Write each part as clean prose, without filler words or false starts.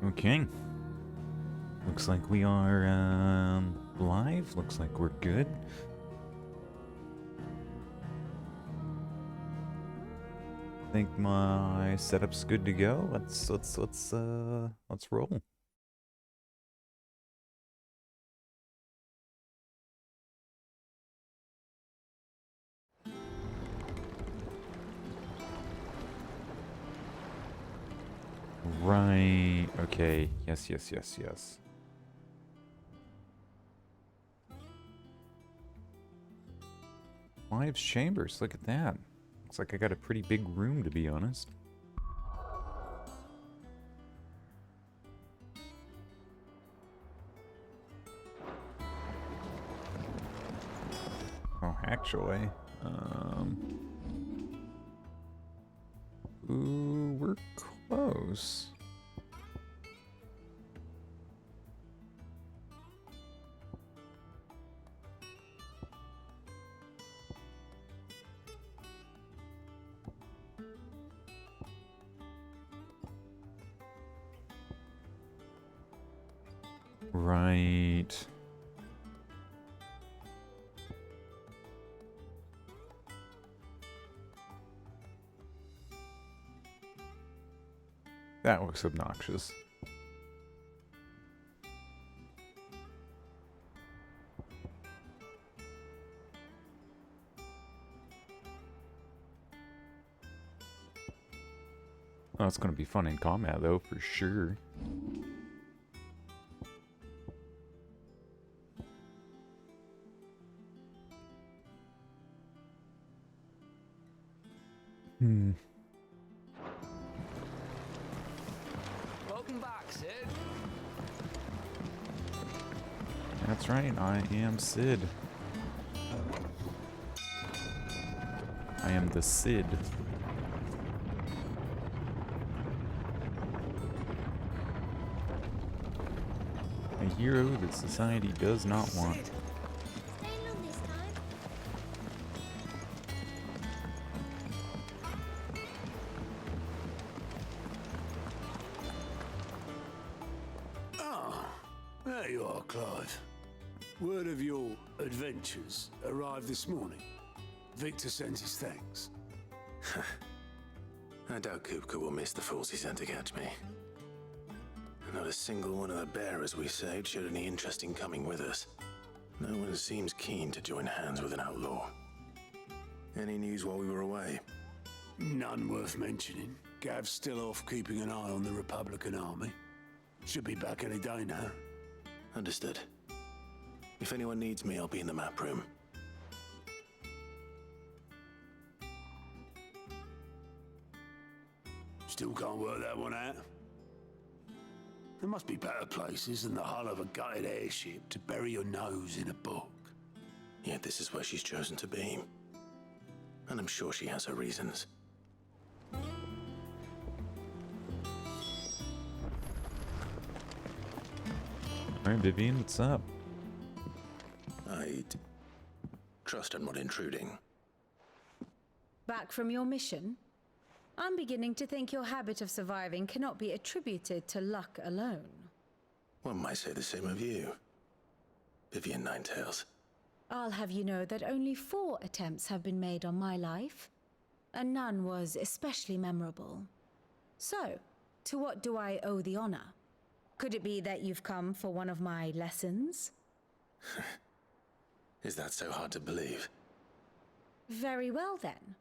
Okay. Looks like we are live. Looks like we're good. Think my setup's good to go. Let's roll. Right. Okay. Yes. 5 chambers. Look at that. Looks like I got a pretty big room, to be honest. Oh, actually, ooh, we're close. Right. That looks obnoxious. Oh, it's gonna be fun in combat, though, for sure. Welcome back, Sid. That's right, I am Sid. I am the Sid. A hero that society does not want. There you are, Clive. Word of your adventures arrived this morning. Victor sends his thanks. I doubt Kupka will miss the fools he sent to catch me. Not a single one of the bearers we saved showed any interest in coming with us. No one seems keen to join hands with an outlaw. Any news while we were away? None worth mentioning. Gav's still off keeping an eye on the Republican army. Should be back any day now. Understood. If anyone needs me, I'll be in the map room. Still can't work that one out. There must be better places than the hull of a gutted airship to bury your nose in a book. Yet this is where she's chosen to be. And I'm sure she has her reasons. Alright, Vivian, what's up? I'd trust I'm not intruding. Back from your mission? I'm beginning to think your habit of surviving cannot be attributed to luck alone. One might say the same of you, Vivian Ninetails. I'll have you know that only 4 attempts have been made on my life, and none was especially memorable. So, to what do I owe the honor? Could it be that you've come for one of my lessons? Is that so hard to believe? Very well then.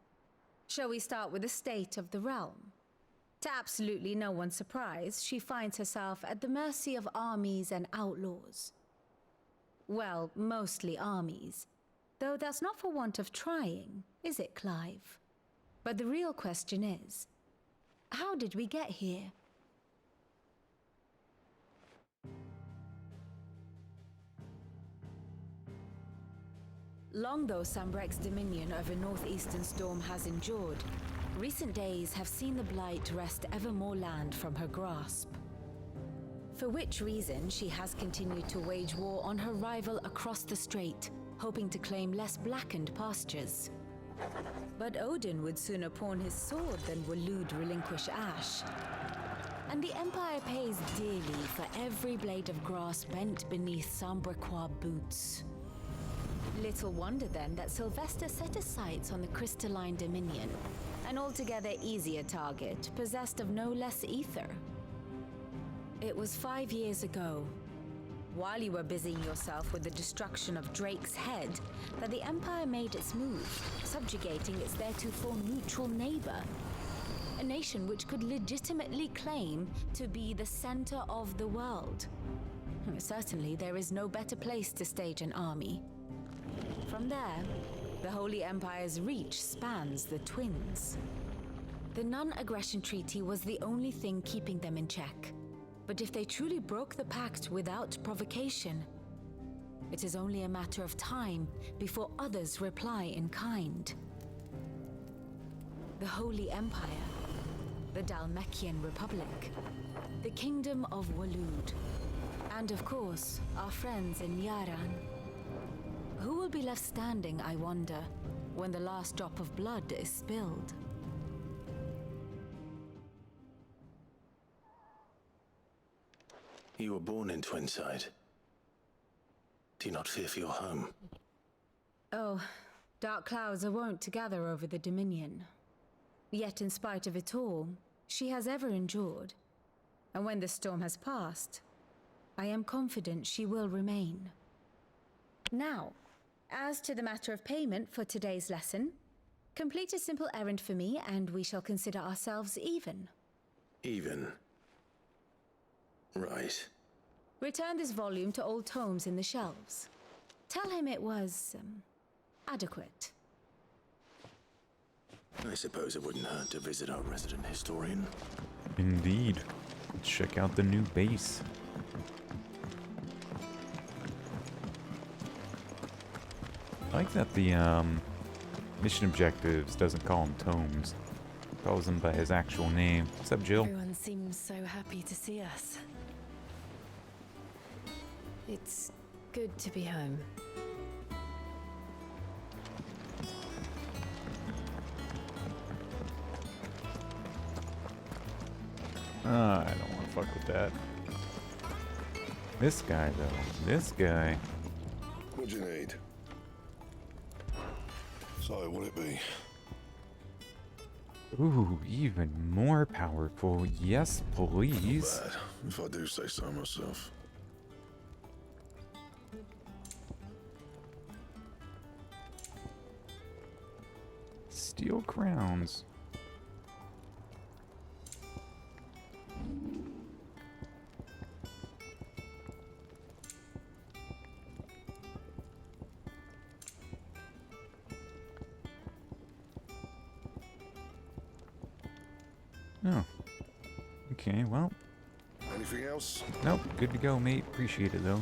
Shall we start with the state of the realm? To absolutely no one's surprise, she finds herself at the mercy of armies and outlaws. Well, mostly armies. Though that's not for want of trying, is it, Clive? But the real question is, how did we get here? Long though Sambrek's dominion over northeastern Storm has endured, recent days have seen the Blight wrest ever more land from her grasp. For which reason she has continued to wage war on her rival across the strait, hoping to claim less blackened pastures. But Odin would sooner pawn his sword than Waloed relinquish Ash. And the Empire pays dearly for every blade of grass bent beneath Sambraquois boots. Little wonder then that Sylvester set his sights on the crystalline Dominion, an altogether easier target, possessed of no less ether. It was 5 years ago, while you were busying yourself with the destruction of Drake's head, that the Empire made its move, subjugating its theretofore neutral neighbor. A nation which could legitimately claim to be the center of the world. Certainly, there is no better place to stage an army. From there, the Holy Empire's reach spans the Twins. The non-aggression treaty was the only thing keeping them in check. But if they truly broke the pact without provocation, it is only a matter of time before others reply in kind. The Holy Empire, the Dalmekian Republic, the Kingdom of Waloed, and of course, our friends in Yaran. Who will be left standing, I wonder, when the last drop of blood is spilled? You were born in Twinside. Do you not fear for your home? Oh, dark clouds are wont to gather over the Dominion. Yet in spite of it all, she has ever endured. And when the storm has passed, I am confident she will remain. Now, as to the matter of payment for today's lesson, complete a simple errand for me and we shall consider ourselves even. Even? Right. Return this volume to old tomes in the shelves. Tell him it was, adequate. I suppose it wouldn't hurt to visit our resident historian. Indeed. Let's check out the new base. I like that the mission objectives doesn't call them tomes. It calls them by his actual name. What's up, Jill? Everyone seems so happy to see us. It's good to be home. I don't want to fuck with that. This guy, though. This guy. What'd you need? So, what'd it be? Ooh, even more powerful. Yes, please. Bad, if I do say so myself. Steel crowns. Oh. Okay, well. Anything else? Nope, good to go, mate. Appreciate it, though.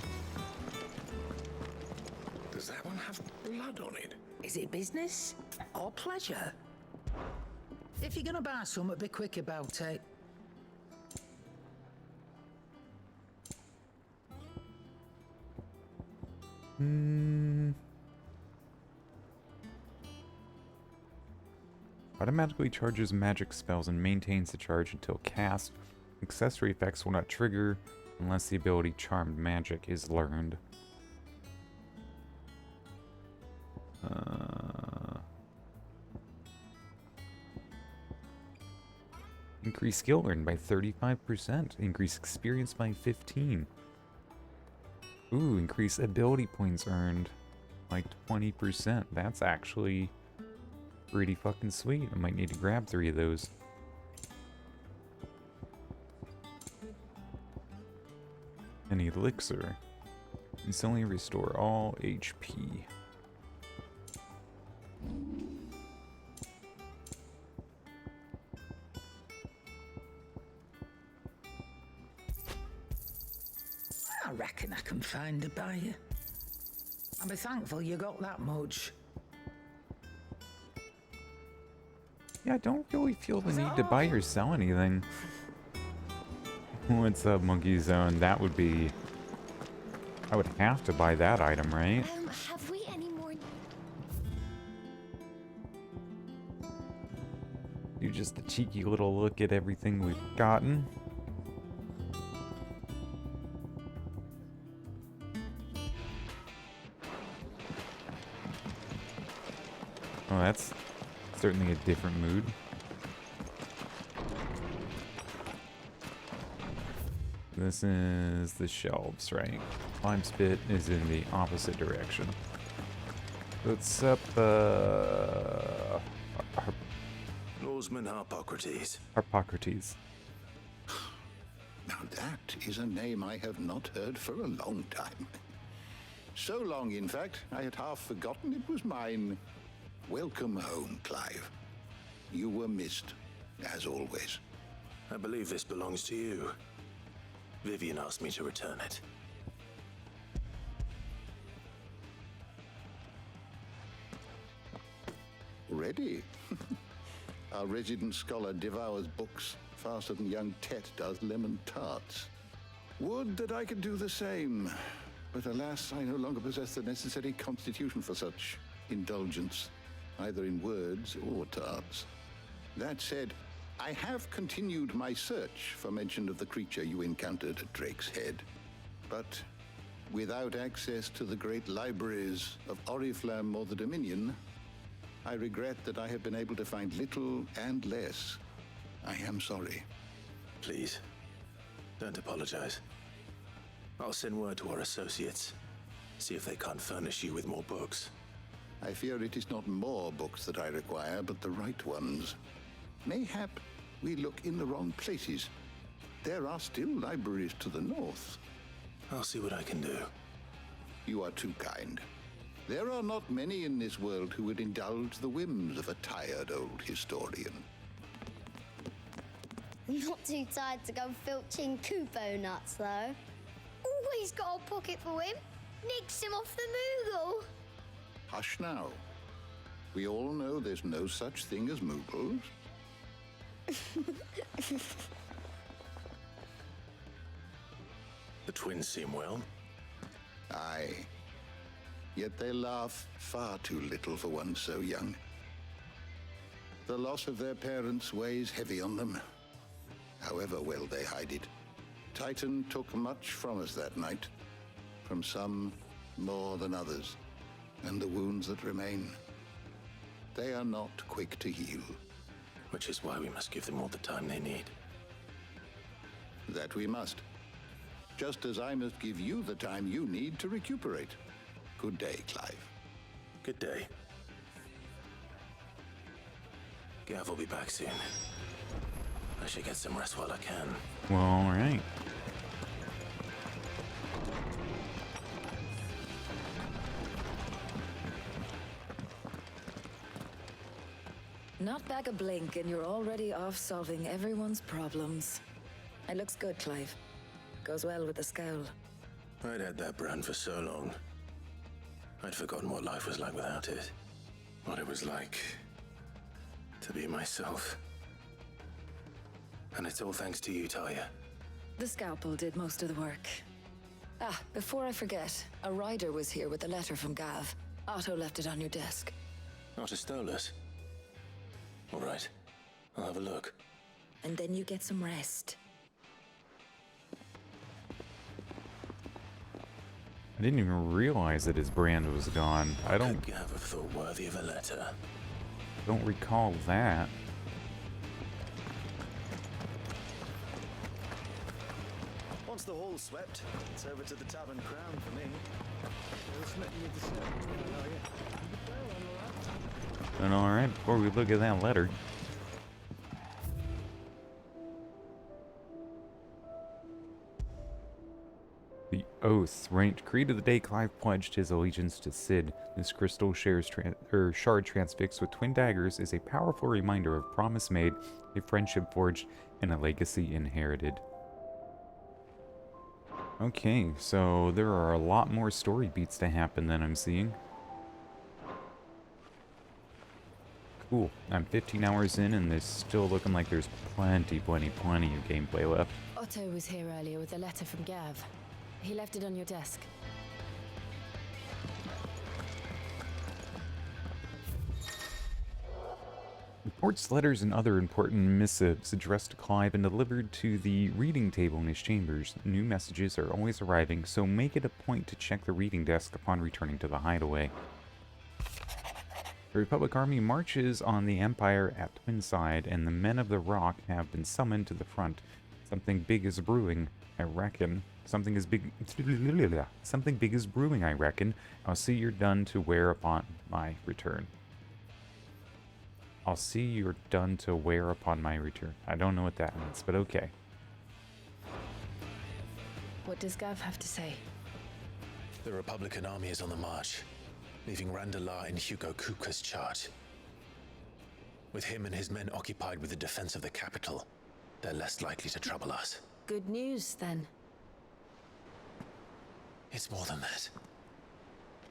Does that one have blood on it? Is it business or pleasure? If you're gonna buy something, be quick about it. Automatically charges magic spells and maintains the charge until cast. Accessory effects will not trigger unless the ability Charmed Magic is learned. Increase skill earned by 35%. Increase experience by 15. Ooh, increase ability points earned by 20%. That's actually pretty fucking sweet. I might need to grab 3 of those. An elixir. Instantly restore all HP. I reckon I can find a buyer. I'll be thankful you got that much. Yeah, I don't really feel the need to buy or sell anything. What's up, Monkey Zone? That would be... I would have to buy that item, right? Have we any more? Do just a cheeky little look at everything we've gotten. Oh, that's certainly a different mood. This is the shelves, right? Climb spit is in the opposite direction. What's up, Norseman Harpocrates. Harpocrates? Now that is a name I have not heard for a long time. So long, in fact, I had half forgotten it was mine. Welcome home, Clive. You were missed, as always. I believe this belongs to you. Vivian asked me to return it. Ready? Our resident scholar devours books faster than young Tet does lemon tarts. Would that I could do the same. But alas, I no longer possess the necessary constitution for such indulgence, either in words or tarts. That said, I have continued my search for mention of the creature you encountered at Drake's Head. But without access to the great libraries of Oriflamme or the Dominion, I regret that I have been able to find little and less. I am sorry. Please, don't apologize. I'll send word to our associates. See if they can't furnish you with more books. I fear it is not more books that I require, but the right ones. Mayhap we look in the wrong places. There are still libraries to the north. I'll see what I can do. You are too kind. There are not many in this world who would indulge the whims of a tired old historian. Not too tired to go filching Kupo nuts, though. Always got a pocket for him. Nicks him off the Moogle. Hush now. We all know there's no such thing as Moogles. The twins seem well. Aye. Yet they laugh far too little for one so young. The loss of their parents weighs heavy on them, however well they hide it. Titan took much from us that night, from some more than others, and the wounds that remain, they are not quick to heal. Which is why we must give them all the time they need. That we must. Just as I must give you the time you need to recuperate. Good day, Clive. Good day. Gav will be back soon. I should get some rest while I can. Well, alright. Not back a blink and you're already off solving everyone's problems. It looks good, Clive. Goes well with the scowl. I'd had that brand for so long. I'd forgotten what life was like without it. What it was like to be myself. And it's all thanks to you, Talia. The scalpel did most of the work. Ah, before I forget, a rider was here with a letter from Gav. Otto left it on your desk. Not a stolus. All right, I'll have a look. And then you get some rest. I didn't even realize that his brand was gone. I don't Could Gav have thought worthy of a letter? recall that. Once the hall's swept, it's over to the Tavern Crown for me. And alright, before we look at that letter. The Oath. Ranked Creed of the day, Clive pledged his allegiance to Cid. This crystal shard transfixed with twin daggers is a powerful reminder of promise made, a friendship forged, and a legacy inherited. Okay, so there are a lot more story beats to happen than I'm seeing. Cool. I'm 15 hours in and it's still looking like there's plenty of gameplay left. Otto was here earlier with a letter from Gav. He left it on your desk. Reports, letters, and other important missives addressed to Clive and delivered to the reading table in his chambers. New messages are always arriving, so make it a point to check the reading desk upon returning to the hideaway. The Republic Army marches on the Empire at Twinside, and the men of the Rock have been summoned to the front. Something big is brewing, I reckon. Something is big. Something big is brewing, I reckon. I'll see you're done to wear upon my return. I'll see you're done to wear upon my return. I don't know what that means, but okay. What does Gav have to say? The Republican army is on the march, leaving Randalar in Hugo Kupka's charge. With him and his men occupied with the defense of the capital, they're less likely to trouble us. Good news, then. It's more than that.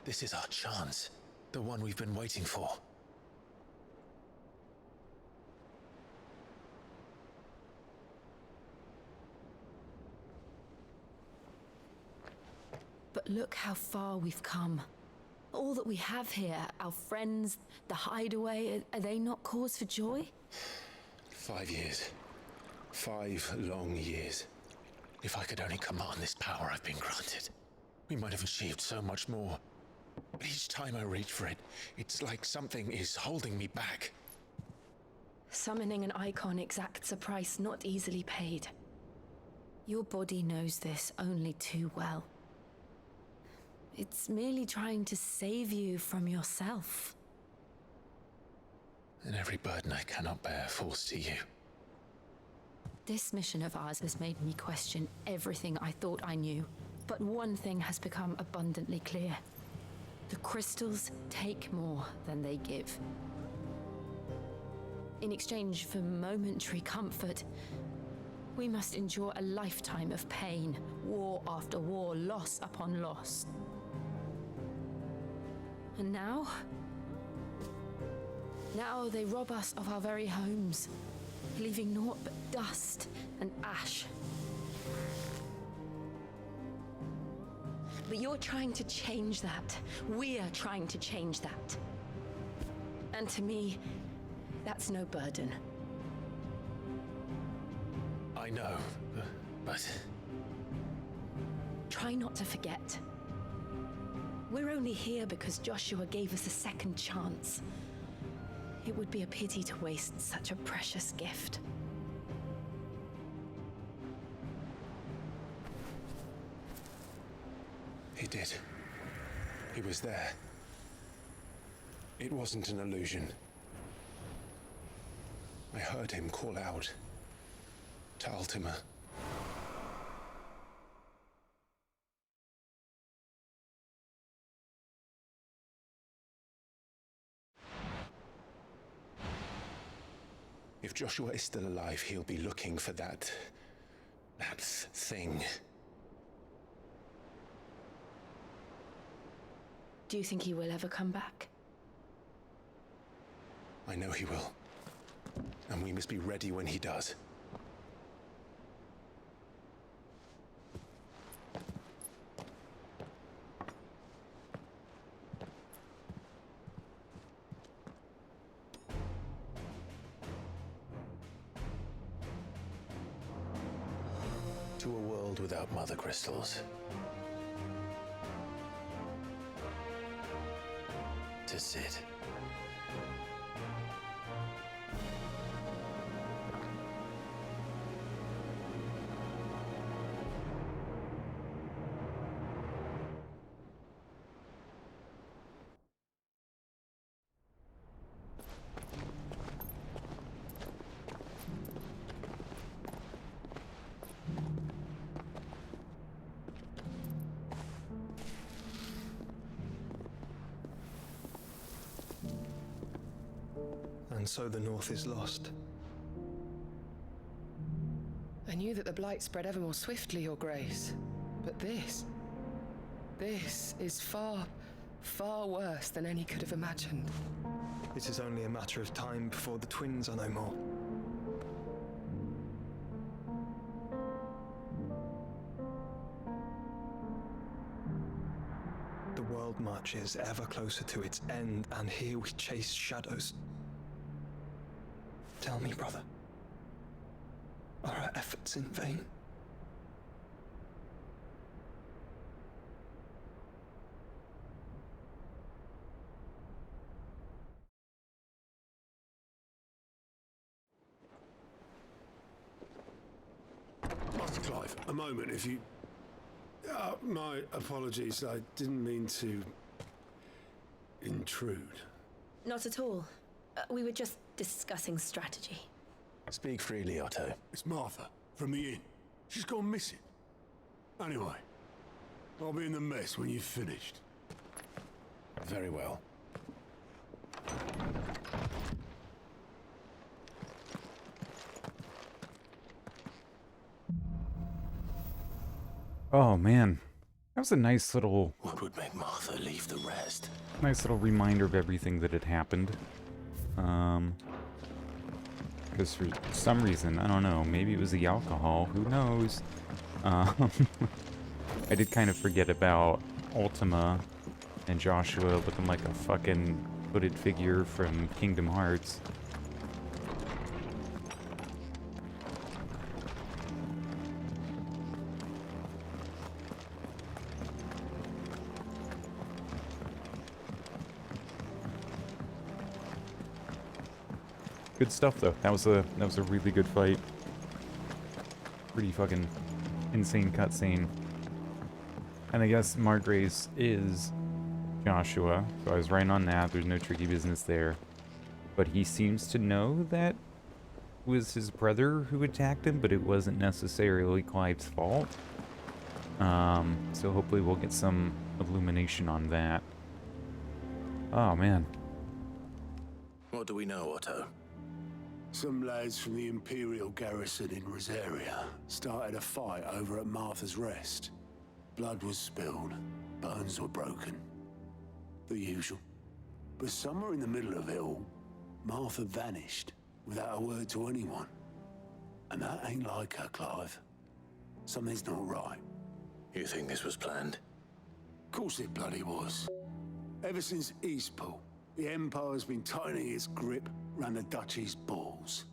This is our chance, the one we've been waiting for. But look how far we've come. All that we have here, our friends, the hideaway, are they not cause for joy? 5 years. 5 long years. If I could only command this power I've been granted, we might have achieved so much more. But each time I reach for it, it's like something is holding me back. Summoning an icon exacts a price not easily paid. Your body knows this only too well. It's merely trying to save you from yourself. And every burden I cannot bear falls to you. This mission of ours has made me question everything I thought I knew. But one thing has become abundantly clear. The crystals take more than they give. In exchange for momentary comfort, we must endure a lifetime of pain, war after war, loss upon loss. And now they rob us of our very homes, leaving naught but dust and ash. But you're trying to change that. We're trying to change that. And to me, that's no burden. I know, but... Try not to forget. We're only here because Joshua gave us a second chance. It would be a pity to waste such a precious gift. He did. He was there. It wasn't an illusion. I heard him call out to Ultima. If Joshua is still alive, he'll be looking for that thing. Do you think he will ever come back? I know he will. And we must be ready when he does. To a world without mother crystals. To Sid. And so the North is lost. I knew that the Blight spread ever more swiftly, Your Grace. But this is far, far worse than any could have imagined. It is only a matter of time before the twins are no more. The world marches ever closer to its end, and here we chase shadows. Tell me, brother, are our efforts in vain? Clive, a moment, if you... my apologies. I didn't mean to... intrude. Not at all. We were just discussing strategy. Speak freely, Otto. It's Martha, from the inn. She's gone missing. Anyway, I'll be in the mess when you've finished. Very well. Oh man, that was a nice little What would make Martha leave the rest? reminder of everything that had happened. Because for some reason, I don't know, maybe it was the alcohol, who knows? I did kind of forget about Ultima and Joshua looking like a fucking hooded figure from Kingdom Hearts. Good stuff though. That was a really good fight. Pretty fucking insane cutscene. And I guess Margrace is Joshua, so I was right on that. There's no tricky business there. But he seems to know that it was his brother who attacked him, but it wasn't necessarily Clive's fault. So hopefully we'll get some illumination on that. Oh man. What do we know, Otto? Some lads from the Imperial garrison in Rosaria started a fight over at Martha's Rest. Blood was spilled, bones were broken. The usual. But somewhere in the middle of it all, Martha vanished without a word to anyone. And that ain't like her, Clive. Something's not right. You think this was planned? Of course it bloody was. Ever since Eastpool, the Empire's been tightening its grip round the Duchy's balls.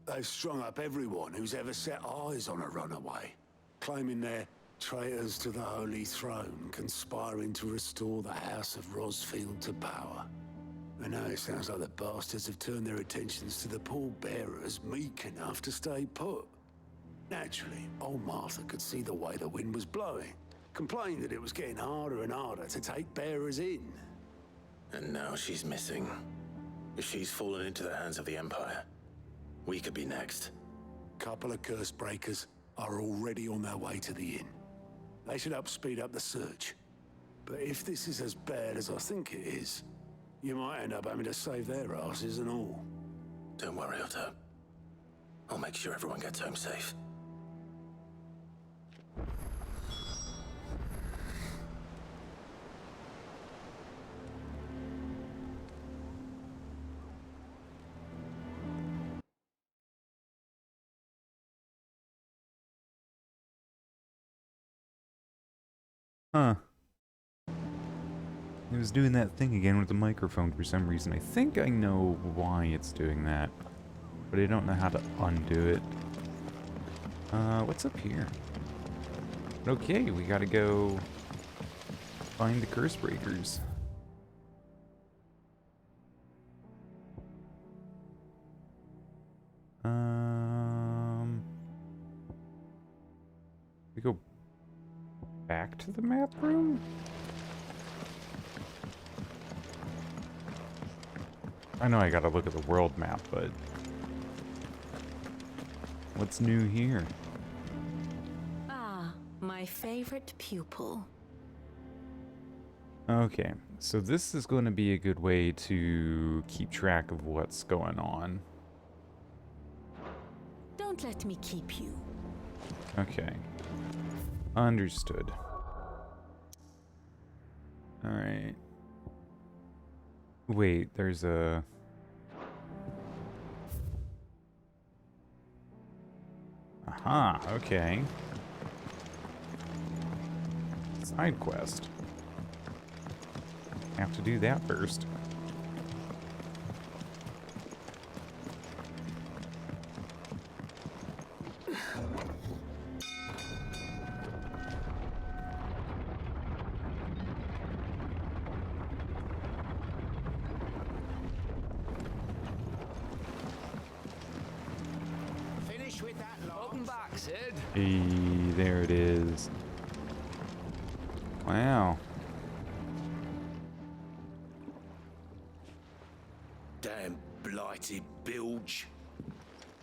They've strung up everyone who's ever set eyes on a runaway, claiming they're traitors to the Holy Throne, conspiring to restore the House of Rosfield to power. And now it sounds like the bastards have turned their attentions to the pallbearers meek enough to stay put. Naturally, old Martha could see the way the wind was blowing, complained that it was getting harder and harder to take bearers in. And now she's missing. If she's fallen into the hands of the Empire, we could be next. Couple of curse breakers are already on their way to the inn. They should help speed up the search. But if this is as bad as I think it is, you might end up having to save their asses and all. Don't worry, Otto. I'll make sure everyone gets home safe. Huh. It was doing that thing again with the microphone for some reason. I think I know why it's doing that, but I don't know how to undo it. What's up here? Okay, we gotta go find the curse breakers. We go back to the map room? I know I gotta look at the world map, but what's new here? Ah, my favorite pupil. Okay, so this is going to be a good way to keep track of what's going on. Don't let me keep you. Okay. Understood. Alright. Wait, there's a... Aha, okay. Side quest. Have to do that first. Finish with that, Welcome back, Sid. Hey. There it is. Wow. Damn blighted bilge.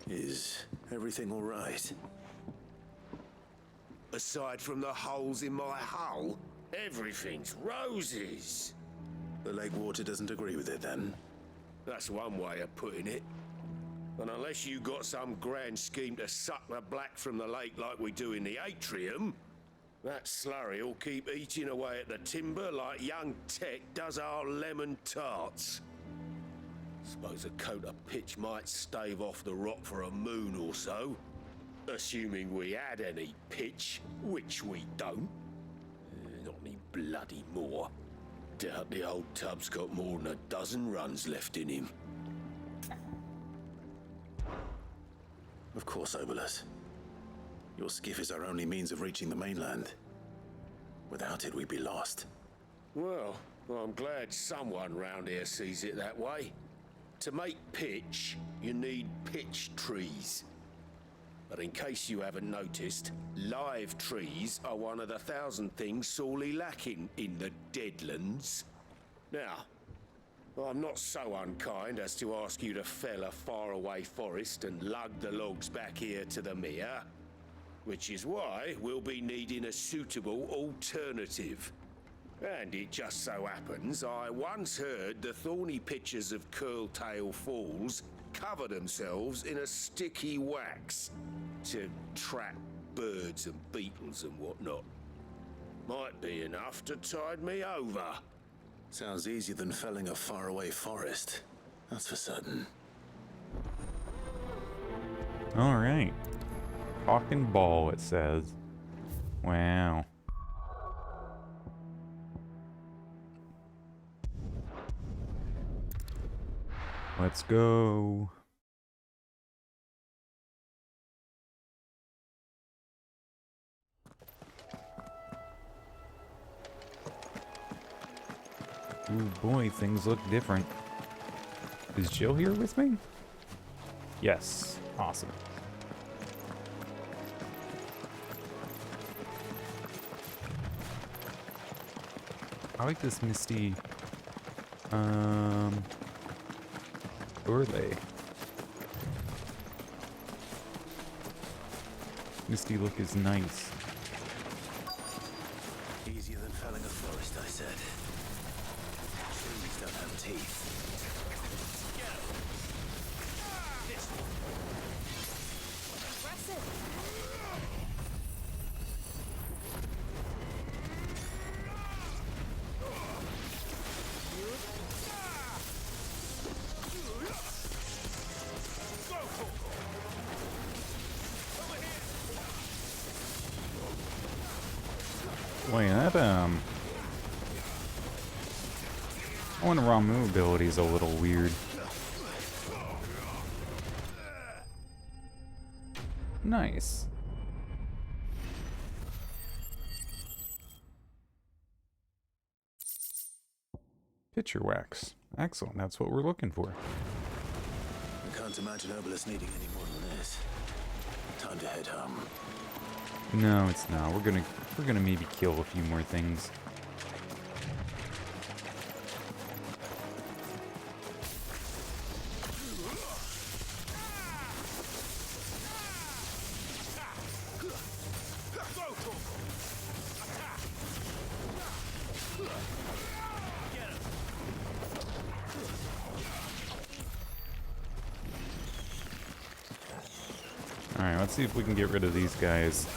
Is everything all right? Aside from the holes in my hull, everything's roses. The lake water doesn't agree with it, then? That's one way of putting it. And unless you got some grand scheme to suck the black from the lake like we do in the atrium, that slurry will keep eating away at the timber like young Tech does our lemon tarts. Suppose a coat of pitch might stave off the rot for a moon or so. Assuming we had any pitch, which we don't. Not any bloody more. Doubt the old tub's got more than a dozen runs left in him. Of course, Obolus. Your skiff is our only means of reaching the mainland. Without it, we'd be lost. Well, I'm glad someone round here sees it that way. To make pitch, you need pitch trees. But in case you haven't noticed, live trees are one of the 1,000 things sorely lacking in the Deadlands. Now, I'm not so unkind as to ask you to fell a faraway forest and lug the logs back here to the mere, which is why we'll be needing a suitable alternative. And it just so happens I once heard the thorny pitchers of Curltail Falls cover themselves in a sticky wax to trap birds and beetles and whatnot. Might be enough to tide me over. Sounds easier than felling a faraway forest. That's for certain. Alright. Talking ball, it says. Wow. Let's go. Ooh boy, things look different. Is Jill here with me? Yes. Awesome. I like this misty overlay. Misty look is nice. Easier than felling a forest, I said. Trees don't have teeth. Wait, that one Ramu ability is a little weird. Nice. Picture wax. Excellent, that's what we're looking for. I can't imagine Obolus needing any more than this. Time to head home. No, it's not. We're gonna maybe kill a few more things. Alright, let's see if we can get rid of these guys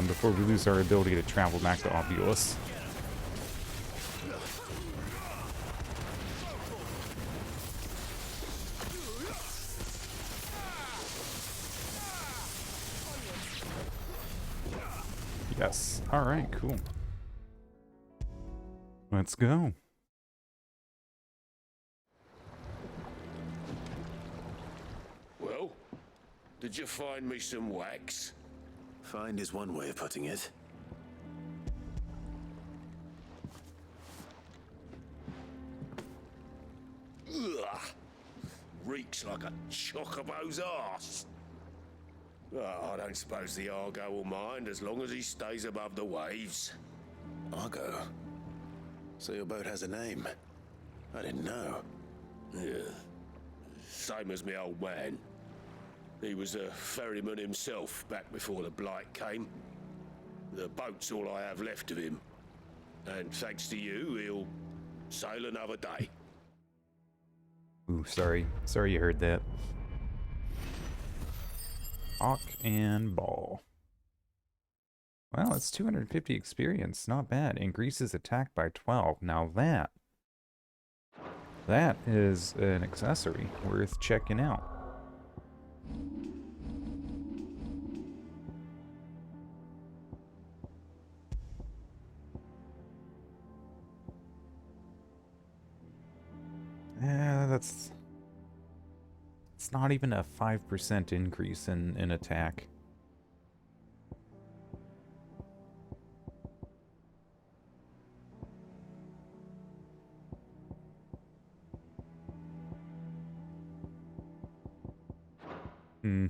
before we lose our ability to travel back to Obulus. Yes. Alright, cool. Let's go. Well, did you find me some wax? Find is one way of putting it. Ugh. Reeks like a chocobo's arse. I don't suppose the Argo will mind as long as he stays above the waves. Argo? So your boat has a name? I didn't know. Yeah. Same as my old man. He was a ferryman himself back before the Blight came. The boat's all I have left of him. And thanks to you, he'll sail another day. Ooh, sorry. Sorry you heard that. Hawk and Ball. Well, it's 250 experience. Not bad. Increases attack by 12. Now that is an accessory worth checking out. Yeah, it's not even a 5% increase in attack. Hmm.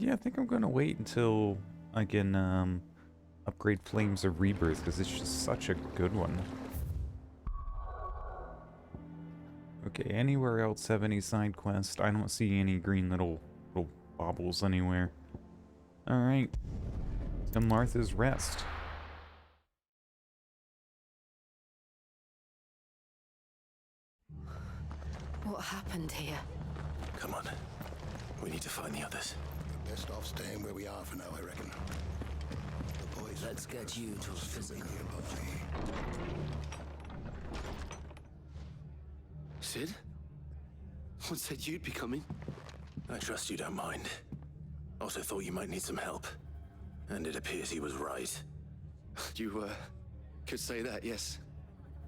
Yeah, I think I'm gonna wait until I can upgrade Flames of Rebirth, because it's just such a good one. Okay, anywhere else have any side quest? I don't see any green little baubles anywhere. Alright. To Martha's Rest. What happened here? Come on. We need to find the others. Best off staying where we are for now, I reckon. The boys. Let's get you to a physical. Sid? What said you'd be coming? I trust you don't mind. Also thought you might need some help. And it appears he was right. You, could say that, yes.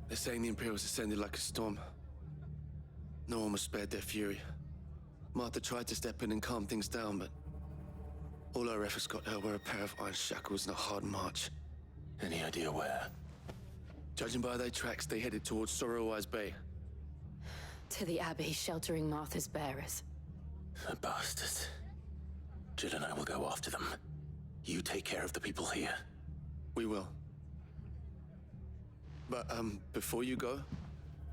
They're saying the Imperials ascended like a storm. No one was spared their fury. Martha tried to step in and calm things down, but all our efforts got her were a pair of iron shackles and a hard march. Any idea where? Judging by their tracks, they headed towards Sorrowwise Bay. To the Abbey sheltering Martha's bearers. The bastards. Jill and I will go after them. You take care of the people here. We will. But, before you go,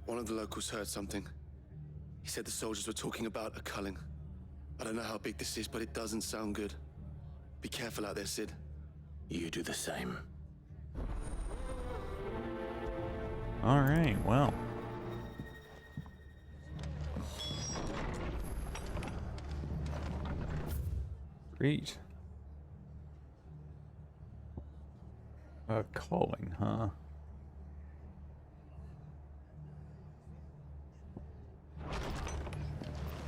one of the locals heard something. He said the soldiers were talking about a culling. I don't know how big this is, but it doesn't sound good. Be careful out there, Sid. You do the same. Alright, well. Great. Calling, huh?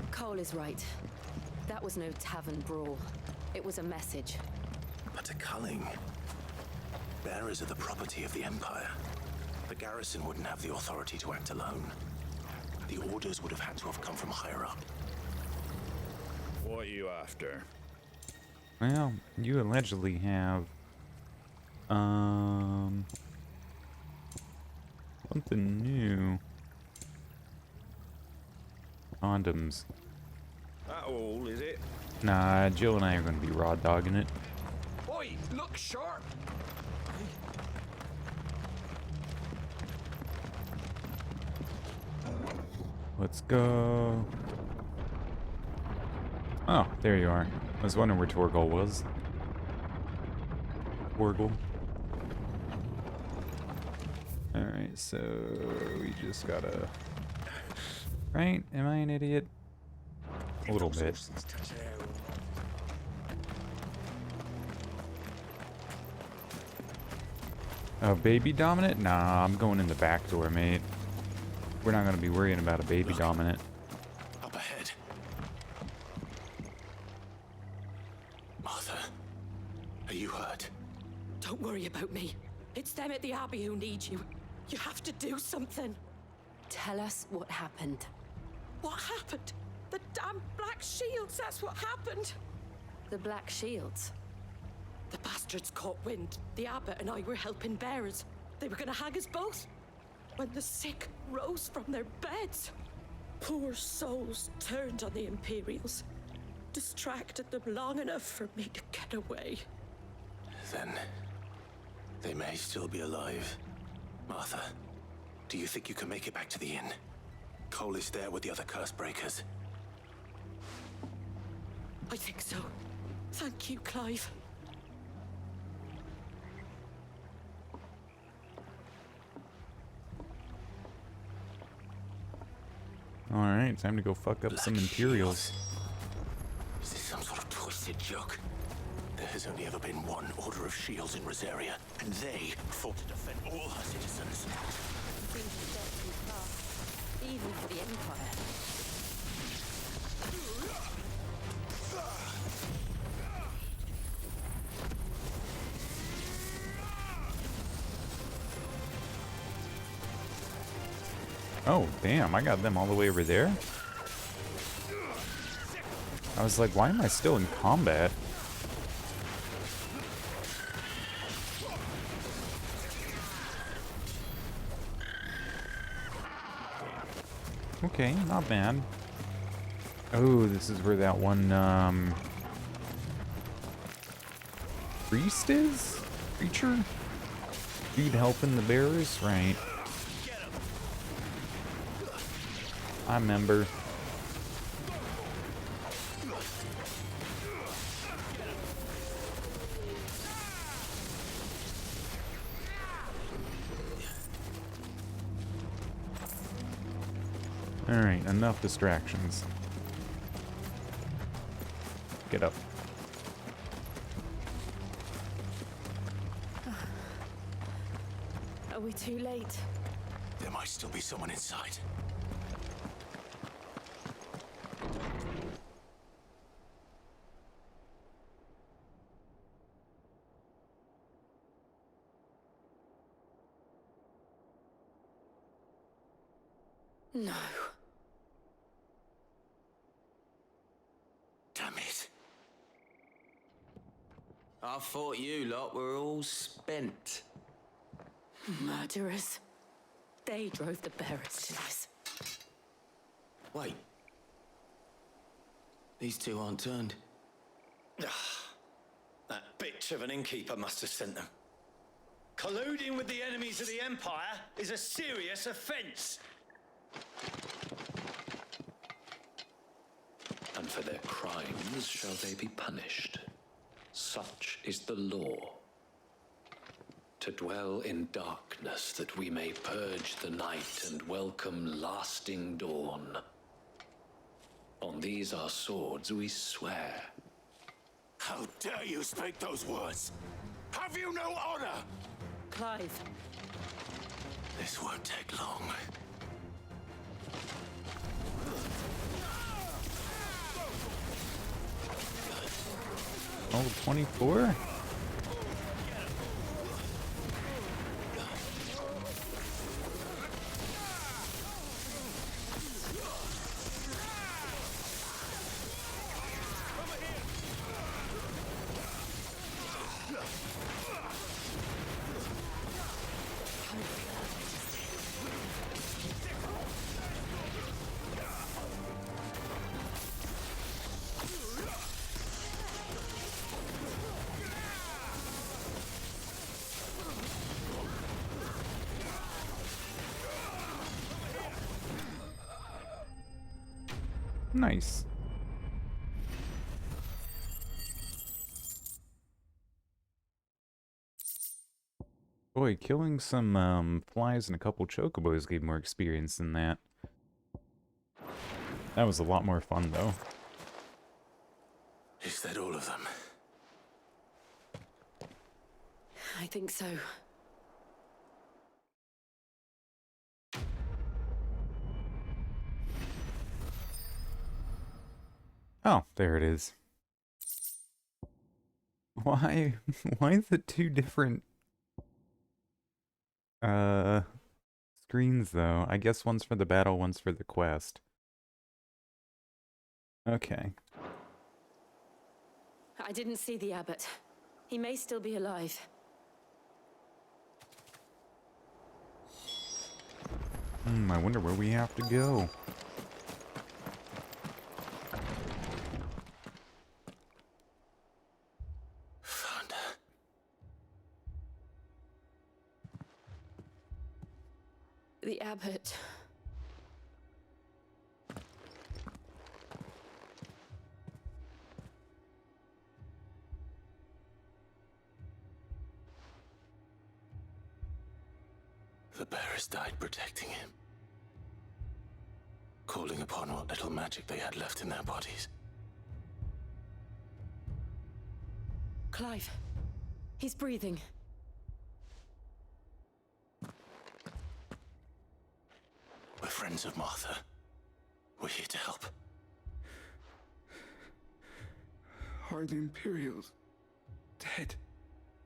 Cole is right. That was no tavern brawl. It was a message. But a culling. Bearers are the property of the Empire. The garrison wouldn't have the authority to act alone. The orders would have had to have come from higher up. What are you after? Well, you allegedly have something new. Condoms. That all, is it? Nah, Jill and I are gonna be raw dogging it. Oi, look sharp! Let's go. Oh, there you are. I was wondering where Torgal was. Torgal. Alright, so we just gotta... Right? Am I an idiot? A little bit. Baby dominant? Nah, I'm going in the back door, mate. We're not gonna be worrying about a baby dominant. Up ahead. Martha, are you hurt? Don't worry about me. It's them at the Abbey who need you. You have to do something. Tell us what happened. What happened? The damn Black Shields, that's what happened. The Black Shields? The bastards bastards caught wind. The abbot and I were helping bearers. They were gonna hang us both. When the sick rose from their beds, poor souls turned on the Imperials. Distracted them long enough for me to get away. Then they may still be alive. Martha, do you think you can make it back to the inn? Cole is there with the other curse breakers. I think so. Thank you, Clive. Alright, time to go fuck up some Imperials. Is this some sort of twisted joke? There has only ever been one Order of Shields in Rosaria, and they fought to defend all her citizens. Things have got too far, even for the Empire. Oh, damn, I got them all the way over there? I was like, why am I still in combat? Okay, not bad. Oh, this is where that one, priest is? Preacher? Dude helping the bearers? Right. I remember. Alright, enough distractions. Get up. Are we too late? There might still be someone inside. No. Damn it. I thought you lot were all spent. Murderers. They drove the bearers to this. Wait. These two aren't turned. That bitch of an innkeeper must have sent them. Colluding with the enemies of the Empire is a serious offense. And for their crimes shall they be punished. Such is the law. To dwell in darkness that we may purge the night and welcome lasting dawn. On these our swords we swear. How dare you speak those words? Have you no honor? Clive. This won't take long. Oh, 24? Nice. Boy, killing some flies and a couple chocobos gave more experience than that. That was a lot more fun, though. Is that all of them? I think so. Oh, there it is. Why the two different screens though? I guess one's for the battle, one's for the quest. Okay. I didn't see the abbot. He may still be alive. I wonder where we have to go. Found her. The abbot. The bearers died protecting him. Calling upon what little magic they had left in their bodies. Clive. He's breathing. We're friends of Martha. We're here to help. Are the Imperials dead?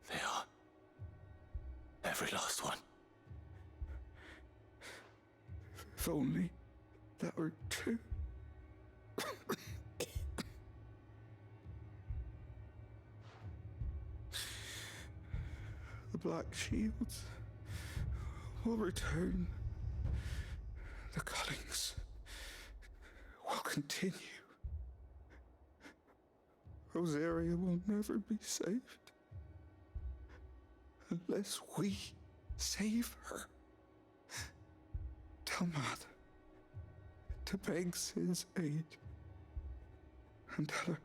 They are. Every last one. If only that were true. The Black Shields will return. The cuttings will continue. Rosaria will never be saved unless we save her. Tell Matt to beg Sid's aid and tell her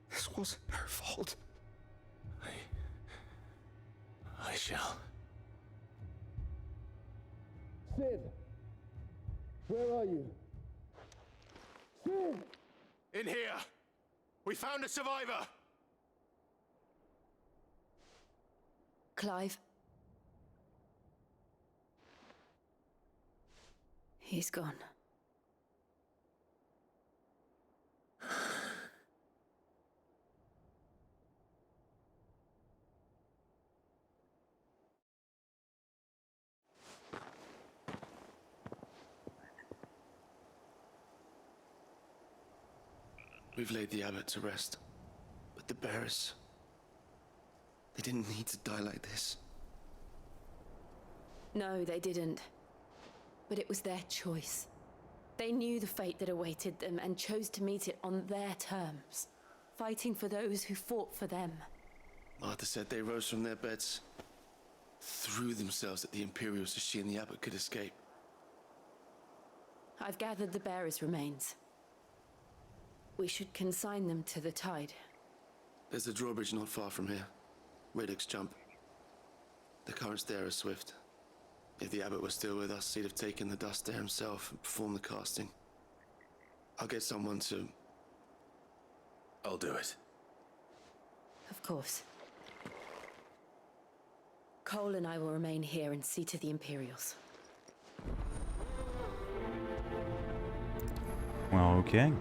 this wasn't her fault. I shall. Sid, where are you? Sid! In here! We found a survivor! Clive. He's gone. We've laid the abbot to rest. But the bearers... they didn't need to die like this. No, they didn't. But it was their choice. They knew the fate that awaited them and chose to meet it on their terms, fighting for those who fought for them. Martha said they rose from their beds, threw themselves at the Imperials so she and the abbot could escape. I've gathered the bearers' remains. We should consign them to the tide. There's a drawbridge not far from here. Radix jump. The currents there are swift. If the abbot was still with us, he'd have taken the dust there himself and performed the casting. I'll get someone to... I'll do it. Of course. Cole and I will remain here and see to the Imperials. Well, okay.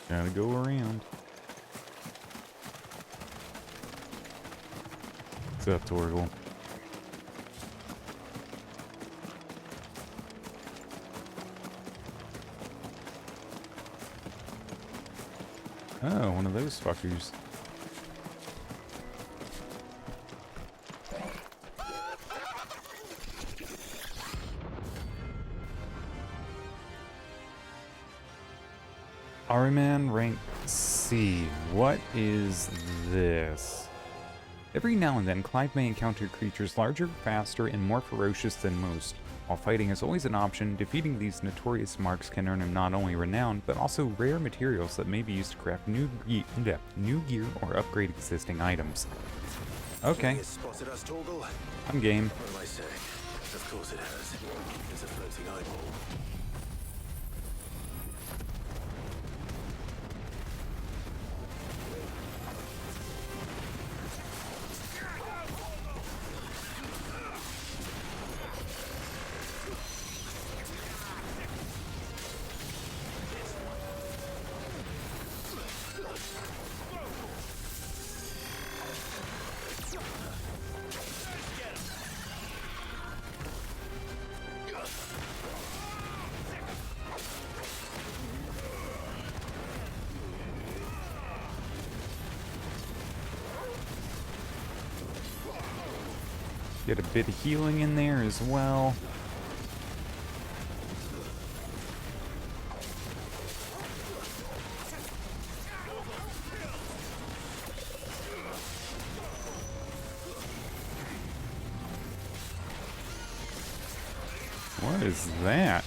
Gotta go around. What's up, Torgal? Oh, one of those fuckers. Ariman rank C. What is this? Every now and then, Clive may encounter creatures larger, faster, and more ferocious than most. While fighting is always an option, defeating these notorious marks can earn him not only renown, but also rare materials that may be used to craft new gear or upgrade existing items. Okay. Spotted us, Torgal? I'm game. What am I saying? Of course it has. It's a floating eyeball. Get a bit of healing in there as well. What is that?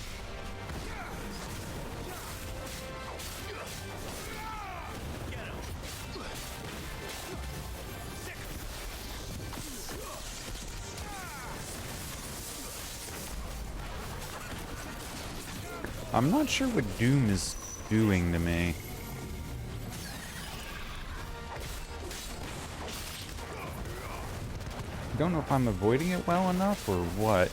I'm not sure what Doom is doing to me. Don't know if I'm avoiding it well enough or what.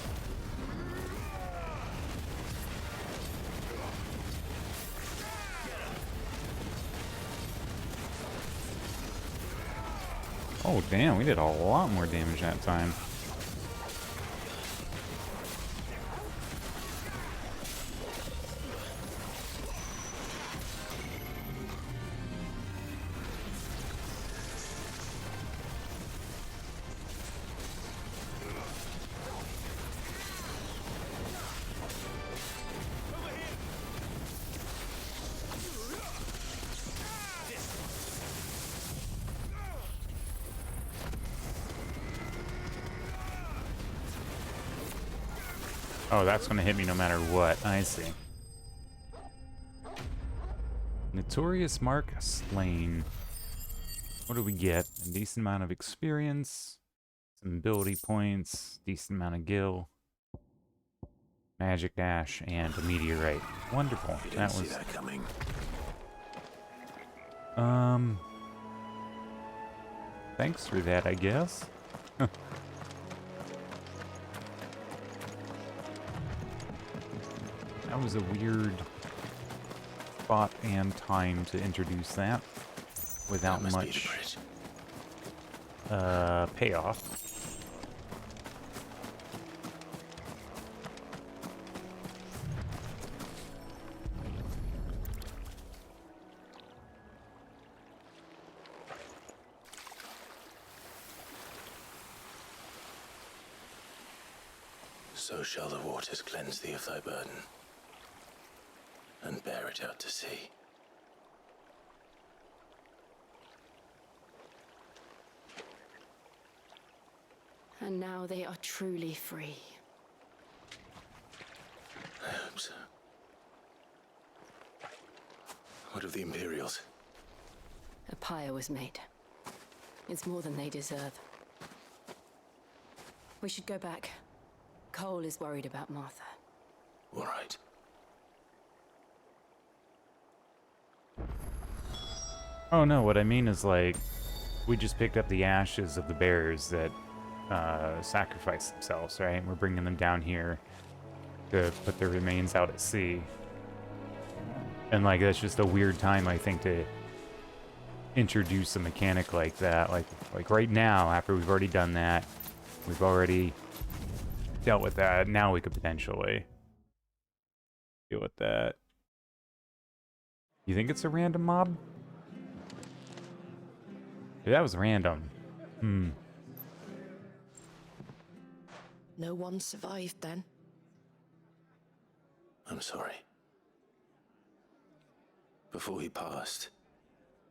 Oh damn, we did a lot more damage that time. Oh, that's gonna hit me no matter what. I see. Notorious Mark slain. What do we get? A decent amount of experience, some ability points, decent amount of gil, magic dash, and a meteorite. Wonderful. You didn't see that coming. Thanks for that, I guess. That was a weird spot and time to introduce that without much payoff. So shall the waters cleanse thee of thy burden, and bear it out to sea. And now they are truly free. I hope so. What of the Imperials? A pyre was made. It's more than they deserve. We should go back. Cole is worried about Martha. All right. Oh no, what I mean is like, we just picked up the ashes of the bears that sacrificed themselves, right? We're bringing them down here to put their remains out at sea. And like, that's just a weird time, I think, to introduce a mechanic like that. Like right now, after we've already done that, we've already dealt with that, now we could potentially deal with that. You think it's a random mob? That was random. No one survived then. I'm sorry. Before he passed,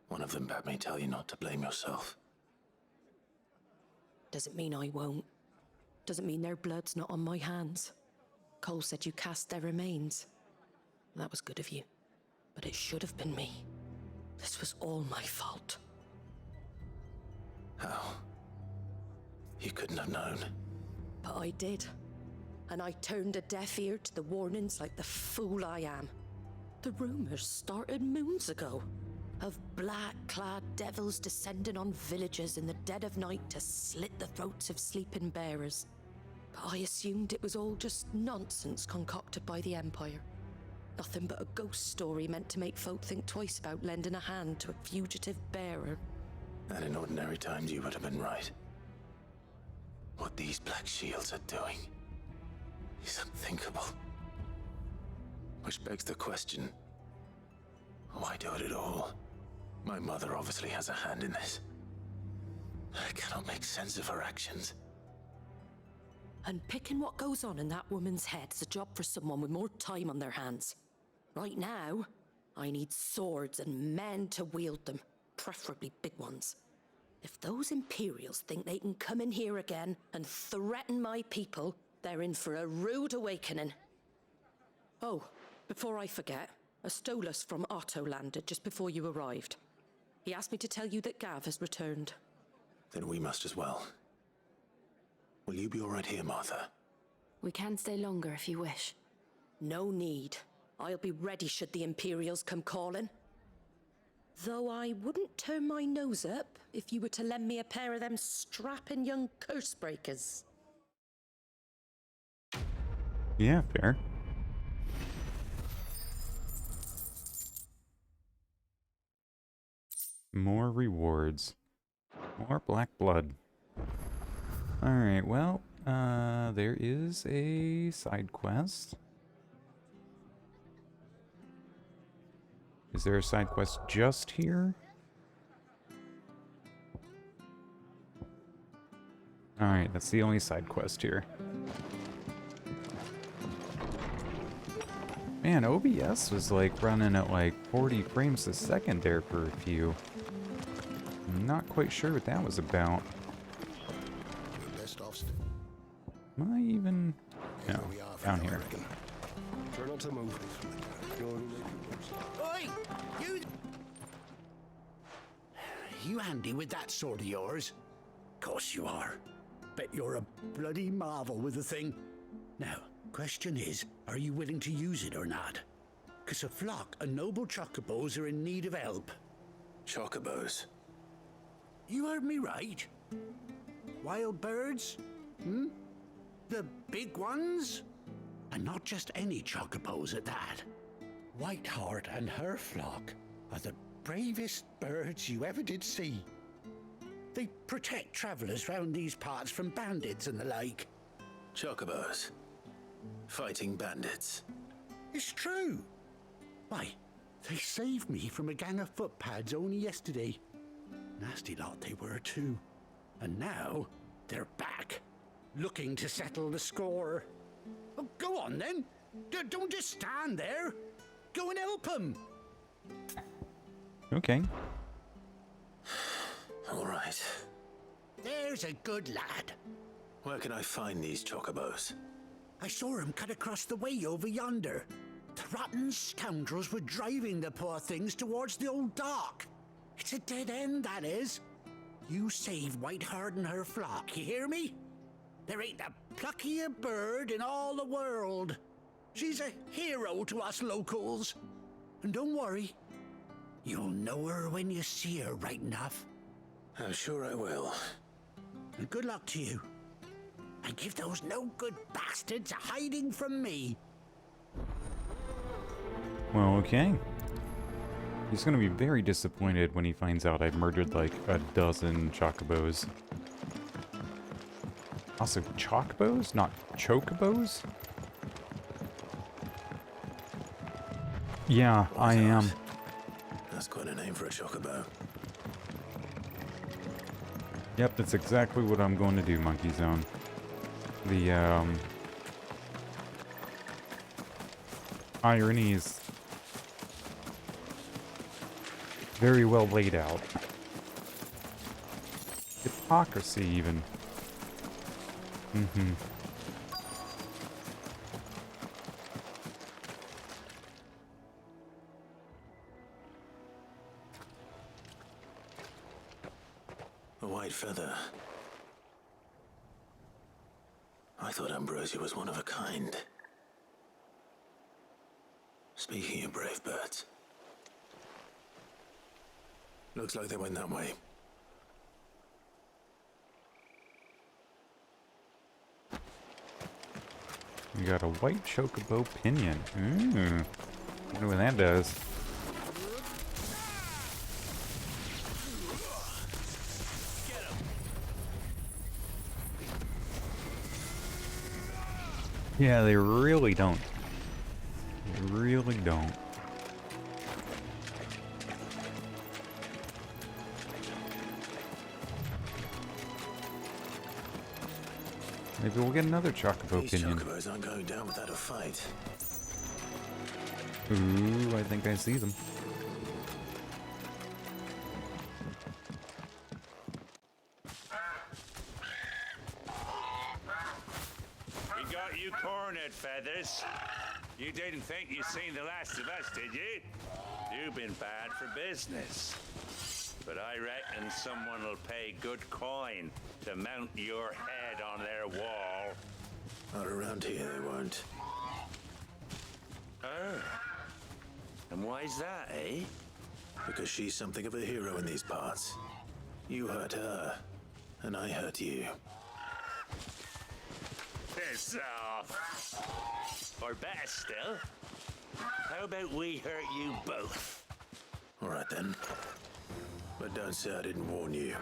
one of them bade me tell you not to blame yourself. Doesn't mean I won't. Doesn't mean their blood's not on my hands. Cole said you cast their remains. That was good of you. But it should have been me. This was all my fault. How? You couldn't have known. But I did. And I turned a deaf ear to the warnings like the fool I am. The rumors started moons ago. Of black-clad devils descending on villages in the dead of night to slit the throats of sleeping bearers. But I assumed it was all just nonsense concocted by the Empire. Nothing but a ghost story meant to make folk think twice about lending a hand to a fugitive bearer. And in ordinary times you would have been right. What these Black Shields are doing is unthinkable. Which begs the question, why do it at all? My mother obviously has a hand in this. I cannot make sense of her actions. And picking what goes on in that woman's head is a job for someone with more time on their hands. Right now, I need swords and men to wield them, preferably big ones. If those Imperials think they can come in here again and threaten my people, they're in for a rude awakening. Oh, before I forget, a Stolas from Otto landed just before you arrived. He asked me to tell you that Gav has returned. Then we must as well. Will you be all right here, Martha? We can stay longer if you wish. No need. I'll be ready should the Imperials come calling. Though I wouldn't turn my nose up if you were to lend me a pair of them strapping young curse breakers. Yeah, fair. More rewards. More black blood. Alright, well, there is a side quest. Is there a side quest just here? Alright, that's the only side quest here. Man, OBS was like running at like 40 frames a second there for a few. I'm not quite sure what that was about. Am I even... No, down here. Try not to move. Oi! You handy with that sword of yours? Course you are. Bet you're a bloody marvel with the thing. Now, question is, are you willing to use it or not? 'Cause a flock of noble chocobos are in need of help. Chocobos? You heard me right. Wild birds? Hmm? The big ones? And not just any chocobos at that. Whiteheart and her flock are the bravest birds you ever did see. They protect travelers round these parts from bandits and the like. Chocobos? Fighting bandits? It's true. Why, they saved me from a gang of footpads only yesterday. Nasty lot they were too. And now they're back, looking to settle the score. Oh, go on then. Don't just stand there. Go and help them. Okay. All right. There's a good lad. Where can I find these chocobos? I saw him cut across the way over yonder. The rotten scoundrels were driving the poor things towards the old dock. It's a dead end, that is. You save Whiteheart and her flock, you hear me? There ain't a pluckier bird in all the world. She's a hero to us locals. And don't worry, you'll know her when you see her right enough. I'm sure I will. And good luck to you. And give those no-good bastards a hiding from me. Well, okay. He's gonna be very disappointed when he finds out I've murdered like a dozen chocobos. Also, chocobos, not chocobos? Yeah, I am. That's quite a name for a chocobo. Yep, that's exactly what I'm going to do, Monkey Zone. The, irony is very well laid out. Hypocrisy, even. Mm-hmm. A white feather. I thought Ambrosia was one of a kind. Speaking of brave birds. Looks like they went that way. We got a white chocobo pinion. Ooh. Wonder what that does. Yeah, they really don't. They really don't. Maybe we'll get another Chocobo These Pinion. chocobos aren't going down without a fight. Ooh, I think I see them. We got you cornered, Feathers. You didn't think you'd seen the last of us, did you? You've been bad for business. But I reckon someone will pay good coin to mount your head on their wall. Not around here, they won't. Oh. And why's that, eh? Because she's something of a hero in these parts. You hurt her, and I hurt you. Piss off. Or better still, how about we hurt you both? All right then. But don't say I didn't warn you.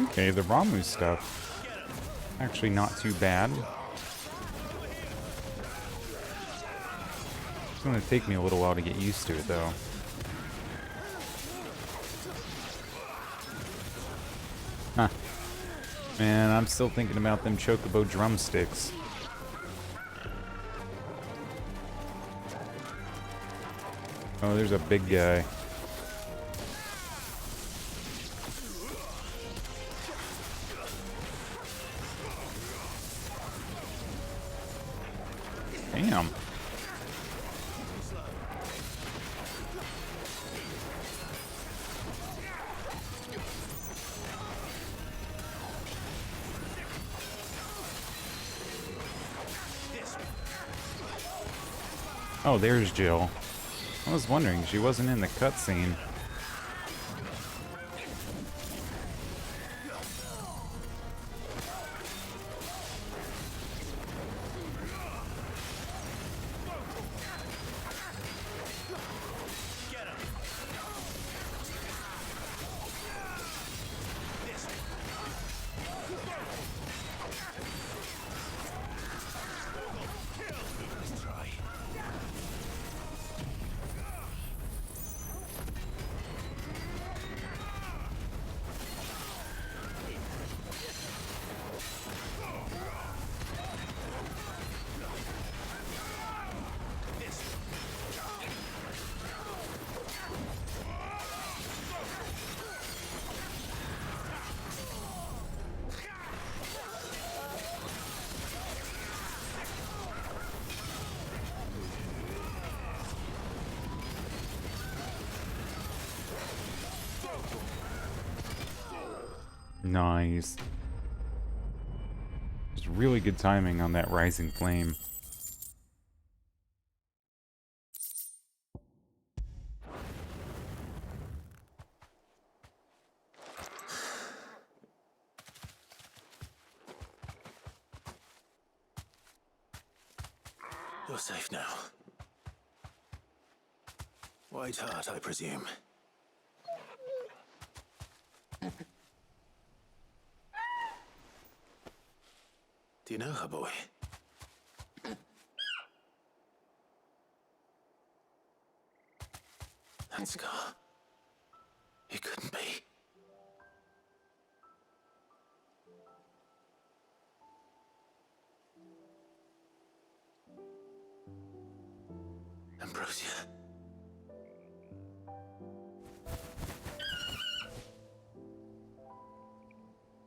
Okay, the Ramu stuff. Actually not too bad. It's gonna take me a little while to get used to it though. Huh. Man, I'm still thinking about them Chocobo drumsticks. Oh, there's a big guy. Damn. Oh, there's Jill. I was wondering, she wasn't in the cutscene. Nice. Just really good timing on that rising flame. You're safe now. White Heart, I presume. Do you know her, boy? That scar. It couldn't be. Ambrosia.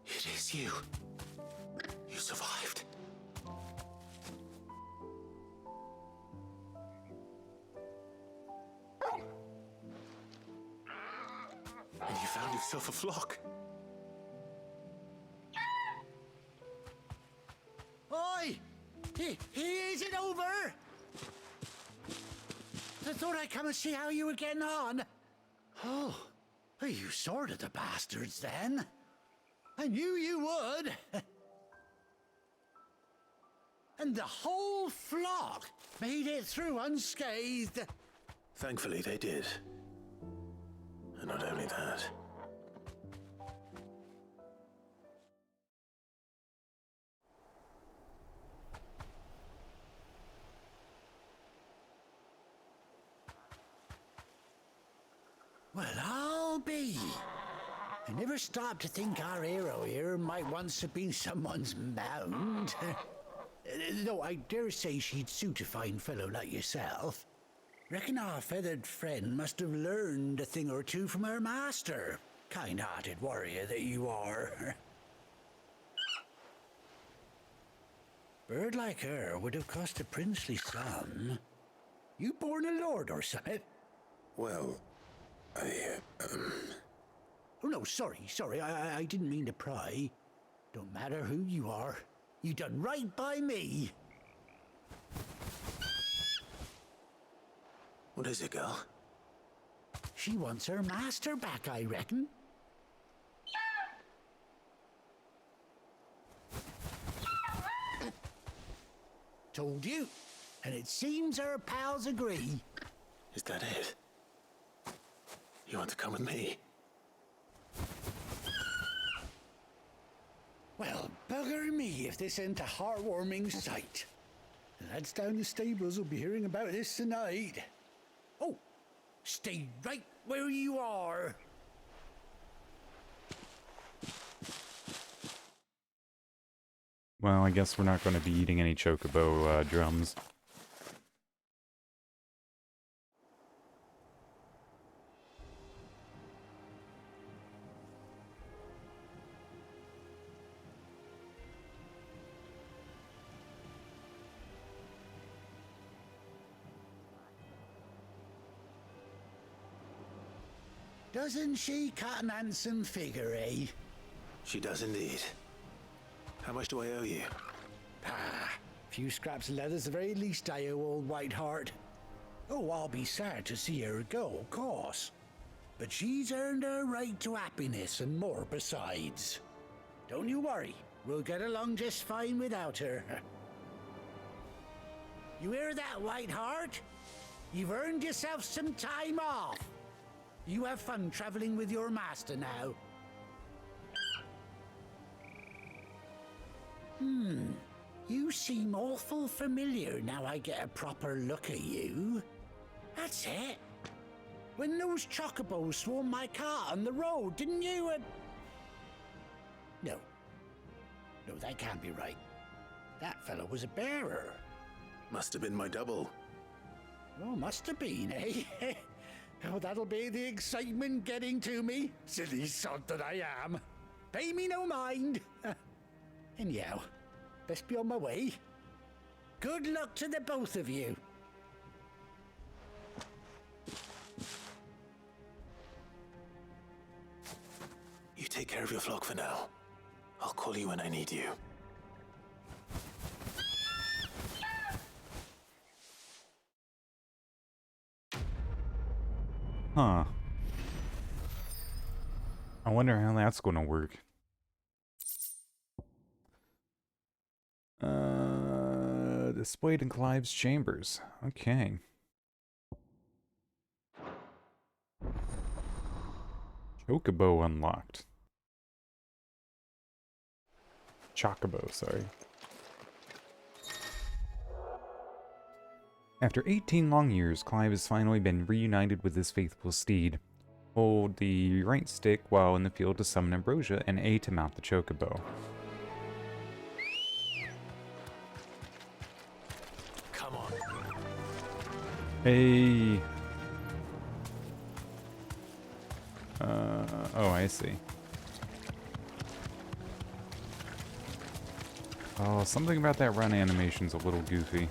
It is you. You survived. And you found yourself a flock. Oi! Is it over? I thought I'd come and see how you were getting on. Oh, well, you sorted the bastards then. I knew you would. And the whole flock made it through unscathed. Thankfully, they did. And not only that. Well, I'll be. I never stopped to think our hero here might once have been someone's mound. Though I dare say she'd suit a fine fellow like yourself. Reckon our feathered friend must have learned a thing or two from her master. Kind-hearted warrior that you are. Bird like her would have cost a princely sum. You born a lord or something? Well, Oh, no, sorry. I didn't mean to pry. Don't matter who you are. You done right by me. What is it, girl? She wants her master back, I reckon. Told you. And it seems her pals agree. Is that it? You want to come with me? Well, bugger me if this ain't a heartwarming sight. The lads down the stables will be hearing about this tonight. Oh, stay right where you are. Well, I guess we're not going to be eating any chocobo drums. Doesn't she cut an handsome figure, eh? She does indeed. How much do I owe you? Ah, few scraps of leather's the very least I owe old Whiteheart. Oh, I'll be sad to see her go, of course. But she's earned her right to happiness and more besides. Don't you worry, we'll get along just fine without her. You hear that, Whiteheart? You've earned yourself some time off. You have fun traveling with your master now. You seem awful familiar now I get a proper look at you. That's it. When those chocobos swarmed my cart on the road, didn't you? No, that can't be right. That fellow was a bearer. Must have been my double. Oh, must have been, eh? Oh, that'll be the excitement getting to me. Silly sod that I am. Pay me no mind. Anyhow, best be on my way. Good luck to the both of you. You take care of your flock for now. I'll call you when I need you. Huh. I wonder how that's going to work. Displayed in Clive's chambers. Okay. Chocobo unlocked. Chocobo, sorry. After 18 long years, Clive has finally been reunited with his faithful steed. Hold the right stick while in the field to summon Ambrosia, and A to mount the Chocobo. Come on. Hey. Oh, I see. Oh, something about that run animation's a little goofy.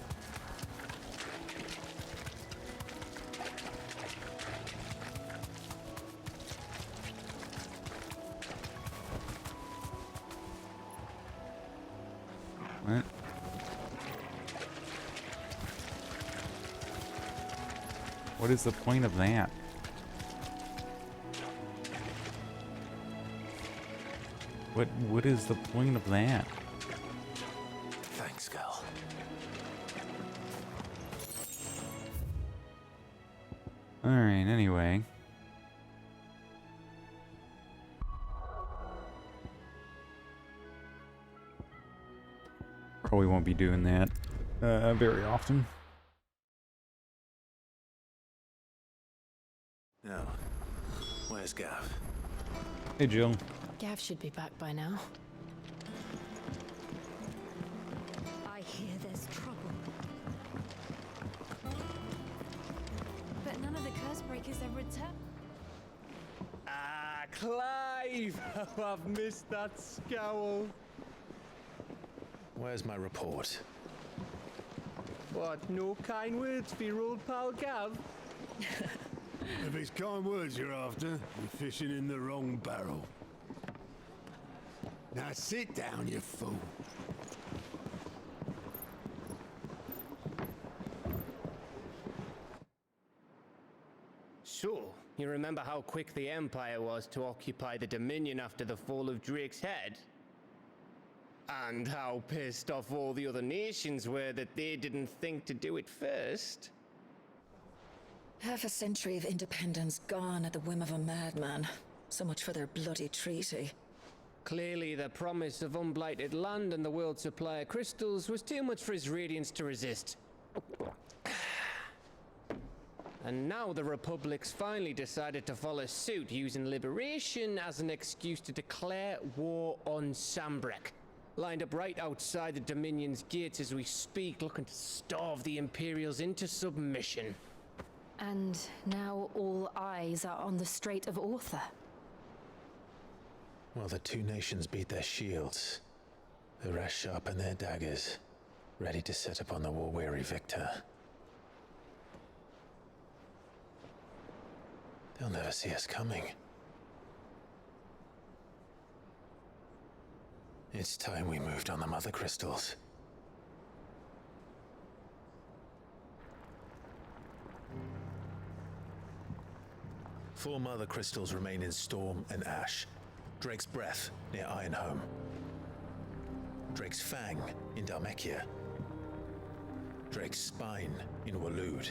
What? What is the point of that? What is the point of that? Thanks, girl. Alright, anyway. Probably won't be doing that very often. Now, Where's Gav? Hey, Jill. Gav should be back by now. I hear there's trouble. But none of the curse breakers have returned. Ah, Clive! Oh, I've missed that scowl. Where's my report? What, no kind words for your old pal Gav? If it's kind words you're after, you're fishing in the wrong barrel. Now sit down, you fool. So, you remember how quick the Empire was to occupy the Dominion after the fall of Drake's head? And how pissed off all the other nations were that they didn't think to do it first? Half a century of independence gone at the whim of a madman. So much for their bloody treaty. Clearly, the promise of unblighted land and the world's supply of crystals was too much for his radiance to resist. And now the Republic's finally decided to follow suit, using liberation as an excuse to declare war on Sambrek. Lined up right outside the Dominion's gates as we speak, looking to starve the Imperials into submission. And now all eyes are on the Strait of Author. Well, the two nations beat their shields. The rest sharpen their daggers, ready to set upon the war-weary victor. They'll never see us coming. It's time we moved on the Mother Crystals. Four Mother Crystals remain in Storm and Ash. Drake's Breath near Ironhome. Drake's Fang in Dhalmekia. Drake's Spine in Waloed.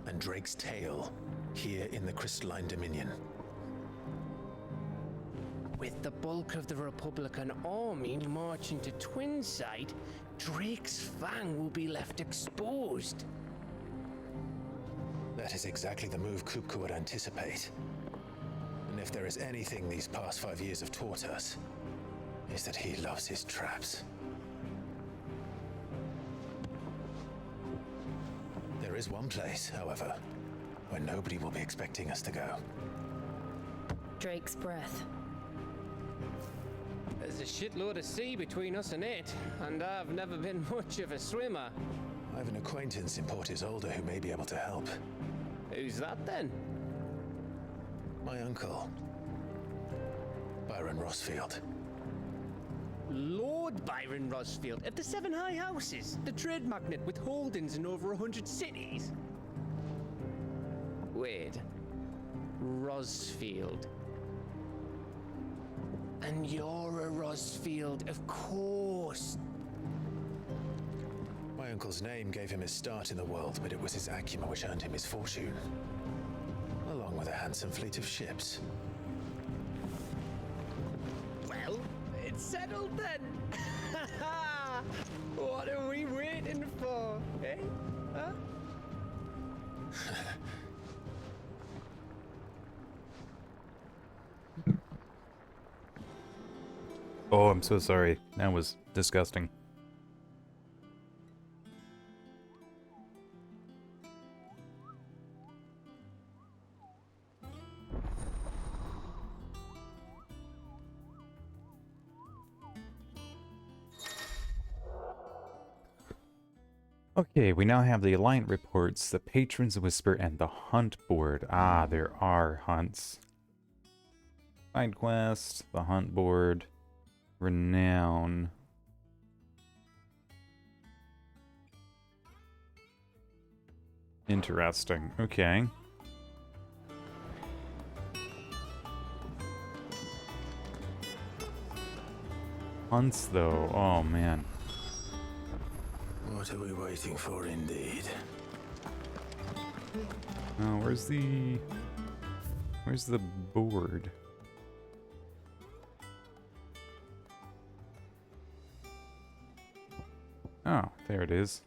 And Drake's Tail here in the Crystalline Dominion. With the bulk of the Republican army marching to Twinside, Drake's Fang will be left exposed. That is exactly the move Kupka would anticipate. And if there is anything these past 5 years have taught us, is that he loves his traps. There is one place, however, where nobody will be expecting us to go. Drake's Breath. There's a shitload of sea between us and it, and I've never been much of a swimmer. I have an acquaintance in Port Isolde who may be able to help. Who's that then? My uncle, Byron Rossfield. Lord Byron Rossfield of the Seven High Houses, the trade magnate with holdings in over 100 cities. Wait, Rossfield. And you're a Rossfield, of course. My uncle's name gave him his start in the world, but it was his acumen which earned him his fortune, along with a handsome fleet of ships. Well, it's settled then. What are we waiting for, eh? Huh? Oh, I'm so sorry. That was disgusting. Okay, we now have the Alliant reports, the Patron's Whisper, and the Hunt board. Ah, there are hunts. Side quest, the Hunt board, Renown. Interesting, okay. Hunts, though, oh man. What are we waiting for, indeed? Oh, where's the board? Oh, there it is.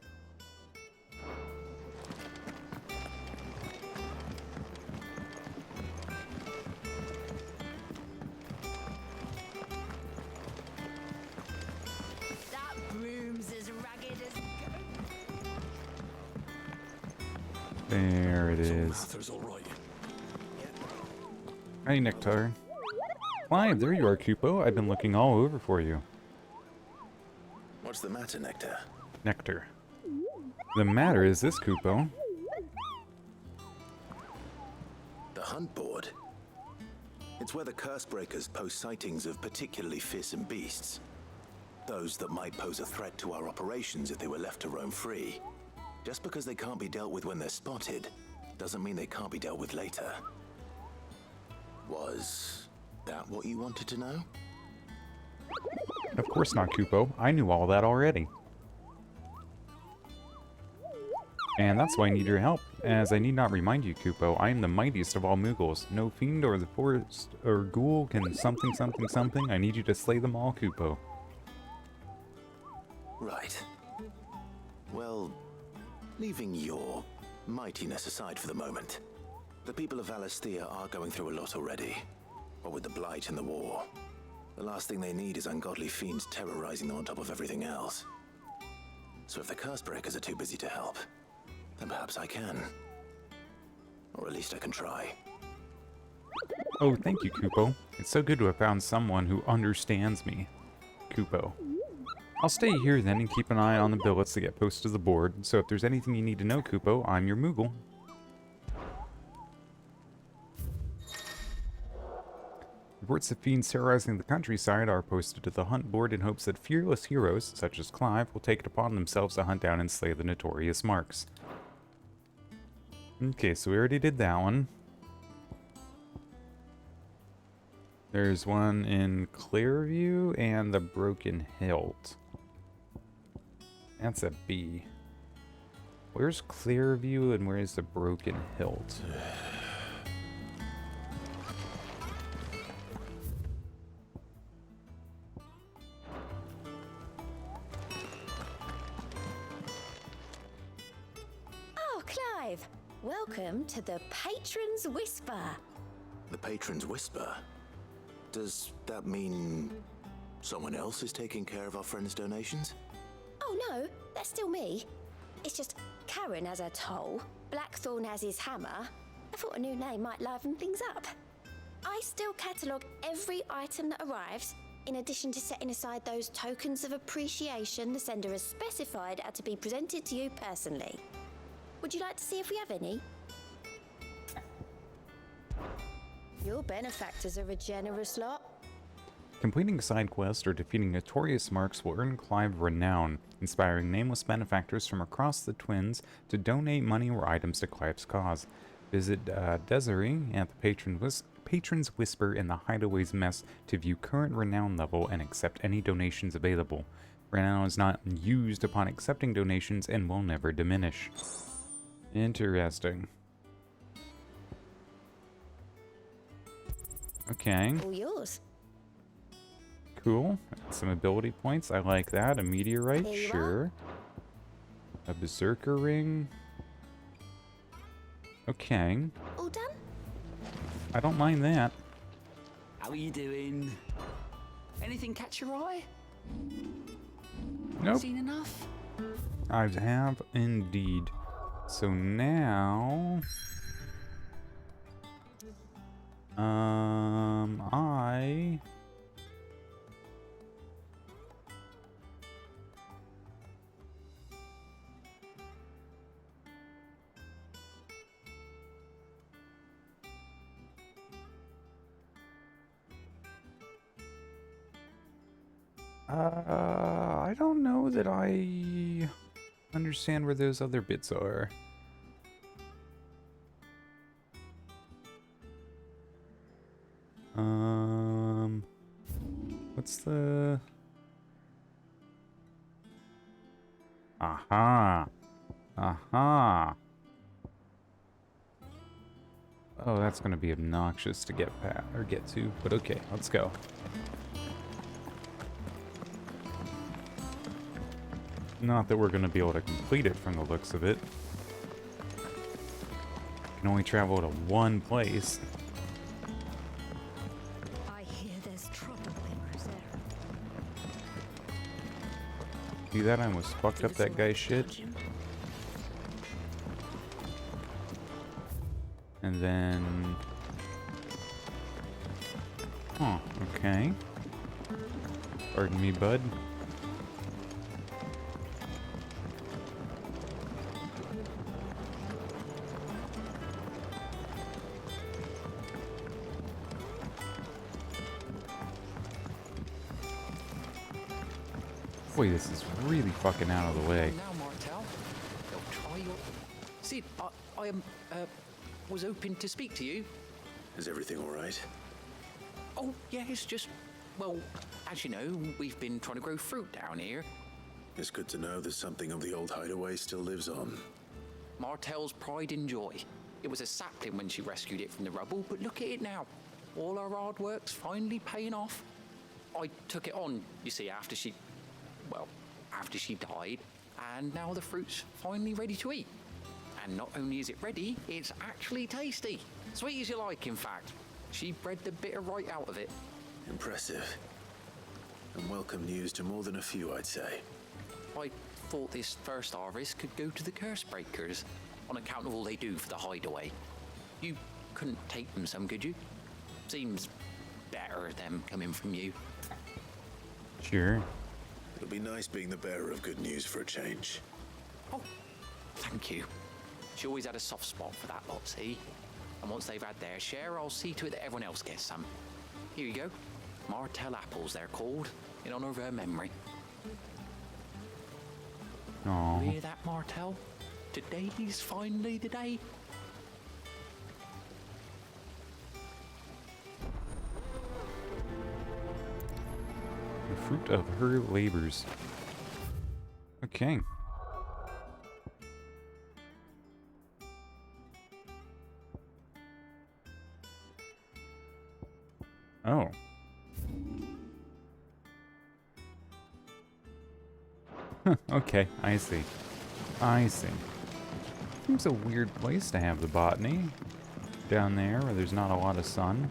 There it is. Mather's all right. Hey, Nectar. Clive, there you are, Kupo. I've been looking all over for you. What's the matter, Nectar? Nectar. The matter is this, Kupo. The hunt board. It's where the curse breakers post sightings of particularly fearsome beasts. Those that might pose a threat to our operations if they were left to roam free. Just because they can't be dealt with when they're spotted, doesn't mean they can't be dealt with later. Was that what you wanted to know? Of course not, Kupo. I knew all that already. And that's why I need your help. As I need not remind you, Kupo, I am the mightiest of all Muggles. No fiend or the forest or ghoul can something something something. I need you to slay them all, Kupo. Right. Well, leaving your mightiness aside for the moment, the people of Valisthea are going through a lot already. What with the Blight and the war. The last thing they need is ungodly fiends terrorizing them on top of everything else. So if the curse breakers are too busy to help, then perhaps I can. Or at least I can try. Oh, thank you, Kupo. It's so good to have found someone who understands me. Kupo. I'll stay here then and keep an eye on the billets that get posted to the board, so if there's anything you need to know, Kupo, I'm your Moogle. Reports of fiends terrorizing the countryside are posted to the hunt board in hopes that fearless heroes, such as Clive, will take it upon themselves to hunt down and slay the notorious marks. Okay, so we already did that one. There's one in Clearview and the Broken Hilt. That's a B. Where's Clearview and where's the Broken Hilt? Oh, Clive! Welcome to the Patron's Whisper. The Patron's Whisper? Does that mean someone else is taking care of our friend's donations? Oh no, that's still me. It's just Karen has her toll, Blackthorn has his hammer. I thought a new name might liven things up. I still catalogue every item that arrives, in addition to setting aside those tokens of appreciation the sender has specified are to be presented to you personally. Would you like to see if we have any? Your benefactors are a generous lot. Completing a side quest or defeating notorious marks will earn Clive renown, inspiring nameless benefactors from across the Twins to donate money or items to Clive's cause. Visit Desiree at the Patron's Whisper in the Hideaway's Mess to view current renown level and accept any donations available. Renown is not used upon accepting donations and will never diminish. Interesting. Okay. All yours. Cool. Some ability points. I like that. A meteorite, Here you sure. A berserker ring. Okay. All done? I don't mind that. How are you doing? Anything catch your eye? Nope. Seen enough? I have indeed. So now... I... I don't know that I understand where those other bits are. What's the... Aha! Aha! Oh, that's gonna be obnoxious to get past, or get to, but okay, let's go. Not that we're gonna be able to complete it from the looks of it. Can only travel to one place. I hear there's trouble in Rosera. See that? I almost fucked up that guy's shit. And then... Oh, okay. Pardon me, bud. Boy, this is really fucking out of the way. Now, Martel, try your... Sid, I was hoping to speak to you. Is everything all right? Oh, yeah, it's just... Well, as you know, we've been trying to grow fruit down here. It's good to know that something of the old hideaway still lives on. Martel's pride and joy. It was a sapling when she rescued it from the rubble, but look at it now. All our hard work's finally paying off. I took it on, you see, after she died, and now the fruit's finally ready to eat. And not only is it ready, it's actually tasty. Sweet as you like, in fact. She bred the bitter right out of it. Impressive. And welcome news to more than a few, I'd say. I thought this first harvest could go to the curse breakers, on account of all they do for the hideaway. You couldn't take them some, could you? Seems better them coming from you. Sure. It'll be nice being the bearer of good news for a change. Oh, thank you. She always had a soft spot for that lot, see? And once they've had their share, I'll see to it that everyone else gets some. Here you go. Martel apples, they're called, in honor of her memory. Aww. You hear that, Martel? Today's finally the day. The fruit of her labors. Okay. Oh. Okay, I see. I see. Seems a weird place to have the botany. Down there where there's not a lot of sun.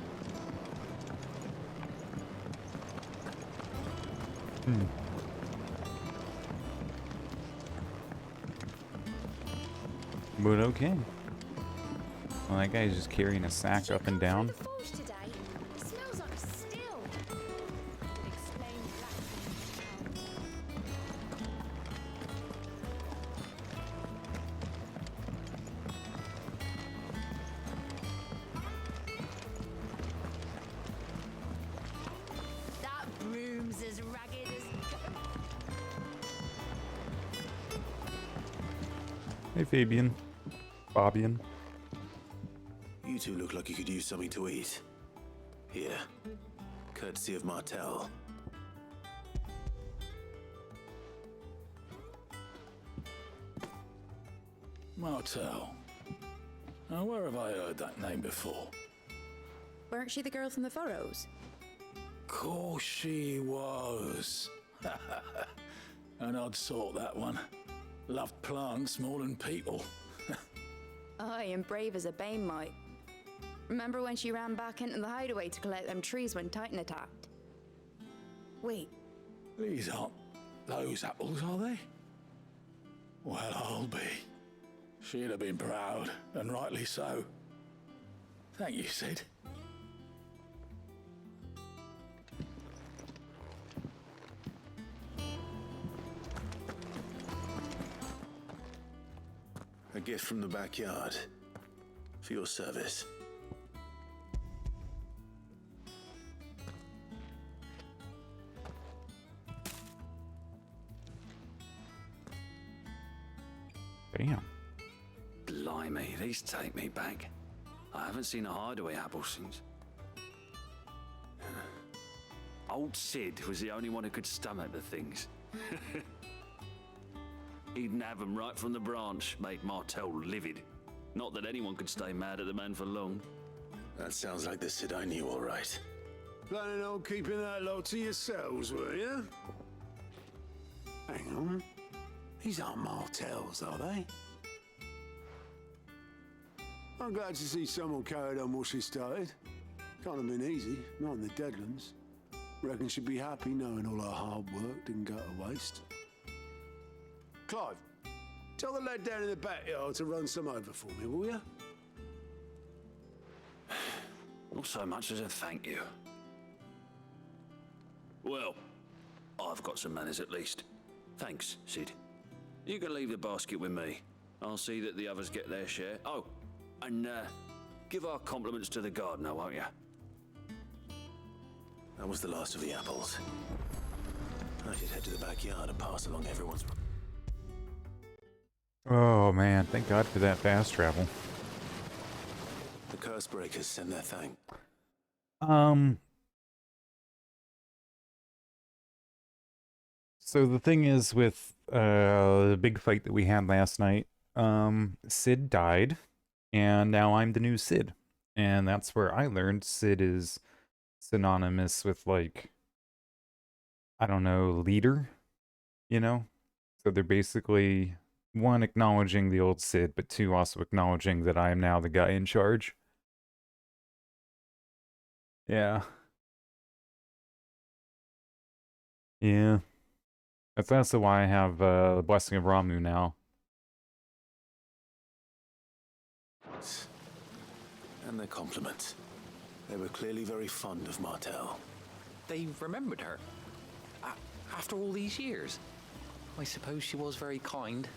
But okay. Well, that guy's just carrying a sack up and down. Hey, Fabian. Fabian. You two look like you could use something to eat. Here. Courtesy of Martel. Martel. Now, where have I heard that name before? Weren't she the girl from the Furrows? Course she was. An odd sort, that one. Loved plants more than people. Aye, and brave as a bane might. Remember when she ran back into the hideaway to collect them trees when Titan attacked? Wait. These aren't those apples, are they? Well, I'll be. She'd have been proud, and rightly so. Thank you, Sid. A gift from the backyard. For your service. Damn. Blimey, these take me back. I haven't seen a hideaway apple since. Old Sid was the only one who could stomach the things. He'd nab them right from the branch, make Martel livid. Not that anyone could stay mad at the man for long. That sounds like the Sid I knew, all right. Planning on keeping that lot to yourselves, were you? Hang on. These aren't Martels, are they? I'm glad to see someone carried on what she started. Can't have been easy, not in the Deadlands. Reckon she'd be happy knowing all her hard work didn't go to waste. Clive, tell the lad down in the backyard to run some over for me, will you? Not so much as a thank you. Well, I've got some manners at least. Thanks, Sid. You can leave the basket with me. I'll see that the others get their share. Oh, and give our compliments to the gardener, won't you? That was the last of the apples. I should head to the backyard and pass along everyone's... Oh man, thank God for that fast travel. The curse breakers send their thanks. So the thing is with the big fight that we had last night, Sid died, and now I'm the new Sid. And that's where I learned Sid is synonymous with, like, I don't know, leader, you know? So they're basically, one, acknowledging the old Sid, but two, also acknowledging that I am now the guy in charge. Yeah. Yeah. That's also why I have the Blessing of Ramu now. And their compliments. They were clearly very fond of Martel. They remembered her. After all these years. I suppose she was very kind,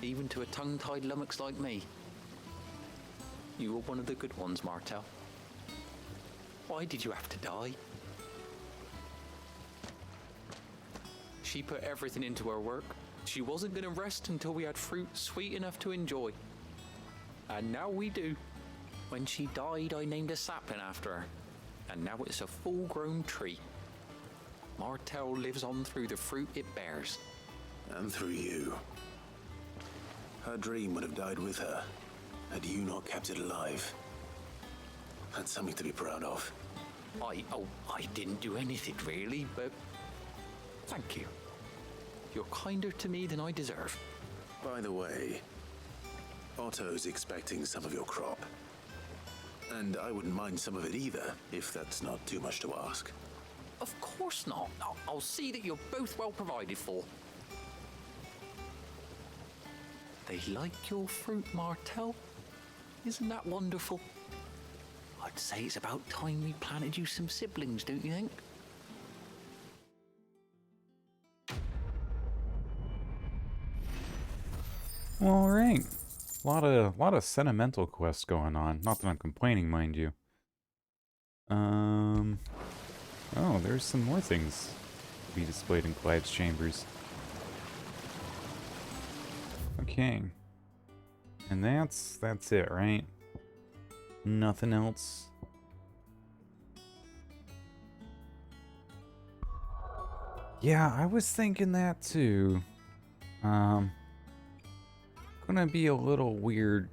even to a tongue-tied lummox like me. You were one of the good ones, Martel. Why did you have to die? She put everything into her work. She wasn't going to rest until we had fruit sweet enough to enjoy. And now we do. When she died, I named a sapling after her. And now it's a full-grown tree. Martel lives on through the fruit it bears. And through you. Her dream would have died with her, had you not kept it alive. That's something to be proud of. I didn't do anything really, but thank you. You're kinder to me than I deserve. By the way, Otto's expecting some of your crop. And I wouldn't mind some of it either, if that's not too much to ask. Of course not. I'll see that you're both well provided for. They like your fruit, Martel. Isn't that wonderful? I'd say it's about time we planted you some siblings, don't you think? All right. Lot of sentimental quests going on. Not that I'm complaining, mind you. Oh, there's some more things to be displayed in Clyde's chambers. Okay. And that's it, right? Nothing else. Yeah, I was thinking that too. Gonna be a little weird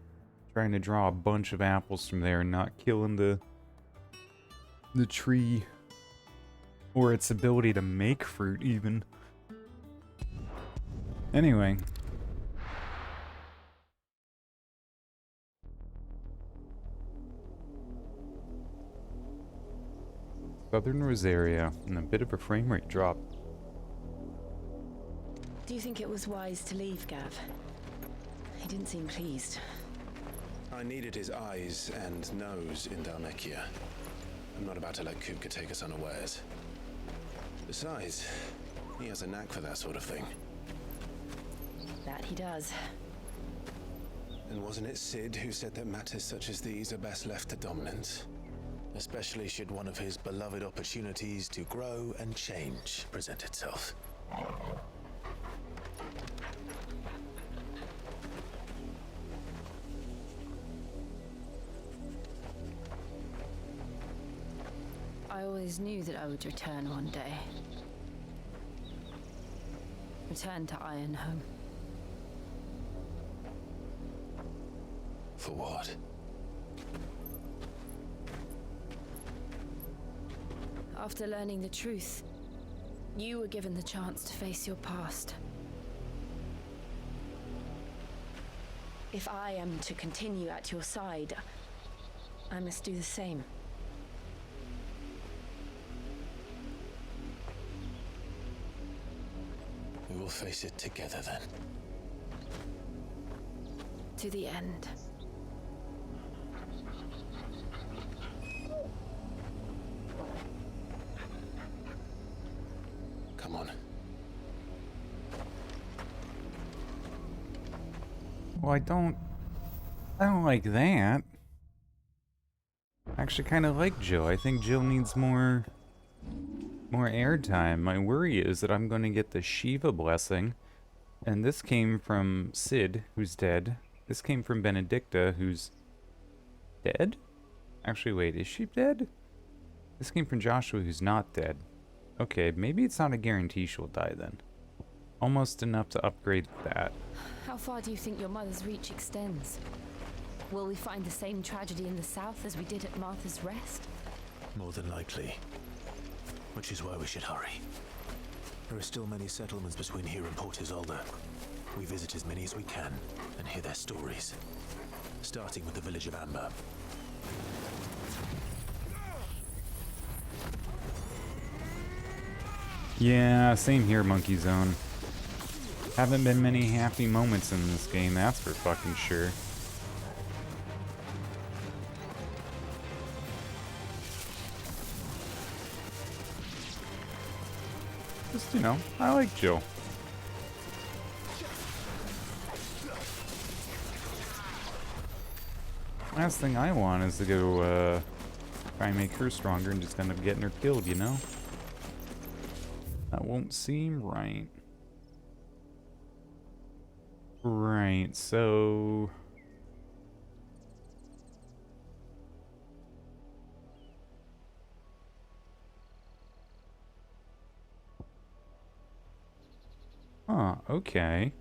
trying to draw a bunch of apples from there and not killing the tree or its ability to make fruit even. Anyway. Southern Rosaria, and a bit of a frame rate drop. Do you think it was wise to leave, Gav? He didn't seem pleased. I needed his eyes and nose in Dalmekia. I'm not about to let Kupka take us unawares. Besides, he has a knack for that sort of thing. That he does. And wasn't it Sid who said that matters such as these are best left to dominance? Especially should one of his beloved opportunities to grow and change present itself. I always knew that I would return one day. Return to Ironhome. For what? After learning the truth, you were given the chance to face your past. If I am to continue at your side, I must do the same. We will face it together then. To the end. Well, I don't like that. I actually kind of like Jill. I think Jill needs more airtime. My worry is that I'm going to get the Shiva blessing, and this came from Sid, who's dead. This came from Benedicta, who's dead? Actually, wait, is she dead? This came from Joshua, who's not dead. Okay, maybe it's not a guarantee she'll die then. Almost enough to upgrade that. How far do you think your mother's reach extends? Will we find the same tragedy in the south as we did at Martha's Rest? More than likely. Which is why we should hurry. There are still many settlements between here and Port Isolde. We visit as many as we can and hear their stories. Starting with the village of Amber. Yeah, same here, Monkey Zone. Haven't been many happy moments in this game, that's for fucking sure. Just, you know, I like Jill. Last thing I want is to go, try and make her stronger and just end up getting her killed, you know? That won't seem right. Right, so... Huh, okay.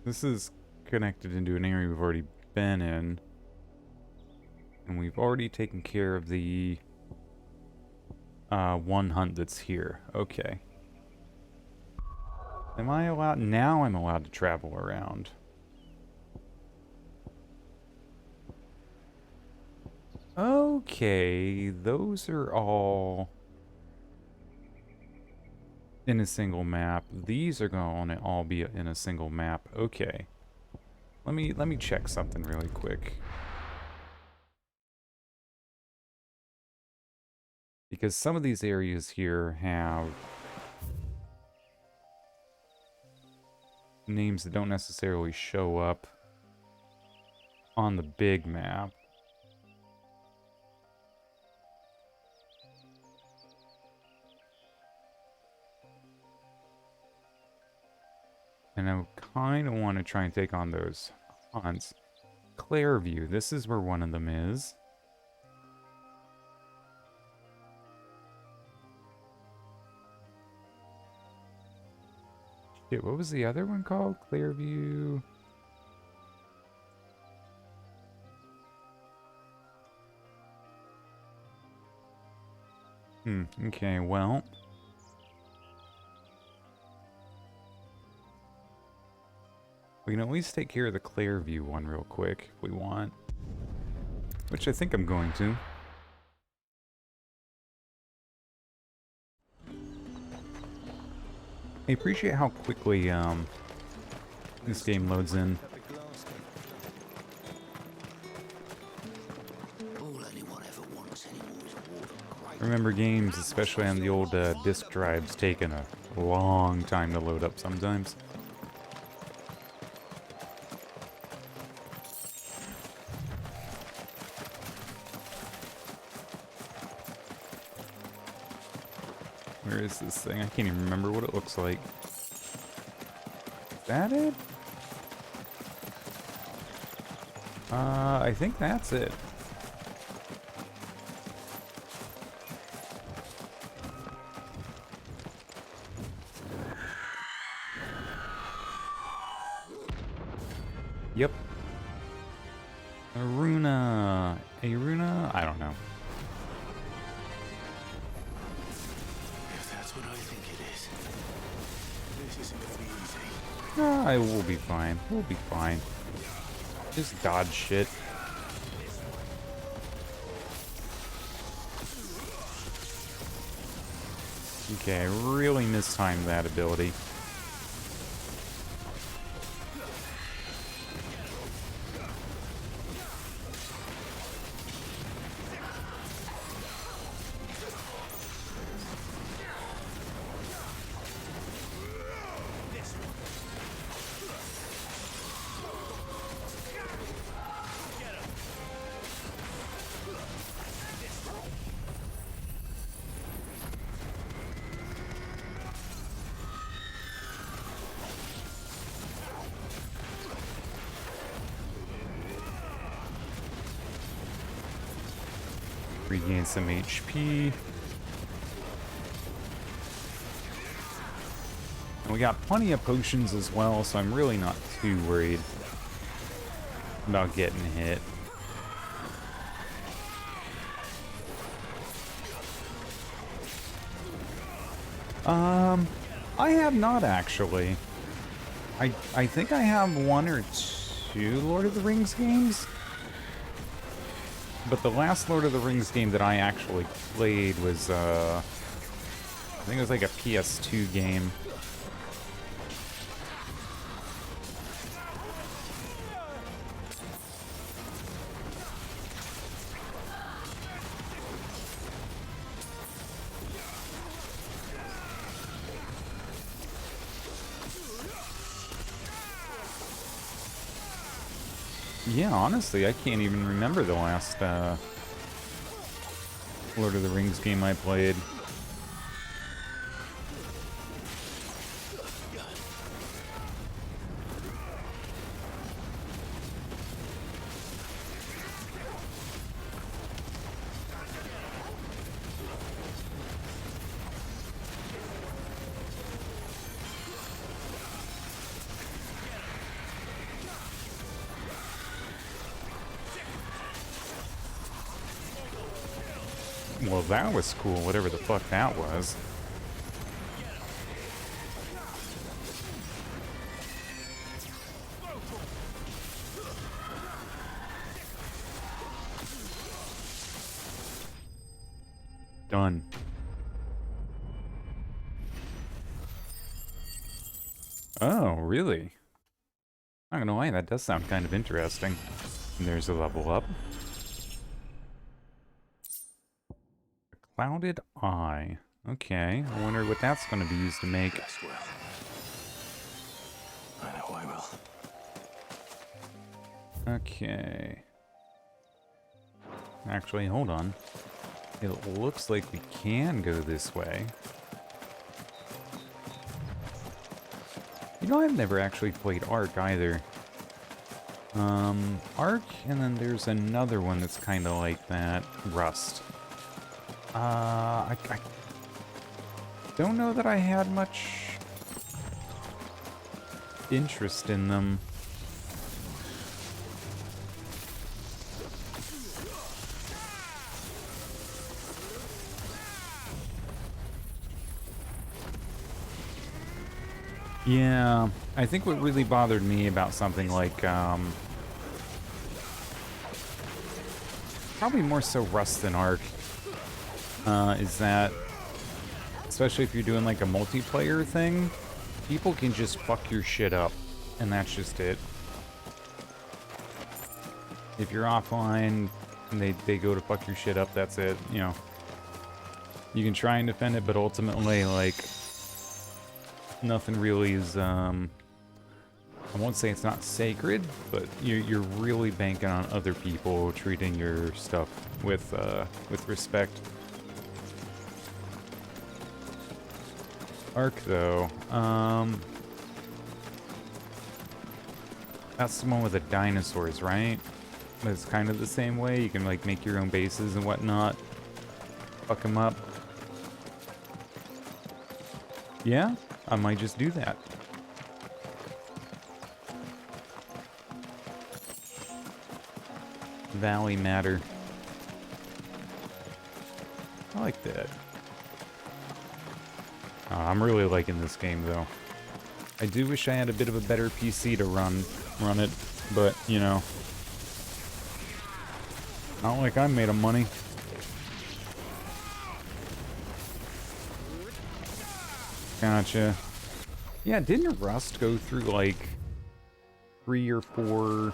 This is connected into an area we've already been in. And we've already taken care of the one hunt that's here. Okay. Am I allowed? Now I'm allowed to travel around. Okay, those are all in a single map. These are going to all be in a single map. Okay. Let me check something really quick. Because some of these areas here have names that don't necessarily show up on the big map. And I kind of want to try and take on those hunts. Clairview, this is where one of them is. Shit, what was the other one called? Clairview. Okay, well. We can at least take care of the Clairview one real quick if we want. Which I think I'm going to. I appreciate how quickly this game loads in. I remember games, especially on the old disk drives, taking a long time to load up sometimes. Where is this thing? I can't even remember what it looks like. Is that it? I think that's it. Yep. Aruna. Aruna? I don't know. I will be fine. We'll be fine. Just dodge shit. Okay, I really mistimed that ability. regain some HP. And we got plenty of potions as well, so I'm really not too worried about getting hit. I have not actually. I think I have 1 or 2 Lord of the Rings games. But the last Lord of the Rings game that I actually played was, I think it was like a PS2 game. Yeah, honestly, I can't even remember the last Lord of the Rings game I played. Well, that was cool, whatever the fuck that was. Done. Oh, really? I'm not gonna lie, that does sound kind of interesting. And there's a level up. Clouded Eye. Okay, I wonder what that's going to be used to make. Yes, well. I know I will. Okay. Actually, hold on. It looks like we can go this way. You know, I've never actually played Ark either. Ark, and then there's another one that's kind of like that. Rust. I don't know that I had much interest in them. Yeah, I think what really bothered me about something like, probably more so Rust than Ark, is that, especially if you're doing like a multiplayer thing, people can just fuck your shit up, and that's just it. If you're offline and they go to fuck your shit up, that's it, you know. You can try and defend it, but ultimately, like, nothing really is, I won't say it's not sacred, but you're really banking on other people treating your stuff with respect. Ark, though, that's the one with the dinosaurs, right? It's kind of the same way. You can, like, make your own bases and whatnot. Fuck them up. Yeah, I might just do that. Valley Matter. I like that. I'm really liking this game, though. I do wish I had a bit of a better PC to run it, but, you know, not like I'm made of money. Gotcha. Yeah, didn't Rust go through, like, 3 or 4...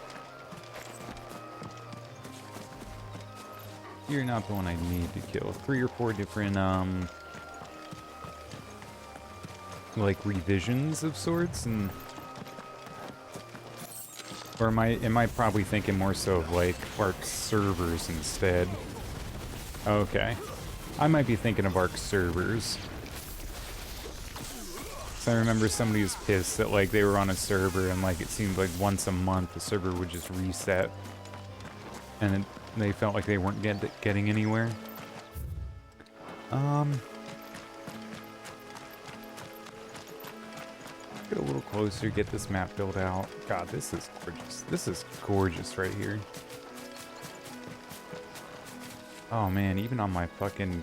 You're not the one I need to kill. 3 or 4 different, like, revisions of sorts, and... Or am I probably thinking more so of, like, Ark servers instead? Okay. I might be thinking of Ark servers. So I remember somebody was pissed that, like, they were on a server and, like, it seemed like once a month the server would just reset. And they felt like they weren't getting anywhere. Get a little closer, get this map built out. God, this is gorgeous. This is gorgeous right here. Oh man, even on my fucking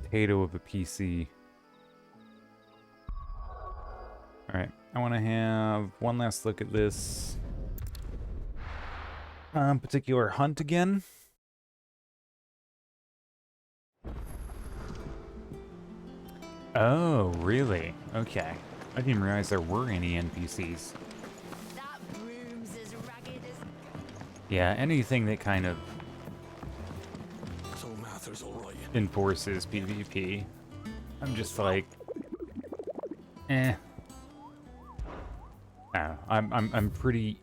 potato of a PC. Alright, I want to have one last look at this particular hunt again. Oh, really? Okay. I didn't realize there were any NPCs. Yeah, anything that kind of enforces PvP. I'm just like, eh. No, I'm pretty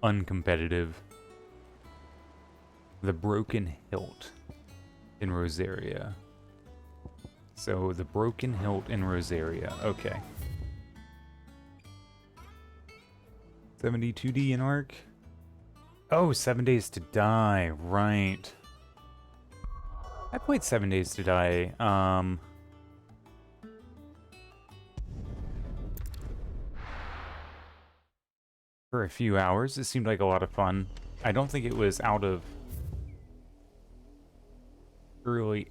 uncompetitive. The Broken Hilt in Rosaria. So the Broken Hilt in Rosaria. Okay. 72D in Arc. Oh, 7 Days to Die. Right. I played 7 Days to Die. For a few hours. It seemed like a lot of fun. I don't think it was out of early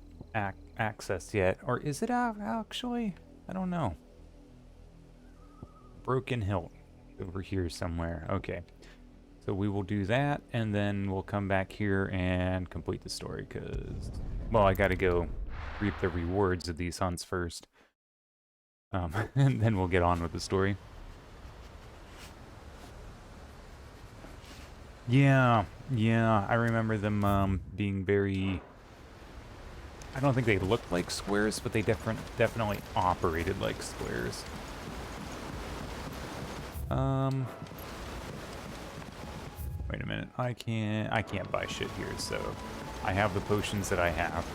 access yet. Or is it out, actually? I don't know. Broken Hilt. Over here somewhere. Okay. So we will do that, and then we'll come back here and complete the story, because, well, I gotta go reap the rewards of these hunts first. And then we'll get on with the story. Yeah, I remember them being very... I don't think they looked like squares, but they definitely operated like squares. Wait a minute. I can't buy shit here, so I have the potions that I have.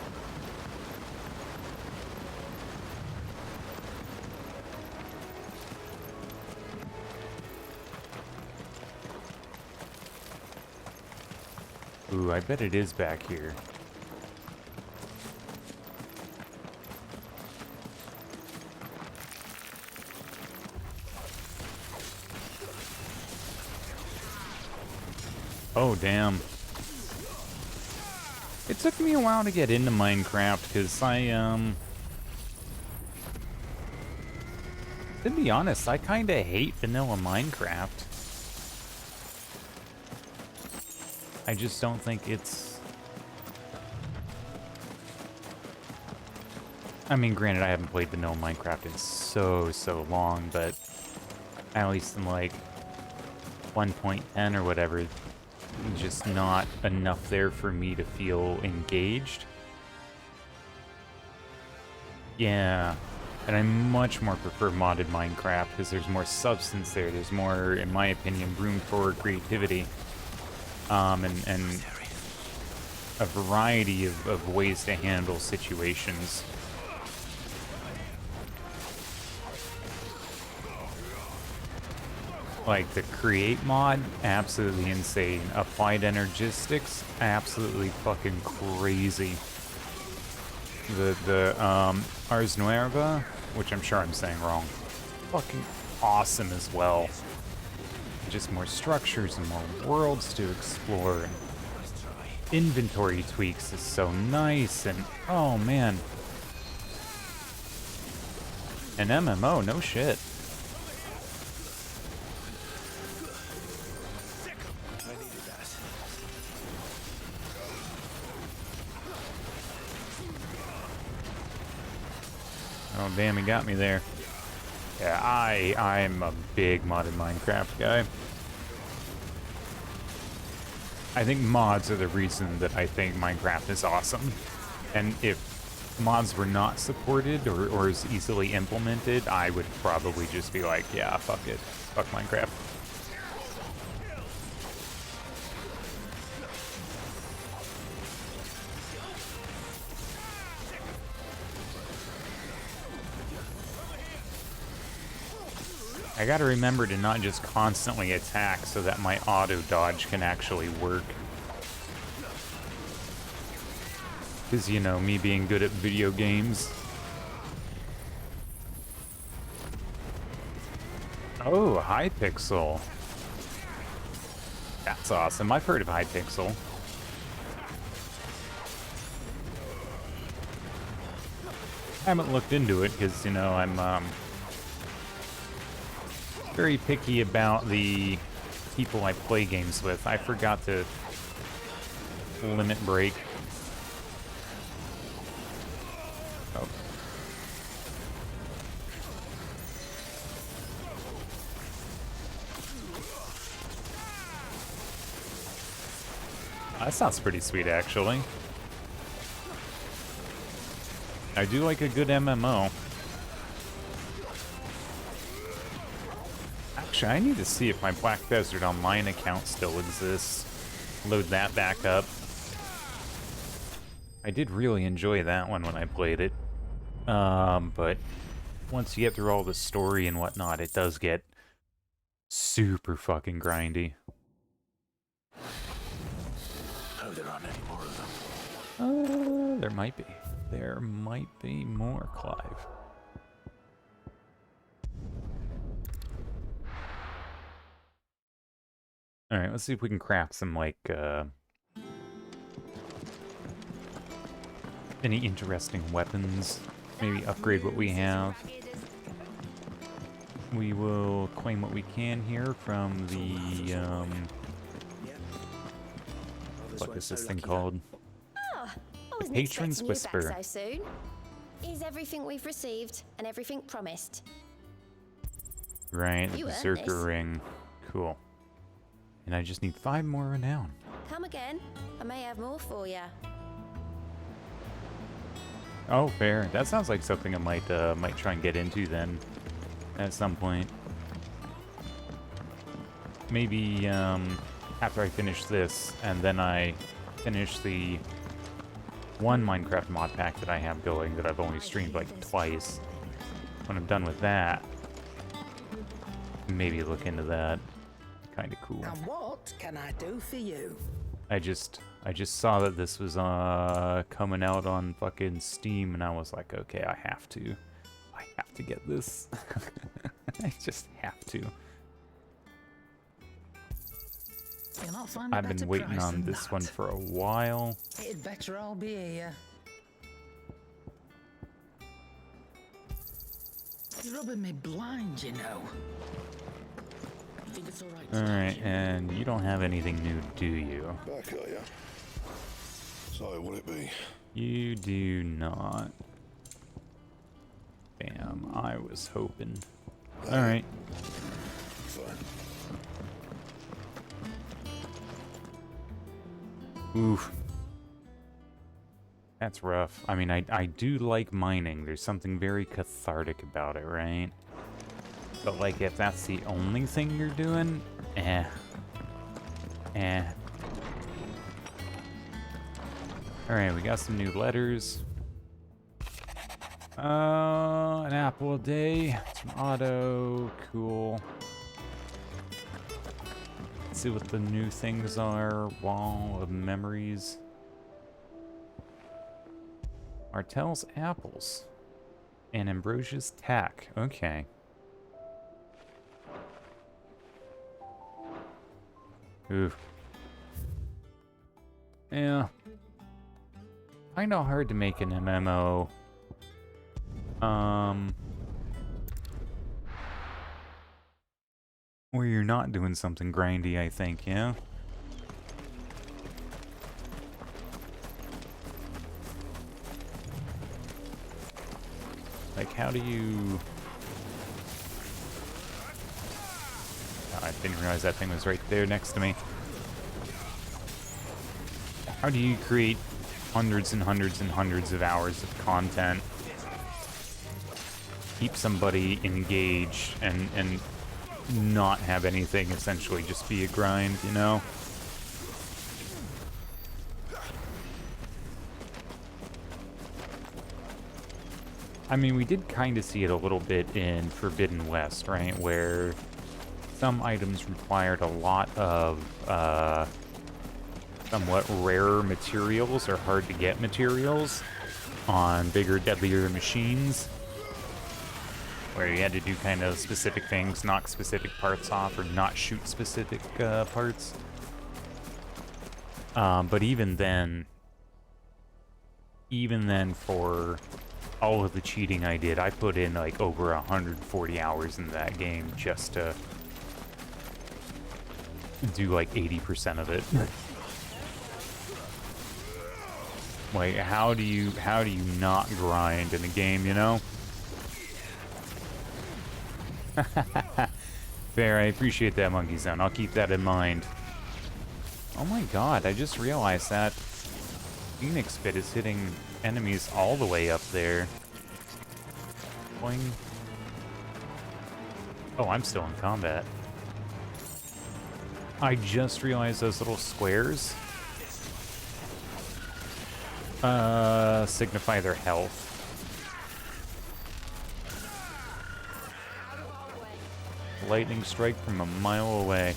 Ooh, I bet it is back here. Oh, damn. It took me a while to get into Minecraft, because to be honest, I kinda hate vanilla Minecraft. I just don't think it's... I mean, granted, I haven't played vanilla Minecraft in so long, but at least in, like, 1.10 or whatever, just not enough there for me to feel engaged. Yeah, and I much more prefer modded Minecraft because there's more substance there. There's more, in my opinion, room for creativity, and a variety of ways to handle situations. Like the create mod, absolutely insane. Applied energistics, absolutely fucking crazy. The Ars Nueva, which I'm sure I'm saying wrong, fucking awesome as well. Just more structures and more worlds to explore. And inventory tweaks is so nice, and oh man. An MMO, no shit. Oh damn, he got me there. Yeah, I'm a big modded Minecraft guy. I think mods are the reason that I think Minecraft is awesome. And if mods were not supported or as easily implemented, I would probably just be like, yeah, fuck it. Fuck Minecraft. I gotta remember to not just constantly attack so that my auto dodge can actually work. Because, you know, me being good at video games. Oh, Hypixel. That's awesome. I've heard of Hypixel. I haven't looked into it because, you know, I'm very picky about the people I play games with. I forgot to limit break. Oh. That sounds pretty sweet, actually. I do like a good MMO. Actually, I need to see if my Black Desert Online account still exists. Load that back up. I did really enjoy that one when I played it. But once you get through all the story and whatnot, it does get super fucking grindy. Oh, there aren't any more of them. There might be. There might be more, Clive. Alright, let's see if we can craft some, like, any interesting weapons. Maybe upgrade what we have. We will claim what we can here from the, what is this thing called? I wasn't Patron's expecting you Whisper. back so soon. Is everything we've received and everything promised? Right, the You earned Berserker this. Ring. Cool. And I just need 5 more renown. Come again. I may have more for you. Oh, fair. That sounds like something I might try and get into then, at some point. Maybe after I finish this, and then I finish the one Minecraft mod pack that I have going that I've only streamed like twice. When I'm done with that, maybe look into that. Kind of cool. And what can I do for you? I just saw that this was coming out on fucking Steam, and I was like, okay, I have to get this. I just have to. You'll not find a I've been better waiting price on than this that. one for a while. It'd better all be here. You're rubbing me blind, you know. You think it's all right? All right, and you don't have anything new, do you? Back, are ya? So, will it be? You do not. Damn, I was hoping. All right. Fine. Oof. That's rough. I mean, I do like mining. There's something very cathartic about it, right? But, like, if that's the only thing you're doing, eh. Alright, we got some new letters. An apple a day. Some auto. Cool. Let's see what the new things are. Wall of memories. Martell's apples. And Ambrosia's tack. Okay. Oof. Yeah. Kinda hard to make an MMO. Where you're not doing something grindy, I think, yeah? Like, how do you... Oh, I didn't realize that thing was right there next to me. How do you create hundreds and hundreds and hundreds of hours of content, keep somebody engaged, and not have anything essentially just be a grind, you know? I mean, we did kind of see it a little bit in Forbidden West, right? Where some items required a lot of somewhat rarer materials or hard to get materials on bigger, deadlier machines, where you had to do kind of specific things, knock specific parts off or not shoot specific parts. But even then for all of the cheating I did, I put in like over 140 hours in that game just to do like 80% of it. Like, how do you not grind in a game, you know? Fair, I appreciate that, Monkey Zone. I'll keep that in mind. Oh my god, I just realized that Phoenix Bit is hitting enemies all the way up there. Boing. Oh, I'm still in combat. I just realized those little squares signify their health. Lightning strike from a mile away.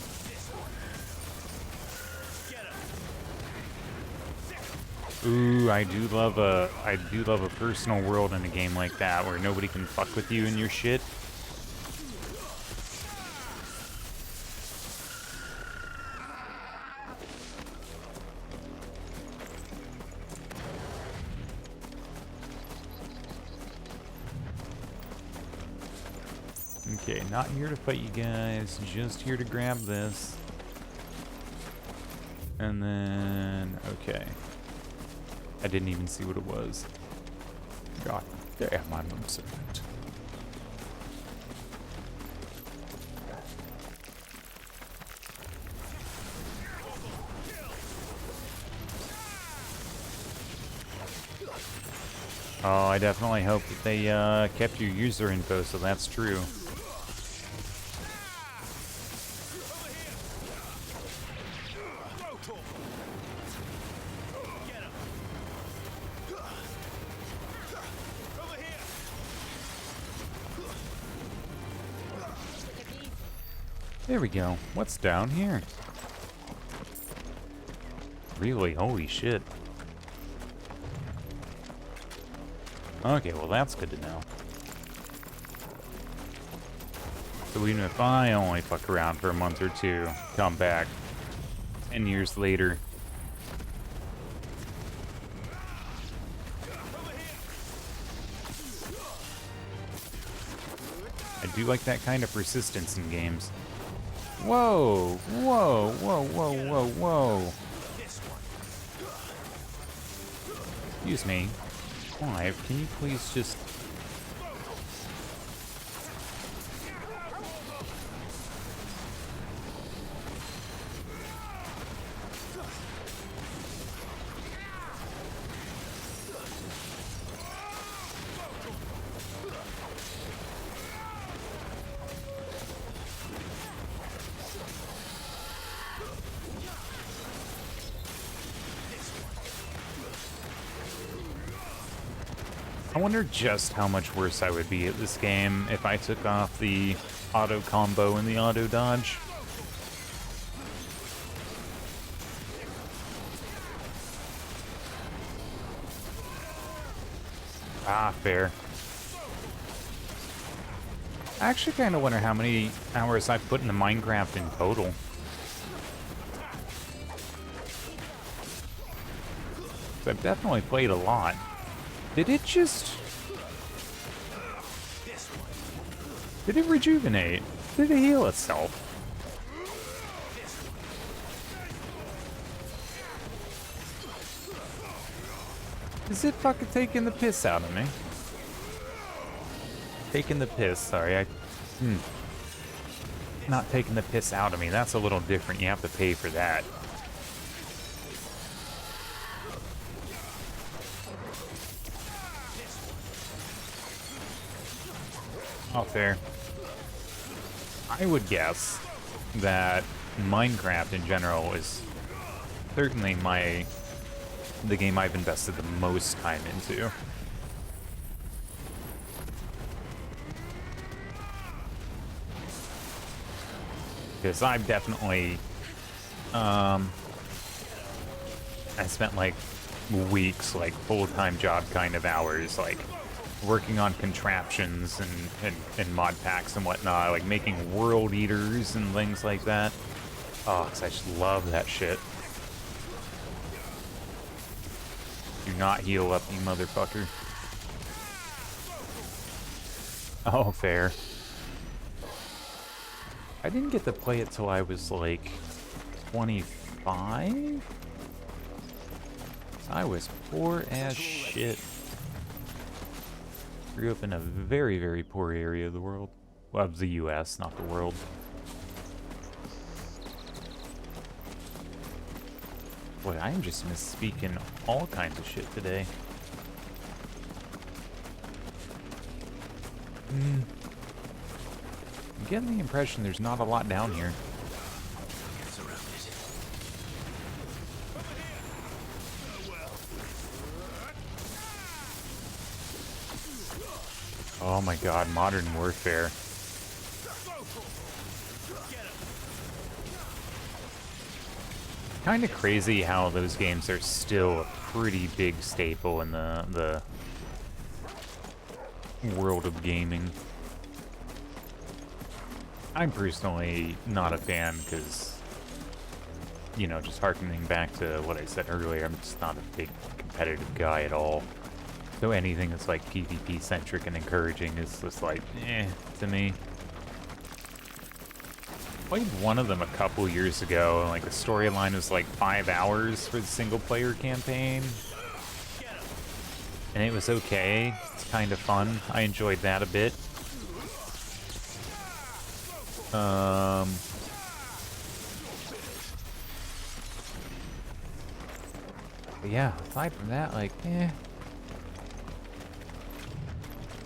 Ooh, I do love a personal world in a game like that where nobody can fuck with you and your shit. Okay, not here to fight you guys, just here to grab this. And then, okay. I didn't even see what it was. God damn, I'm observant. Oh, I definitely hope that they kept your user info, so that's true. There we go. What's down here? Really? Holy shit. Okay, well that's good to know. So even if I only fuck around for a month or two, come back 10 years later. I do like that kind of persistence in games. Whoa, whoa, whoa, whoa, whoa, whoa. Excuse me. Clive, can you please just... I wonder just how much worse I would be at this game if I took off the auto combo and the auto dodge. Ah, fair. I actually kind of wonder how many hours I've put into Minecraft in total. I've definitely played a lot. Did it just... Did it rejuvenate? Did it heal itself? Is it fucking taking the piss out of me? Taking the piss, sorry, Not taking the piss out of me, that's a little different, you have to pay for that. Oh, fair. I would guess that Minecraft in general is certainly the game I've invested the most time into. Because I've definitely I spent like weeks, like full-time job kind of hours, like working on contraptions and mod packs and whatnot, like making world eaters and things like that. Oh, 'cause I just love that shit. Do not heal up, you motherfucker. Oh, fair. I didn't get to play it till I was like 25? I was poor as shit. Grew up in a very, very poor area of the world. Well, of the US, not the world. Boy, I'm just misspeaking all kinds of shit today. I'm getting the impression there's not a lot down here. Oh my god, Modern Warfare. Kind of crazy how those games are still a pretty big staple in the world of gaming. I'm personally not a fan because, you know, just harkening back to what I said earlier, I'm just not a big competitive guy at all. So anything that's like PvP centric and encouraging is just like, eh, to me. Played one of them a couple years ago, and like the storyline was like 5 hours for the single player campaign. And it was okay. It's kind of fun. I enjoyed that a bit. But yeah, aside from that, like, eh.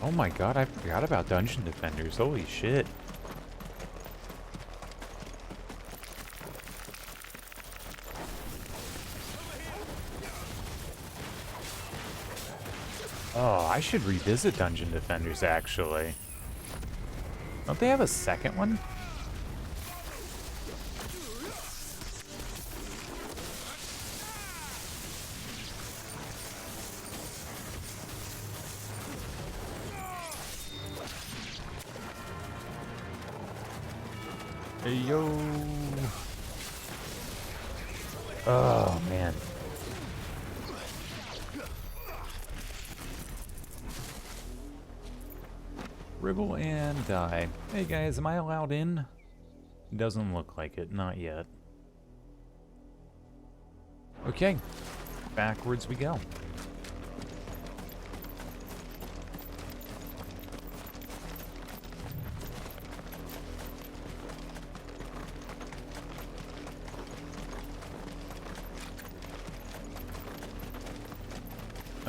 Oh my god, I forgot about Dungeon Defenders. Holy shit. Oh, I should revisit Dungeon Defenders, actually. Don't they have a second one? Hey, yo. Oh, man. Ribble and die. Hey guys, am I allowed in? Doesn't look like it, not yet. Okay, backwards we go.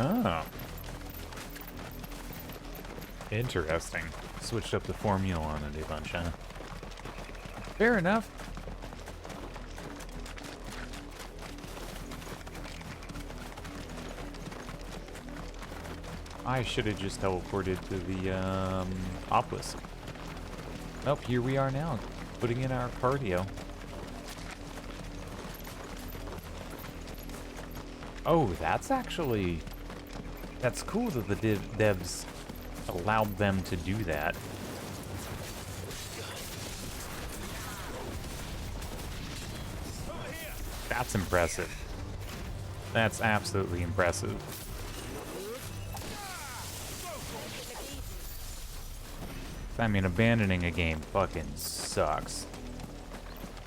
Oh. Interesting. Switched up the formula on it a bunch, huh? Fair enough. I should have just teleported to the obelisk. Oh, here we are now, putting in our cardio. Oh, that's actually... That's cool that the devs allowed them to do that. That's impressive. That's absolutely impressive. I mean, abandoning a game fucking sucks.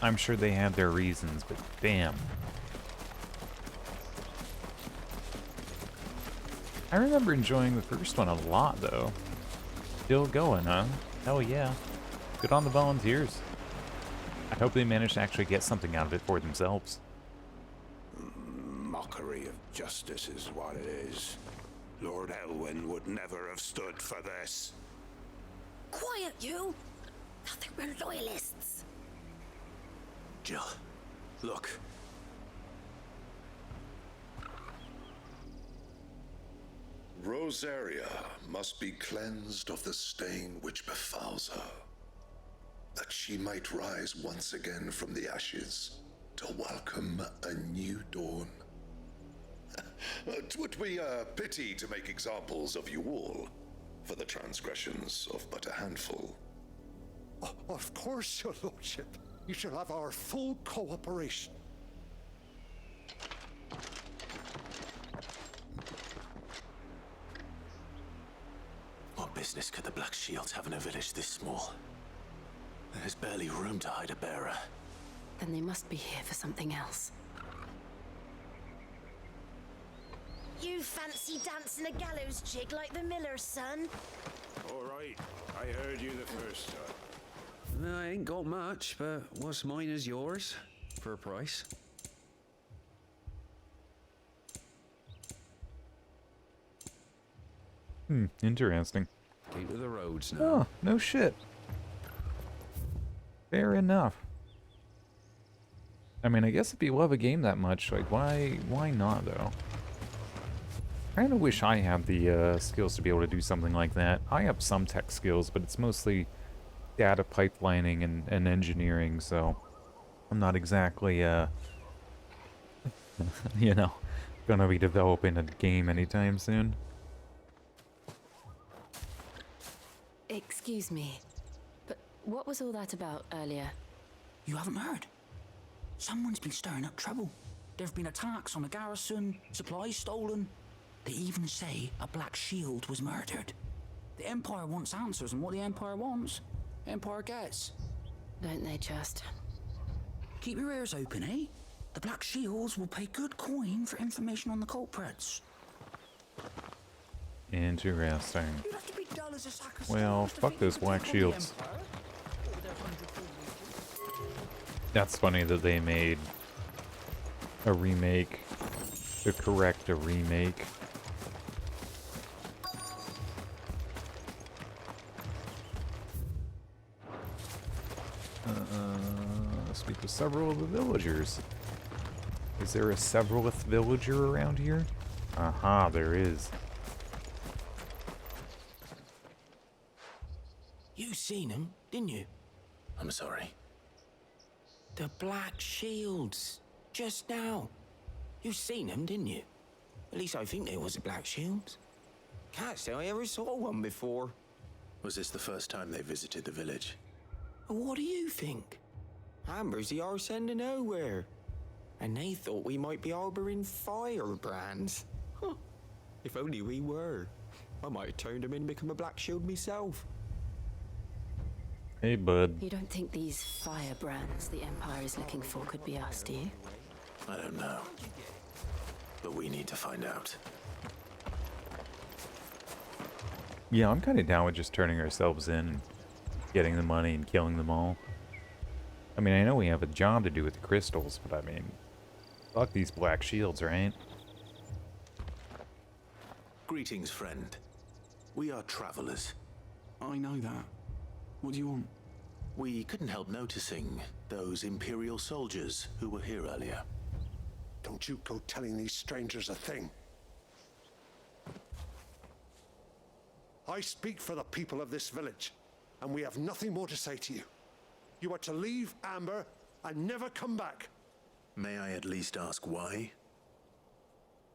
I'm sure they have their reasons, but damn. I remember enjoying the first one a lot, though. Still going, huh? Hell yeah. Good on the volunteers. I hope they manage to actually get something out of it for themselves. Mockery of justice is what it is. Lord Elwyn would never have stood for this. Quiet, you! Thought they were loyalists. Jill, look. Rosaria must be cleansed of the stain which befouls her, that she might rise once again from the ashes to welcome a new dawn. 'Twould be a pity to make examples of you all, for the transgressions of but a handful. Of course, your lordship. You shall have our full cooperation. What business could the Black Shields have in a village this small? There's barely room to hide a bearer. Then they must be here for something else. You fancy dancing a gallows jig like the miller's son? All right, I heard you the first time. I ain't got much, but what's mine is yours, for a price. Interesting. Keep to the roads now. Oh, no shit. Fair enough. I mean, I guess if you love a game that much, like, why not, though? I kind of wish I had the skills to be able to do something like that. I have some tech skills, but it's mostly data pipelining and engineering, so I'm not exactly, you know, gonna be developing a game anytime soon. Excuse me, but what was all that about earlier? You haven't heard? Someone's been stirring up trouble. There've been attacks on the garrison, supplies stolen. They even say a Black Shield was murdered. The Empire wants answers, and what the Empire wants, Empire gets. Don't they just? Keep your ears open, eh? The Black Shields will pay good coin for information on the culprits. Interesting. You'd have to be dull as a sack of Well, stones to fuck figure those the black people of the shields. Empire. With their 100 followers. That's funny that they made a remake to correct a remake. Speak with several of the villagers. Is there a severalth villager around here? Aha, there is. You seen him, didn't you? I'm sorry. The Black Shields. Just now. You seen them, didn't you? At least I think there was a Black Shield. Can't say I ever saw one before. Was this the first time they visited the village? What do you think? Amber's the arse end of nowhere. And they thought we might be harboring firebrands. Huh. If only we were. I might have turned them in and become a Black Shield myself. Hey, bud. You don't think these firebrands the Empire is looking for could be us, do you? I don't know. But we need to find out. Yeah, I'm kind of down with just turning ourselves in, getting the money and killing them all. I mean, I know we have a job to do with the crystals, but I mean, fuck these Black Shields, right? Greetings, friend. We are travelers. I know that. What do you want? We couldn't help noticing those Imperial soldiers who were here earlier. Don't you go telling these strangers a thing. I speak for the people of this village, and we have nothing more to say to you. You are to leave Amber and never come back. May I at least ask why?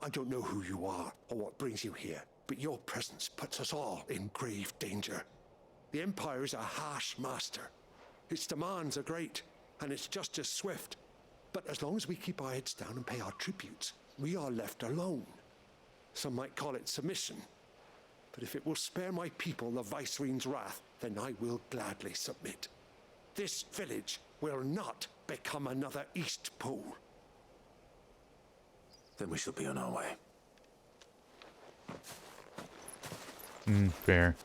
I don't know who you are or what brings you here, but your presence puts us all in grave danger. The Empire is a harsh master. Its demands are great, and its justice swift. But as long as we keep our heads down and pay our tributes, we are left alone. Some might call it submission. But if it will spare my people the Viceroy's wrath, then I will gladly submit. This village will not become another Eastpool. Then we shall be on our way. Fair.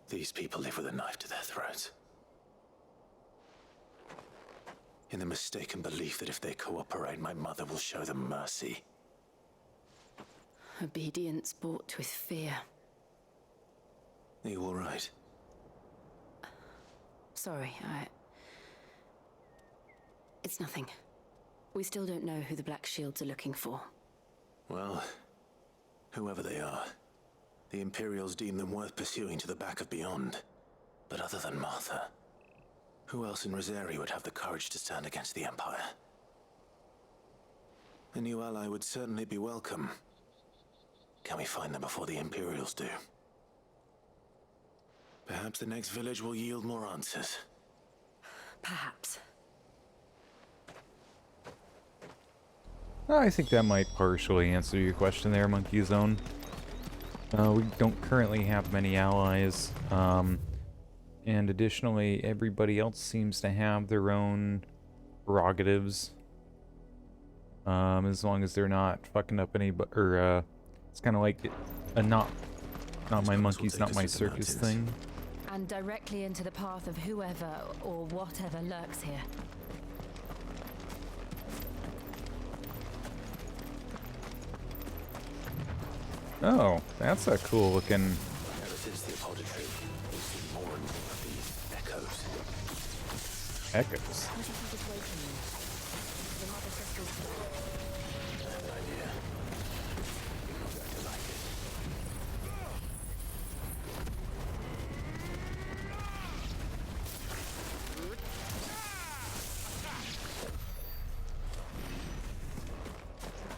These people live with a knife to their throats. In the mistaken belief that if they cooperate, my mother will show them mercy. Obedience bought with fear. Are you all right? Sorry, It's nothing. We still don't know who the Black Shields are looking for. Well, whoever they are, the Imperials deem them worth pursuing to the back of beyond. But other than Martha, Who else in Rosari would have the courage to stand against the Empire? A new ally would certainly be welcome. Can we find them before the Imperials do? Perhaps the next village will yield more answers. Perhaps. I think that might partially answer your question there, Monkey Zone. We don't currently have many allies, and additionally, everybody else seems to have their own prerogatives. As long as they're not fucking up it's kind of like a not my monkeys, not my circus thing. And directly into the path of whoever or whatever lurks here. Oh, that's a cool looking. Ever since the apothecary, we've seen more and more of these echoes. Echoes? I have an idea. You're not going to like it.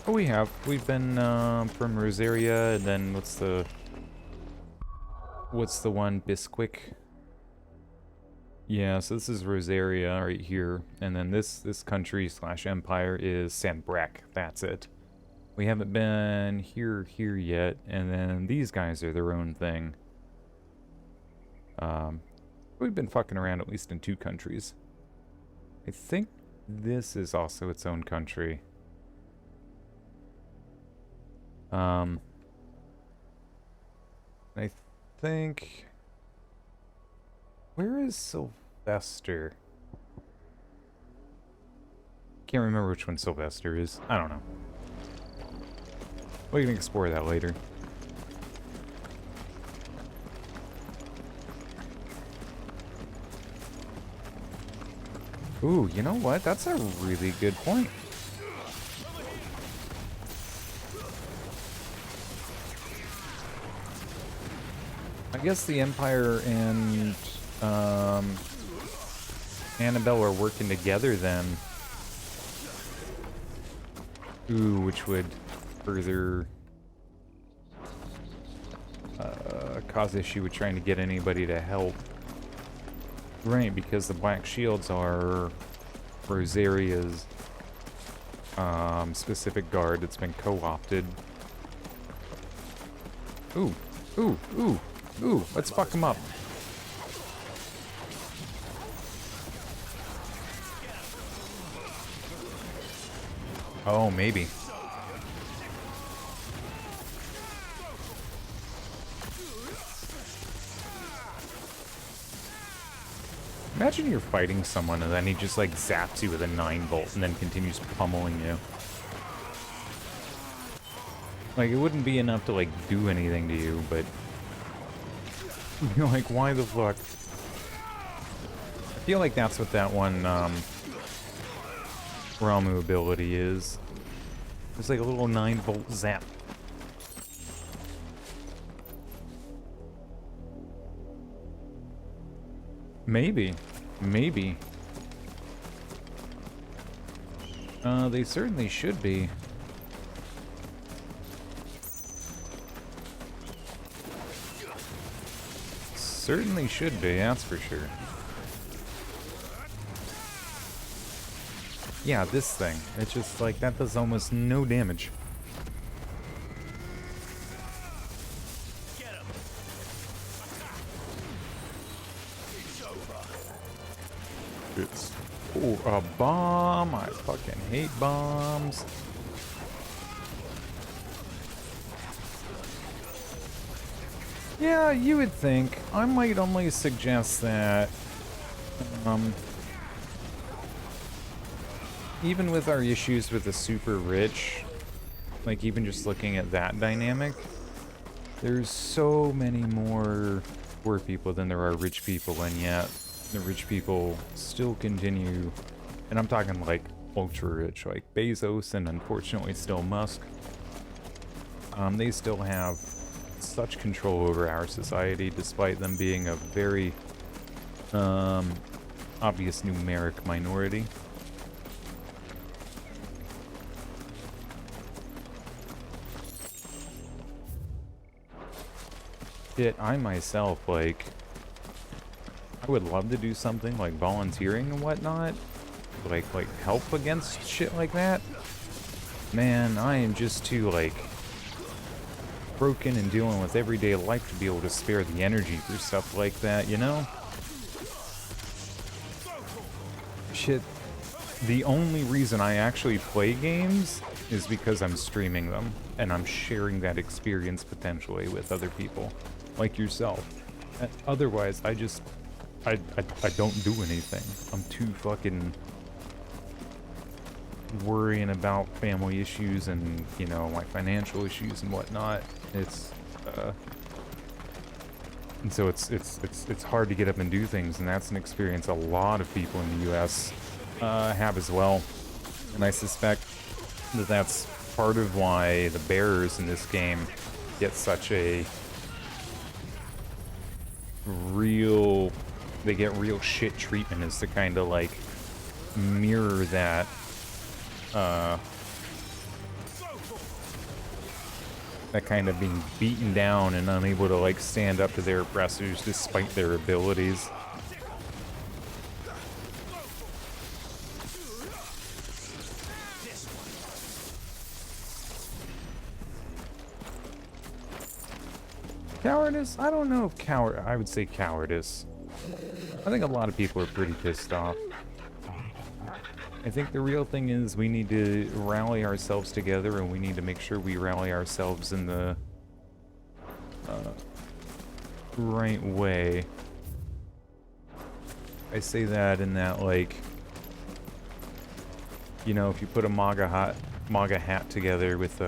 Oh, we have. We've been from Rosaria, and then what's the one? Bisquick. Yeah, so this is Rosaria right here, and then this country / empire is Sanbreque. That's it. We haven't been here yet, and then these guys are their own thing. We've been fucking around at least in 2 countries. I think this is also its own country. I think... Where is Sylvester? Can't remember which one Sylvester is. I don't know. We can explore that later. Ooh, you know what? That's a really good point. I guess the Empire and Annabelle are working together then. Ooh, which would further cause issue with trying to get anybody to help. Right, because the Black Shields are Rosaria's specific guard that's been co-opted. Ooh, ooh, ooh. Ooh, let's fuck him up. Oh, maybe. Imagine you're fighting someone and then he just like zaps you with a 9-volt and then continues pummeling you. Like, it wouldn't be enough to like do anything to you, but you're like, why the fuck? I feel like that's what that one Ramu ability is. It's like a little 9-volt zap. Maybe. Maybe. They certainly should be. Certainly should be, that's for sure. Yeah, this thing. It's just like, that does almost no damage. It's a bomb. I fucking hate bombs. Yeah, you would think. I might only suggest that even with our issues with the super rich, like even just looking at that dynamic, there's so many more poor people than there are rich people, and yet the rich people still continue, and I'm talking like ultra rich, like Bezos and unfortunately still Musk. They still have such control over our society, despite them being a very obvious numeric minority. Shit, I myself, like, I would love to do something like volunteering and whatnot, like help against shit like that. Man, I am just too, like, broken and dealing with everyday life to be able to spare the energy for stuff like that, you know? Shit, the only reason I actually play games is because I'm streaming them, and I'm sharing that experience potentially with other people, like yourself. Otherwise, I don't do anything. I'm too fucking worrying about family issues and, you know, my financial issues and whatnot. It's, and so it's hard to get up and do things, and that's an experience a lot of people in the US have as well. And I suspect that that's part of why the bearers in this game get such a real, they get real shit treatment, is to kind of like mirror that that kind of being beaten down and unable to like stand up to their oppressors despite their abilities. Cowardice? I don't know if I would say cowardice. I think a lot of people are pretty pissed off. I think the real thing is we need to rally ourselves together, and we need to make sure we rally ourselves in the right way. I say that in that, like, you know, if you put a MAGA hat together with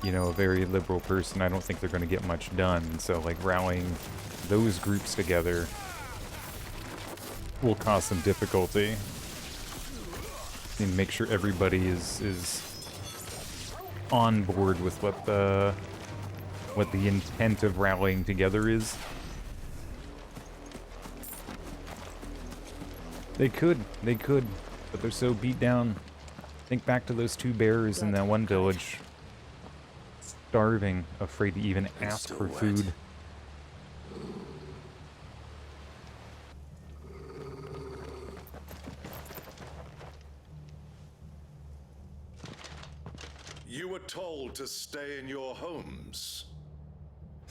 you know, a very liberal person, I don't think they're going to get much done. So, like, rallying those groups together will cause some difficulty. And make sure everybody is on board with what the intent of rallying together is. They could, but they're so beat down. Think back to those two bears in that one village. Starving, afraid to even ask for food. You were told to stay in your homes.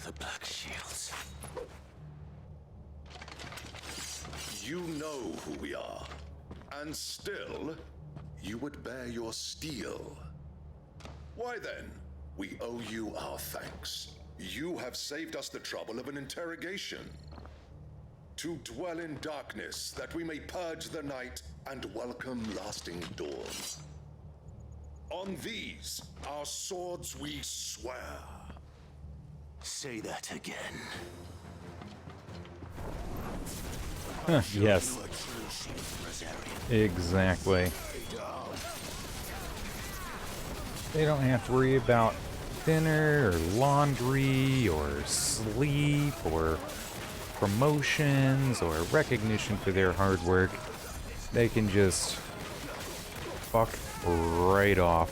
The Black Shields. You know who we are, and still, you would bear your steel. Why then? We owe you our thanks. You have saved us the trouble of an interrogation. To dwell in darkness, that we may purge the night and welcome lasting dawn. On these, our swords we swear. Say that again. Yes. Exactly. They don't have to worry about dinner or laundry or sleep or promotions or recognition for their hard work. They can just fuck right off.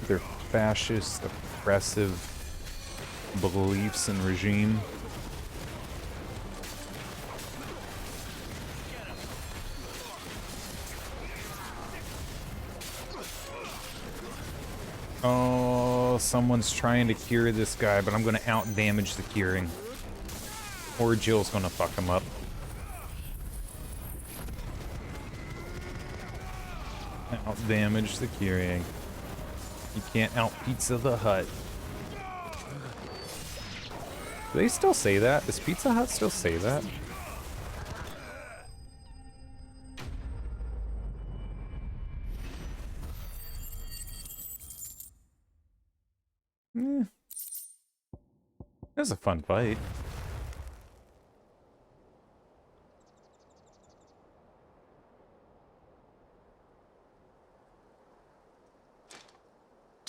Their fascist, oppressive beliefs and regime. Oh, someone's trying to cure this guy, but I'm gonna out-damage the curing. Or Jill's gonna fuck him up. Out-damage the curing. You can't out-Pizza the Hut. Do they still say that? Does Pizza Hut still say that? It was a fun fight.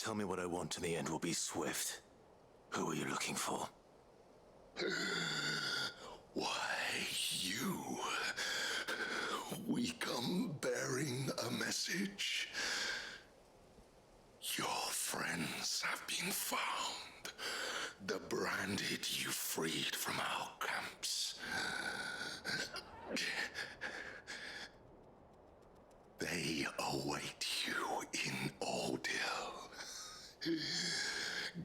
tell me what I want and the end will be swift. Who are you looking for? Why, you. We come bearing a message. Your friends have been found. The branded you freed from our camps. They await you in Ordil.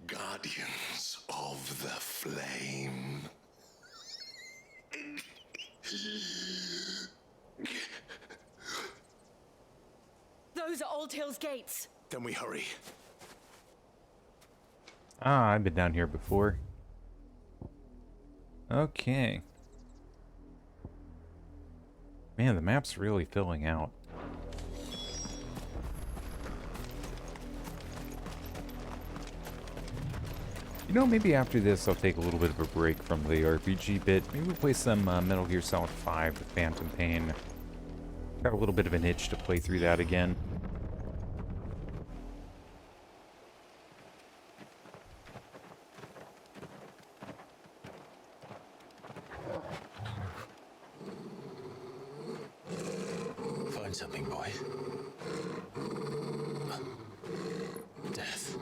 Guardians of the Flame. Those are Old Hill's gates. Then we hurry. Ah, I've been down here before. Okay. Man, the map's really filling out. You know, maybe after this I'll take a little bit of a break from the RPG bit. Maybe we'll play some Metal Gear Solid 5 with Phantom Pain. Got a little bit of an itch to play through that again. Find something, boy. Death.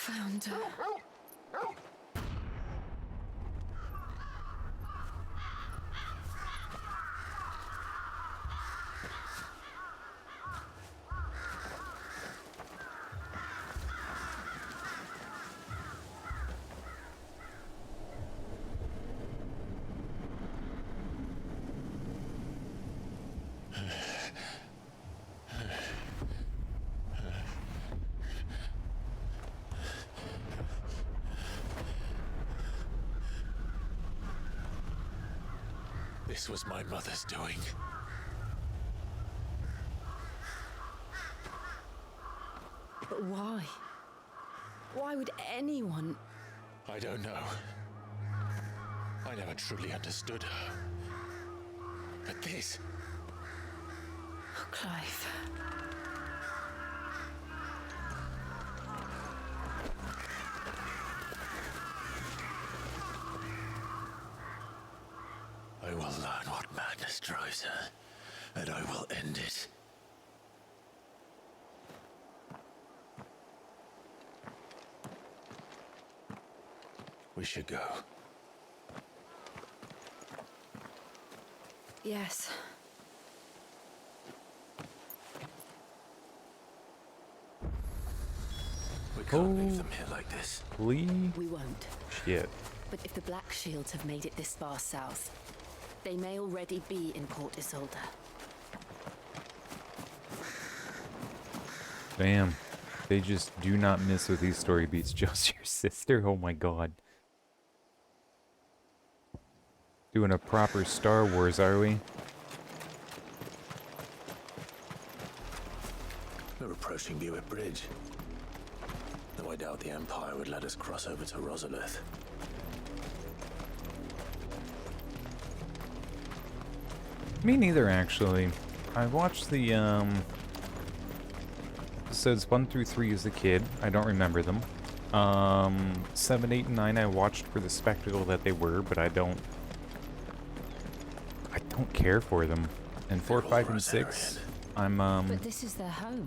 Found her. This was my mother's doing. But why? Why would anyone... I don't know. I never truly understood her. But this... Oh, Clive. I will learn what madness drives her, and I will end it. We should go. Yes. We can't leave them here like this. Please? We won't. Shit. But if the Black Shields have made it this far south, they may already be in Port Isolde. Bam. They just do not miss with these story beats. Just your sister? Oh my god. Doing a proper Star Wars, are we? We're approaching Buick Bridge. Though I doubt the Empire would let us cross over to Rosalith. Me neither, actually. I watched the, episodes 1 through 3 as a kid. I don't remember them. 7, 8, and 9 I watched for the spectacle that they were, but I don't care for them. And 4, 5, and 6, I'm, But this is their home.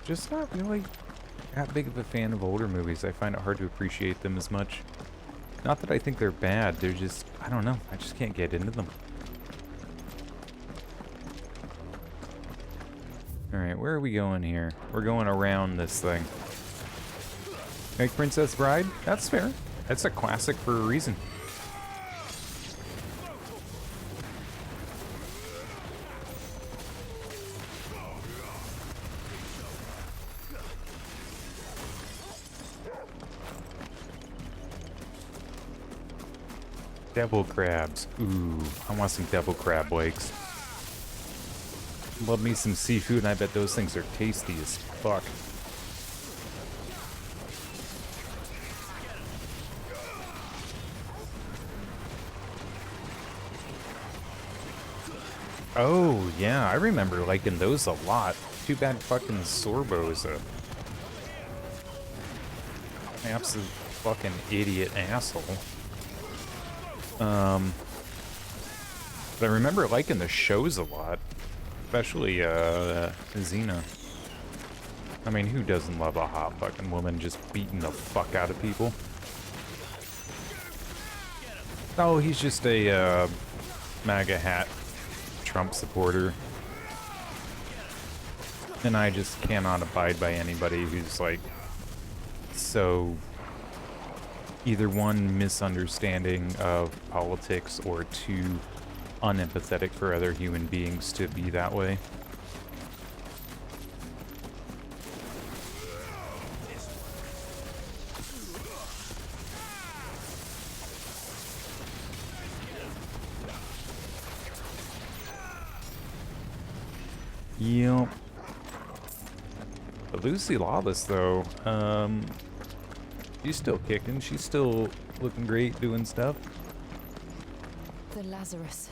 just not really that big of a fan of older movies. I find it hard to appreciate them as much. Not that I think they're bad, they're just, I don't know, I just can't get into them. Alright, where are we going here? We're going around this thing. Make Princess Bride? That's fair. That's a classic for a reason. Devil crabs. Ooh, I want some devil crab legs. Love me some seafood, and I bet those things are tasty as fuck. Oh, yeah, I remember liking those a lot. Too bad fucking Sorbo's a absolute fucking idiot asshole. But I remember liking the shows a lot. Especially, Xena. I mean, who doesn't love a hot fucking woman just beating the fuck out of people? Oh, he's just a, MAGA hat Trump supporter. And I just cannot abide by anybody who's, like, so either one, misunderstanding of politics, or two, unempathetic for other human beings to be that way. Yep. But Lucy Lawless, though, she's still kicking. She's still looking great, doing stuff. The Lazarus.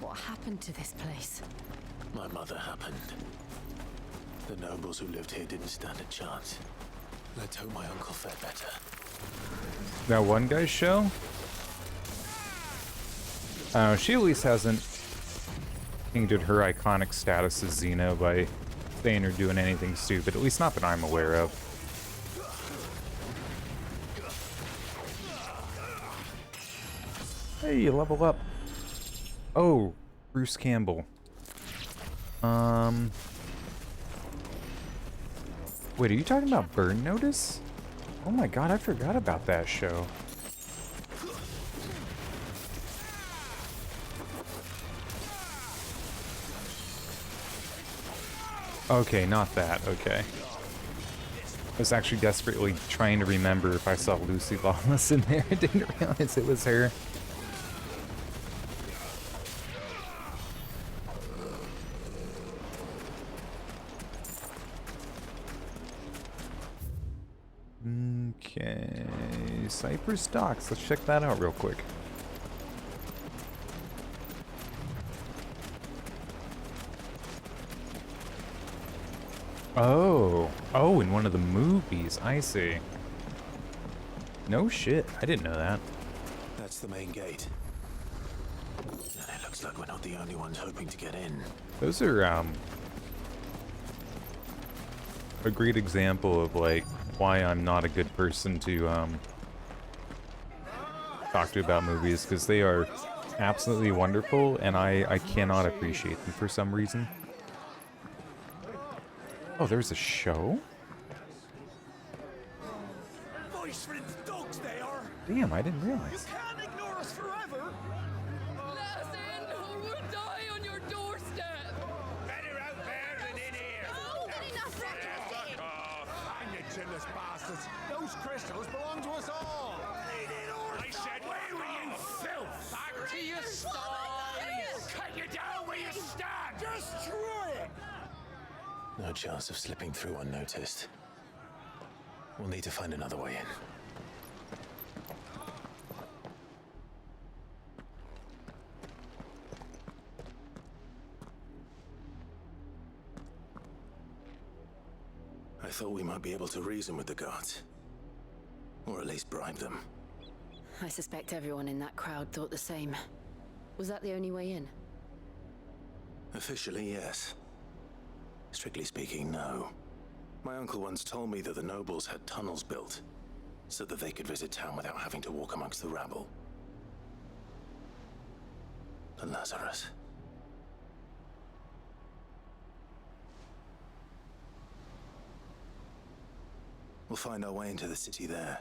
What happened to this place? My mother happened. The nobles who lived here didn't stand a chance. Let's hope my uncle fared better. That one guy's show? She at least hasn't tainted her iconic status as Xena by saying or doing anything stupid, at least not that I'm aware of. Hey, you level up. Oh, Bruce Campbell. Wait, are you talking about Burn Notice? Oh my god, I forgot about that show. Okay, not that. Okay. I was actually desperately trying to remember if I saw Lucy Lawless in there. I didn't realize it was her. Okay, Cypress Docks. Let's check that out real quick. Oh, in one of the movies. I see. No shit. I didn't know that. That's the main gate. And it looks like we're not the only ones hoping to get in. Those are, a great example of, like, why I'm not a good person to, talk to about movies, because they are absolutely wonderful, and I cannot appreciate them for some reason. Oh, there's a show? Voice for the dogs they are. Damn, I didn't realize. You can't ignore us forever. Let us in or we'll die on your doorstep. Better out there than in here. Fuck off. Hang you jealous bastards. Those crystals belong to us all. I said, where were you, filth? Back to your sties. Cut you down where you stand. Destroy it. No chance of slipping through unnoticed. We'll need to find another way in. I thought we might be able to reason with the guards. Or at least bribe them. I suspect everyone in that crowd thought the same. Was that the only way in? Officially, yes. Strictly speaking, no. My uncle once told me that the nobles had tunnels built, so that they could visit town without having to walk amongst the rabble. The Lazarus. We'll find our way into the city there.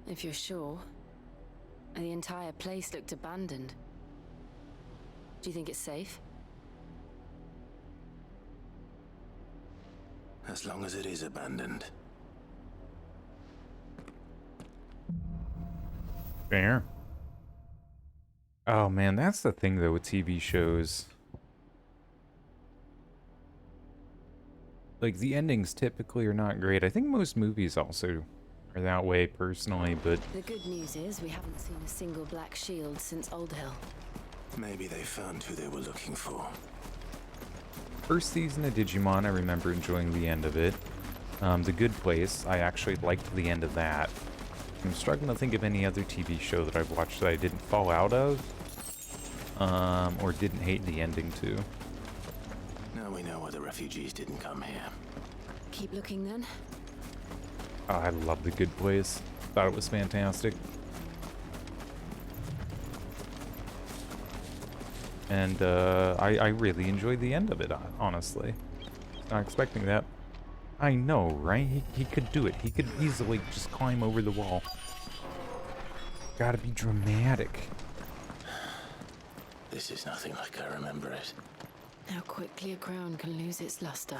If you're sure. The entire place looked abandoned. Do you think it's safe? As long as it is abandoned. Fair. Oh man, that's the thing though with TV shows. Like, the endings typically are not great. I think most movies also are that way personally, but... The good news is we haven't seen a single black shield since Old Hill. Maybe they found who they were looking for. First season of Digimon, I remember enjoying the end of it. The Good Place, I actually liked the end of that. I'm struggling to think of any other TV show that I've watched that I didn't fall out of. Or didn't hate the ending to. Now we know why the refugees didn't come here. Keep looking then. Oh, I love The Good Place. Thought it was fantastic. And I really enjoyed the end of it, honestly. Not expecting that. I know, right? He could do it. He could easily just climb over the wall. Gotta be dramatic. This is nothing like I remember it. How quickly a crown can lose its luster.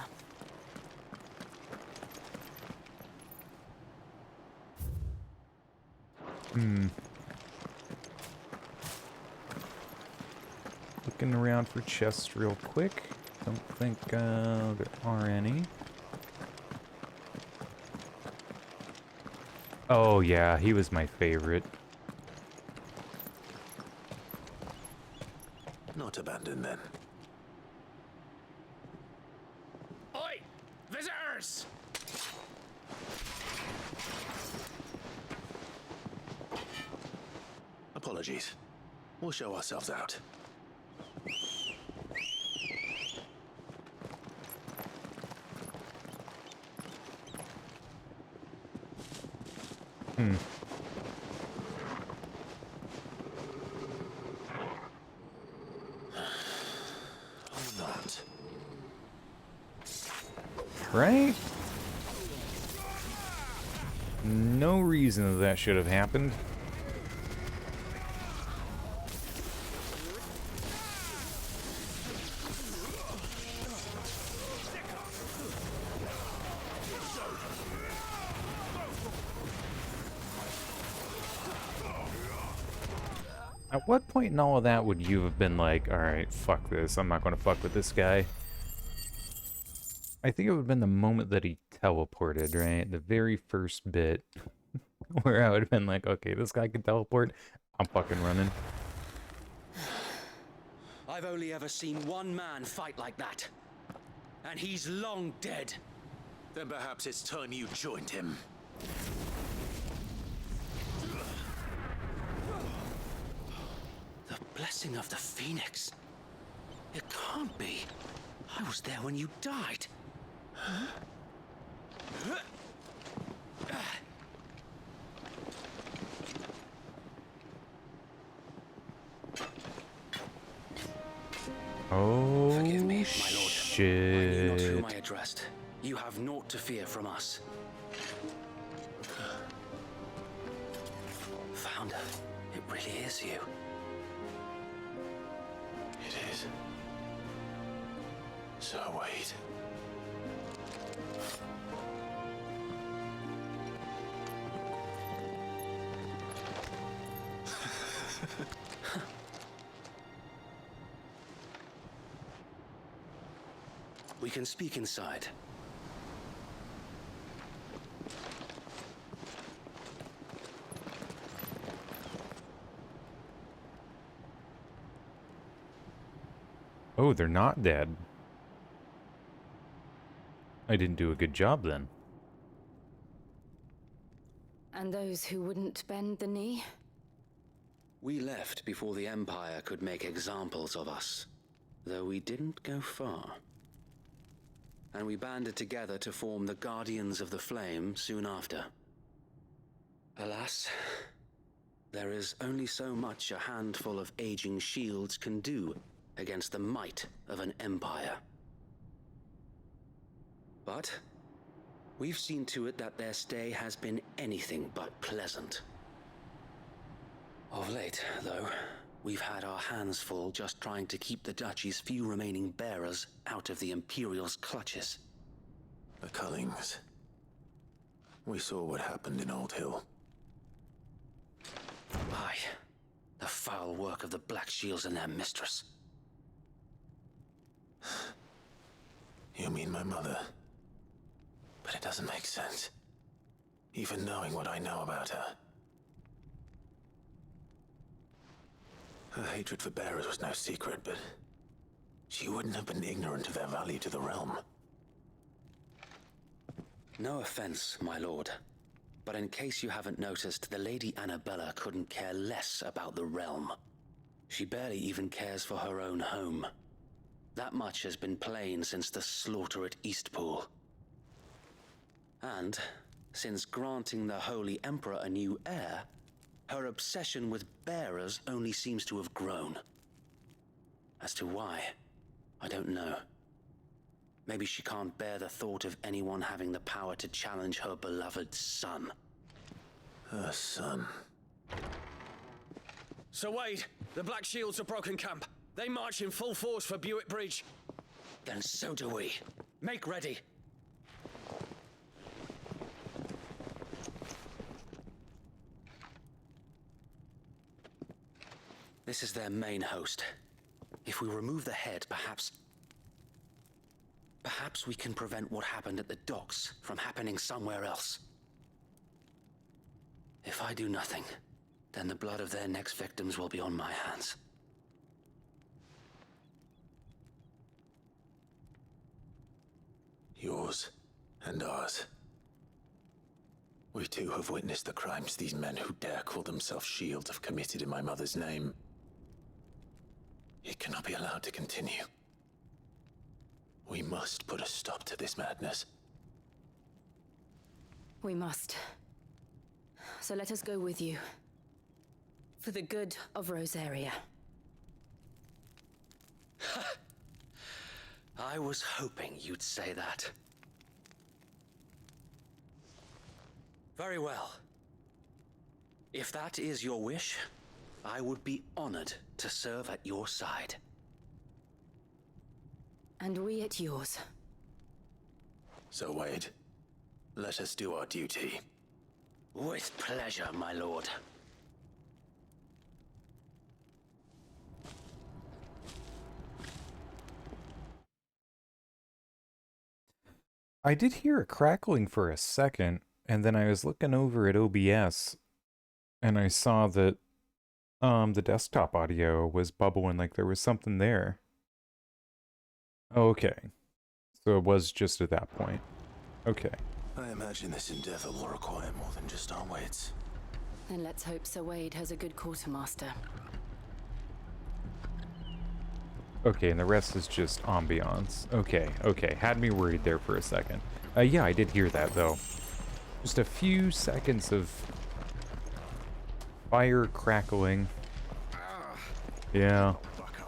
Looking around for chests real quick. Don't think there are any. Oh yeah, he was my favorite. Not abandoned then. Oi! Visitors! Apologies. We'll show ourselves out. Not. Right? No reason that should have happened. At what point in all of that would you have been like, alright, fuck this, I'm not gonna fuck with this guy? I think it would have been the moment that he teleported, right? The very first bit. Where I would have been like, okay, this guy can teleport, I'm fucking running. I've only ever seen one man fight like that. And he's long dead. Then perhaps it's time you joined him. The blessing of the Phoenix. It can't be. I was there when you died. Huh? Oh, Forgive me, my lord. shit. I knew not whom I addressed. You have naught to fear from us. Founder, it really is you. It is. So wait. We can speak inside. Oh, they're not dead. I didn't do a good job then. And those who wouldn't bend the knee? We left before the Empire could make examples of us, though we didn't go far. And we banded together to form the Guardians of the Flame soon after. Alas, there is only so much a handful of aging shields can do against the might of an empire. But we've seen to it that their stay has been anything but pleasant. Of late, though, we've had our hands full just trying to keep the Duchy's few remaining bearers out of the Imperial's clutches. The Cullings. We saw what happened in Old Hill. Aye, the foul foul work of the Black Shields and their mistress. You mean my mother? But it doesn't make sense. Even knowing what I know about her. Her hatred for bearers was no secret, but she wouldn't have been ignorant of their value to the realm. No offense, my lord, but in case you haven't noticed, the Lady Annabella couldn't care less about the realm. She barely even cares for her own home. That much has been plain since the slaughter at Eastpool. And since granting the Holy Emperor a new heir, her obsession with bearers only seems to have grown. As to why, I don't know. Maybe she can't bear the thought of anyone having the power to challenge her beloved son. Her son. Sir Wade, the Black Shields have broken camp. They march in full force for Buick Bridge. Then so do we. Make ready. This is their main host. If we remove the head, perhaps we can prevent what happened at the docks from happening somewhere else. If I do nothing, then the blood of their next victims will be on my hands. Yours and ours. We too have witnessed the crimes these men who dare call themselves shields have committed in my mother's name. It cannot be allowed to continue. We must put a stop to this madness. We must. So let us go with you. For the good of Rosaria. I was hoping you'd say that. Very well. If that is your wish, I would be honored to serve at your side. And we at yours. So, Wade, let us do our duty. With pleasure, my lord. I did hear a crackling for a second, and then I was looking over at OBS, and I saw that the desktop audio was bubbling like there was something there. Okay. So it was just at that point. Okay. I imagine this endeavor will require more than just our wits. Then let's hope Sir Wade has a good quartermaster. Okay, and the rest is just ambiance. Okay, okay. Had me worried there for a second. Yeah, I did hear that, though. Just a few seconds of fire crackling. Yeah.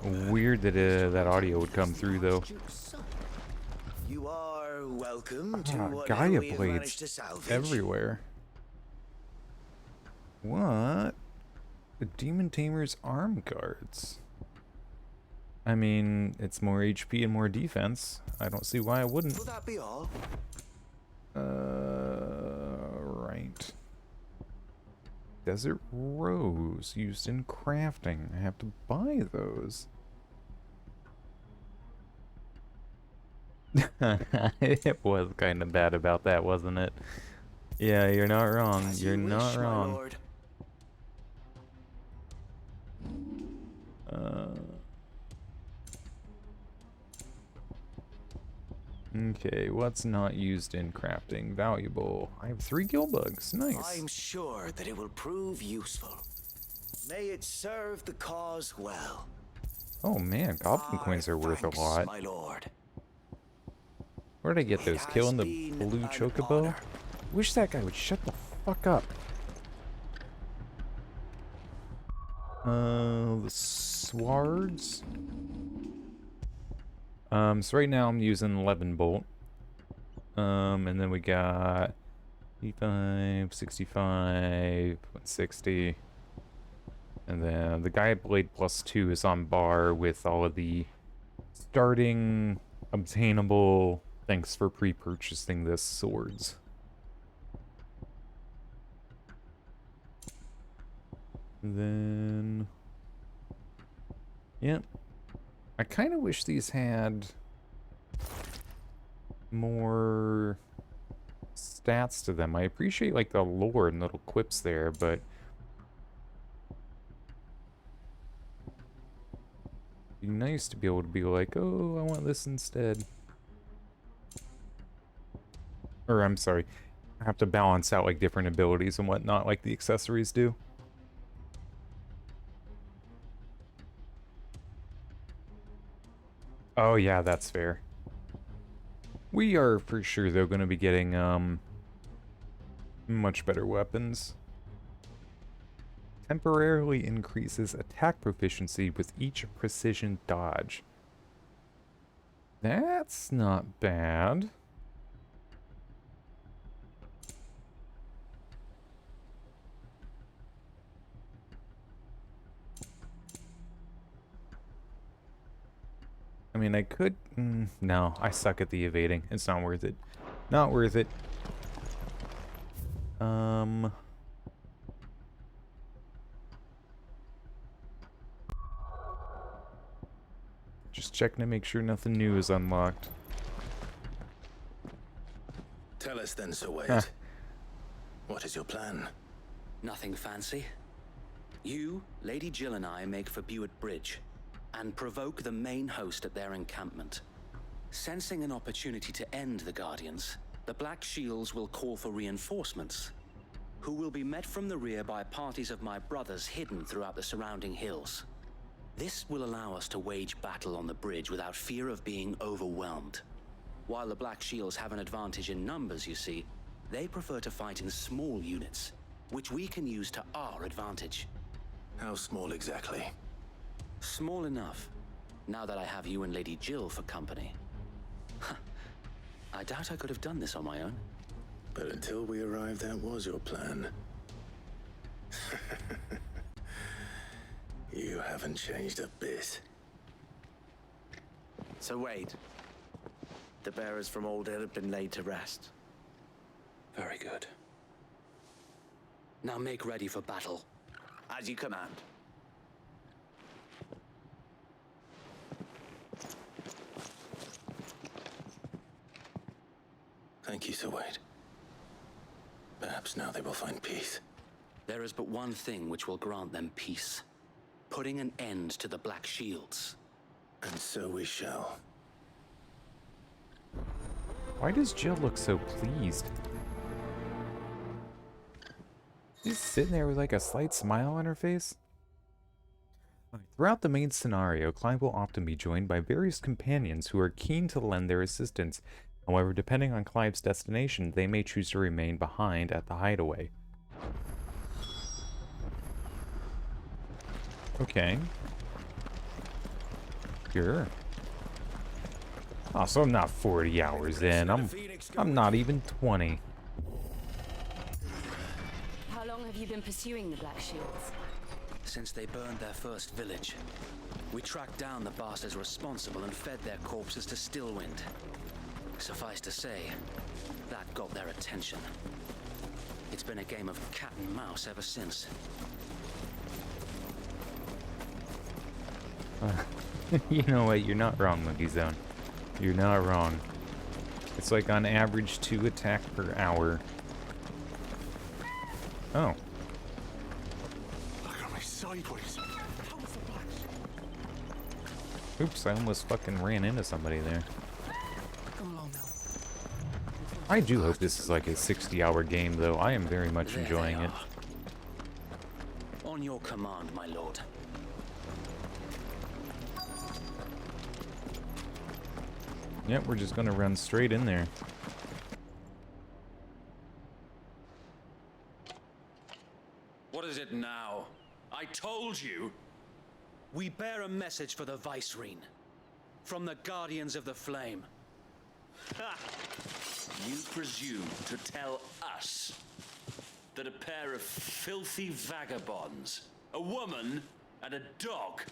Weird that that audio would come through, though. You are welcome to what Gaia we have blades managed to salvage. everywhere. What? The Demon Tamer's arm guards. I mean, it's more HP and more defense. I don't see why I wouldn't. Will that be all? Right. Desert Rose used in crafting. I have to buy those. It was kind of bad about that, wasn't it? Yeah, you're not wrong. You're not wrong. Okay, what's not used in crafting? Valuable. I have 3 gill bugs. Nice. I'm sure that it will prove useful. May it serve the cause well. Oh man, goblin coins are worth a lot. My lord. Where did I get those? Killing the blue chocobo? Wish that guy would shut the fuck up. The swards. So right now I'm using 11 bolt. And then we got 55, 65, 60. And then the Gaia Blade +2 is on bar with all of the starting obtainable, thanks for pre-purchasing this, swords. And then Yep. I kind of wish these had more stats to them. I appreciate like the lore and little quips there, but it'd be nice to be able to be like, oh, I want this instead. Or I'm sorry, I have to balance out like different abilities and whatnot like the accessories do. Oh yeah, that's fair. We are for sure though going to be getting much better weapons. Temporarily increases attack proficiency with each precision dodge. That's not bad. I mean, I could... no, I suck at the evading. It's not worth it. Not worth it. Just checking to make sure nothing new is unlocked. Tell us then, Sir Wade. Huh. What is your plan? Nothing fancy. You, Lady Jill and I make for Buett Bridge and provoke the main host at their encampment. Sensing an opportunity to end the Guardians, the Black Shields will call for reinforcements, who will be met from the rear by parties of my brothers hidden throughout the surrounding hills. This will allow us to wage battle on the bridge without fear of being overwhelmed. While the Black Shields have an advantage in numbers, you see, they prefer to fight in small units, which we can use to our advantage. How small exactly? Small enough, now that I have you and Lady Jill for company. I doubt I could have done this on my own. But until we arrived, that was your plan. You haven't changed a bit. So Wade, the bearers from Old Hill have been laid to rest. Very good. Now make ready for battle. As you command. Thank you, Sir Wade. Perhaps now they will find peace. There is but one thing which will grant them peace. Putting an end to the Black Shields. And so we shall. Why does Jill look so pleased? She's sitting there with like a slight smile on her face. Throughout the main scenario, Clive will often be joined by various companions who are keen to lend their assistance. However, depending on Clive's destination, they may choose to remain behind at the hideaway. Okay. Sure. Oh, so I'm not 40 hours in. I'm not even 20. How long have you been pursuing the Black Shields? Since they burned their first village. We tracked down the bastards responsible and fed their corpses to Stillwind. Suffice to say, that got their attention. It's been a game of cat and mouse ever since. You know what? You're not wrong, Monkey Zone. You're not wrong. It's like on average 2 attack per hour. Oh. Look at me sideways. Oops, I almost fucking ran into somebody there. I do hope this is like a 60-hour game, though. I am very much enjoying it. On your command, my lord. Yep, we're just gonna run straight in there. What is it now? I told you! We bear a message for the Vicereine. From the Guardians of the Flame. Ha! You presume to tell us that a pair of filthy vagabonds, a woman and a dog,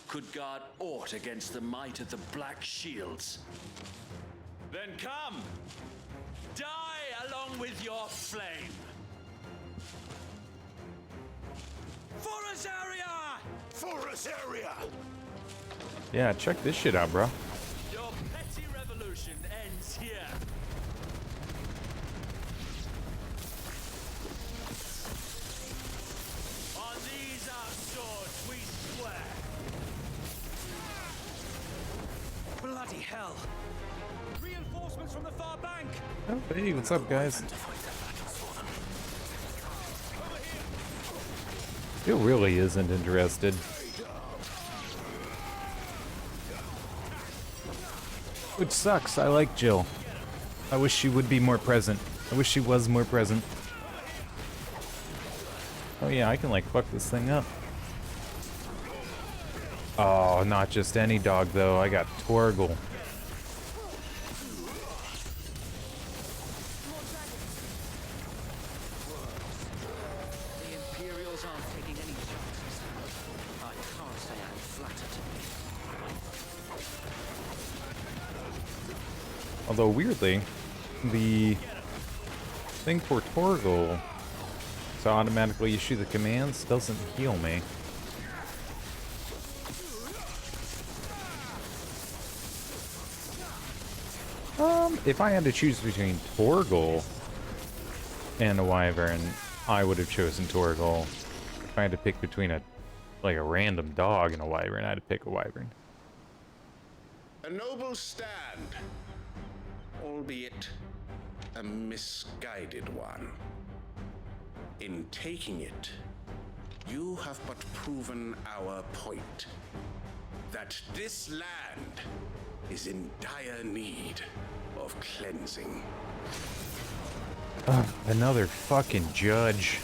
could guard aught against the might of the Black Shields? Then come! Die along with your flame! For us area! Yeah, check this shit out, bro. Your petty revolution ends here. On these our swords we swear. Bloody hell! Reinforcements from the far bank. Oh, hey, what's up, guys? Jill really isn't interested. Which sucks. I like Jill. I wish she would be more present. I wish she was more present. Oh yeah, I can like fuck this thing up. Oh, not just any dog though. I got Torgal. Although weirdly, the thing for Torgal to automatically issue the commands doesn't heal me. If I had to choose between Torgal and a Wyvern, I would have chosen Torgal. If I had to pick between a random dog and a Wyvern, I'd pick a Wyvern. A noble stand, albeit a misguided one. In taking it, you have but proven our point, that this land is in dire need of cleansing. Another fucking judge.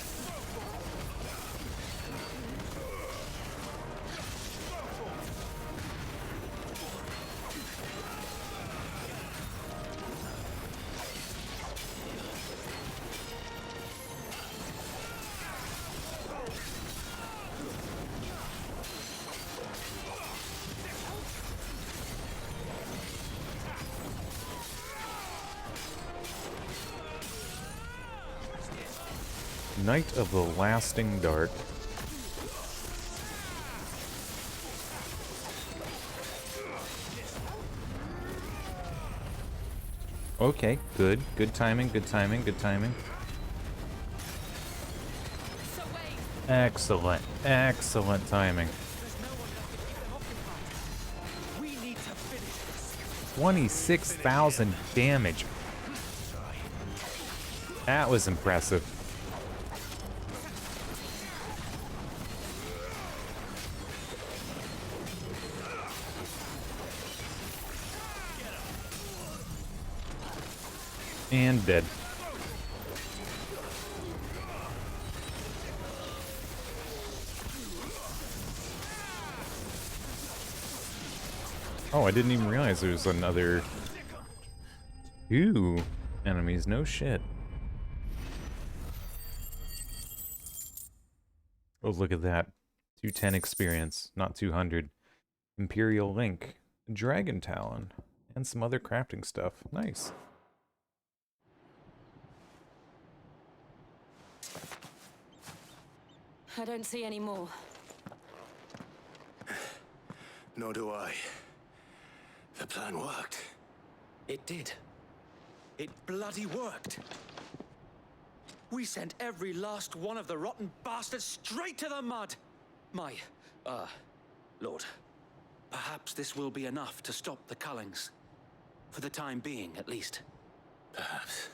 Night of the Lasting Dark. Okay, good. Good timing, good timing, good timing. Excellent, excellent timing. 26,000 damage. That was impressive. And dead. Oh, I didn't even realize there was another 2 enemies. No shit. Oh, look at that. 210 experience, not 200. Imperial Link, Dragon Talon, and some other crafting stuff. Nice. I don't see any more. Nor do I. The plan worked. It did. It bloody worked. We sent every last one of the rotten bastards straight to the mud. My, Lord, perhaps this will be enough to stop the Cullings. For the time being, at least. Perhaps.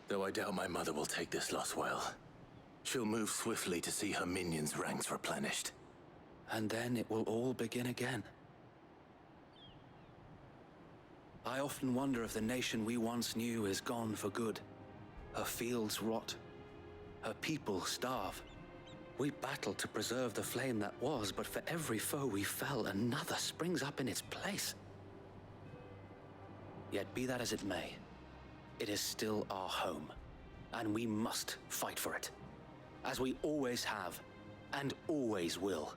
Though I doubt my mother will take this loss well. She'll move swiftly to see her minions' ranks replenished. And then it will all begin again. I often wonder if the nation we once knew is gone for good. Her fields rot. Her people starve. We battle to preserve the flame that was, but for every foe we fell, another springs up in its place. Yet be that as it may, it is still our home, and we must fight for it. As we always have, and always will.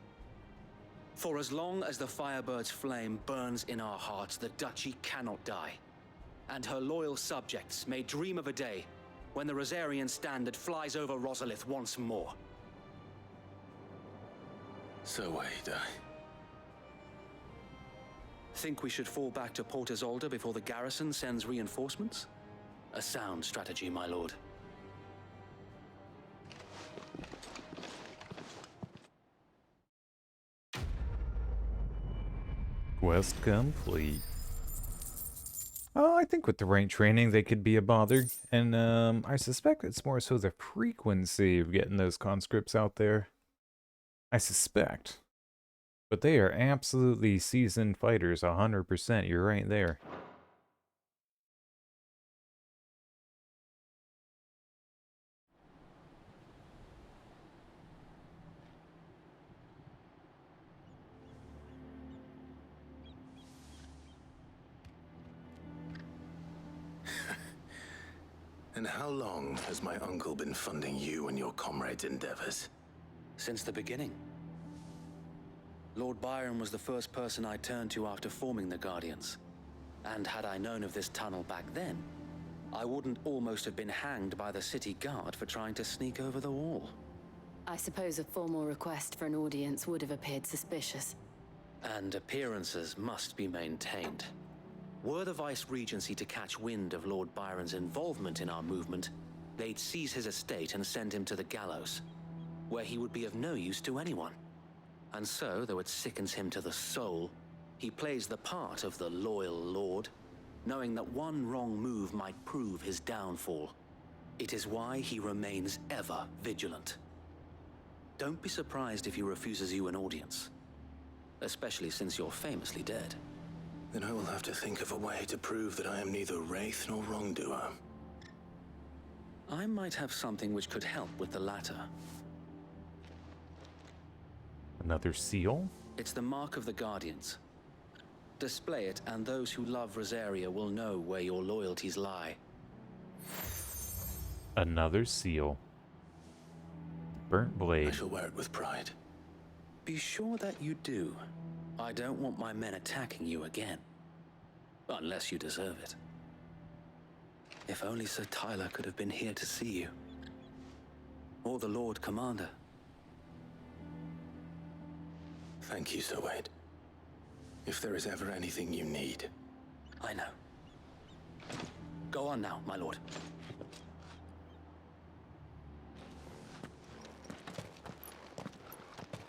For as long as the Firebird's flame burns in our hearts, the Duchy cannot die. And her loyal subjects may dream of a day when the Rosarian standard flies over Rosalith once more. So wait, Think we should fall back to Port Isolde before the garrison sends reinforcements? A sound strategy, my lord. Quest complete. Oh, I think with the right training, they could be a bother. And I suspect it's more so the frequency of getting those conscripts out there. I suspect. But they are absolutely seasoned fighters, 100%. You're right there. And how long has my uncle been funding you and your comrades' endeavors? Since the beginning. Lord Byron was the first person I turned to after forming the Guardians. And had I known of this tunnel back then, I wouldn't almost have been hanged by the city guard for trying to sneak over the wall. I suppose a formal request for an audience would have appeared suspicious. And appearances must be maintained. Were the Vice-Regency to catch wind of Lord Byron's involvement in our movement, they'd seize his estate and send him to the gallows, where he would be of no use to anyone. And so, though it sickens him to the soul, he plays the part of the loyal lord, knowing that one wrong move might prove his downfall. It is why he remains ever vigilant. Don't be surprised if he refuses you an audience, especially since you're famously dead. Then I will have to think of a way to prove that I am neither wraith nor wrongdoer. I might have something which could help with the latter. Another seal? It's the mark of the Guardians. Display it, and those who love Rosaria will know where your loyalties lie. Another seal. Burnt blade. I shall wear it with pride. Be sure that you do. I don't want my men attacking you again. Unless you deserve it. If only Sir Tyler could have been here to see you. Or the Lord Commander. Thank you, Sir Wade. If there is ever anything you need. I know. Go on now, my lord.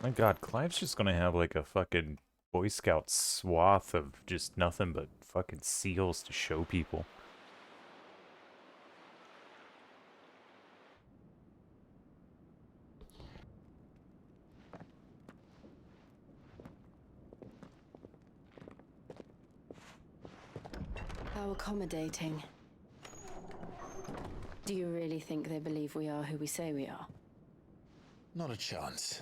My god, Clive's just gonna have like a fucking Boy Scout swath of just nothing but fucking seals to show people. How accommodating. Do you really think they believe we are who we say we are? Not a chance.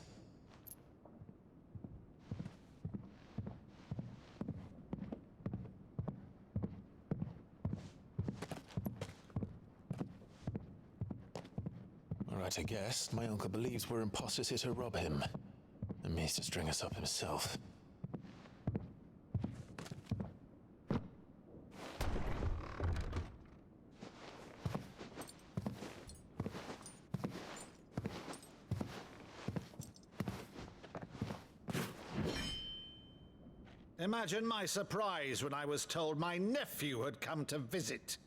Alright, I guess. My uncle believes we're imposters here to rob him. And means to string us up himself. Imagine my surprise when I was told my nephew had come to visit.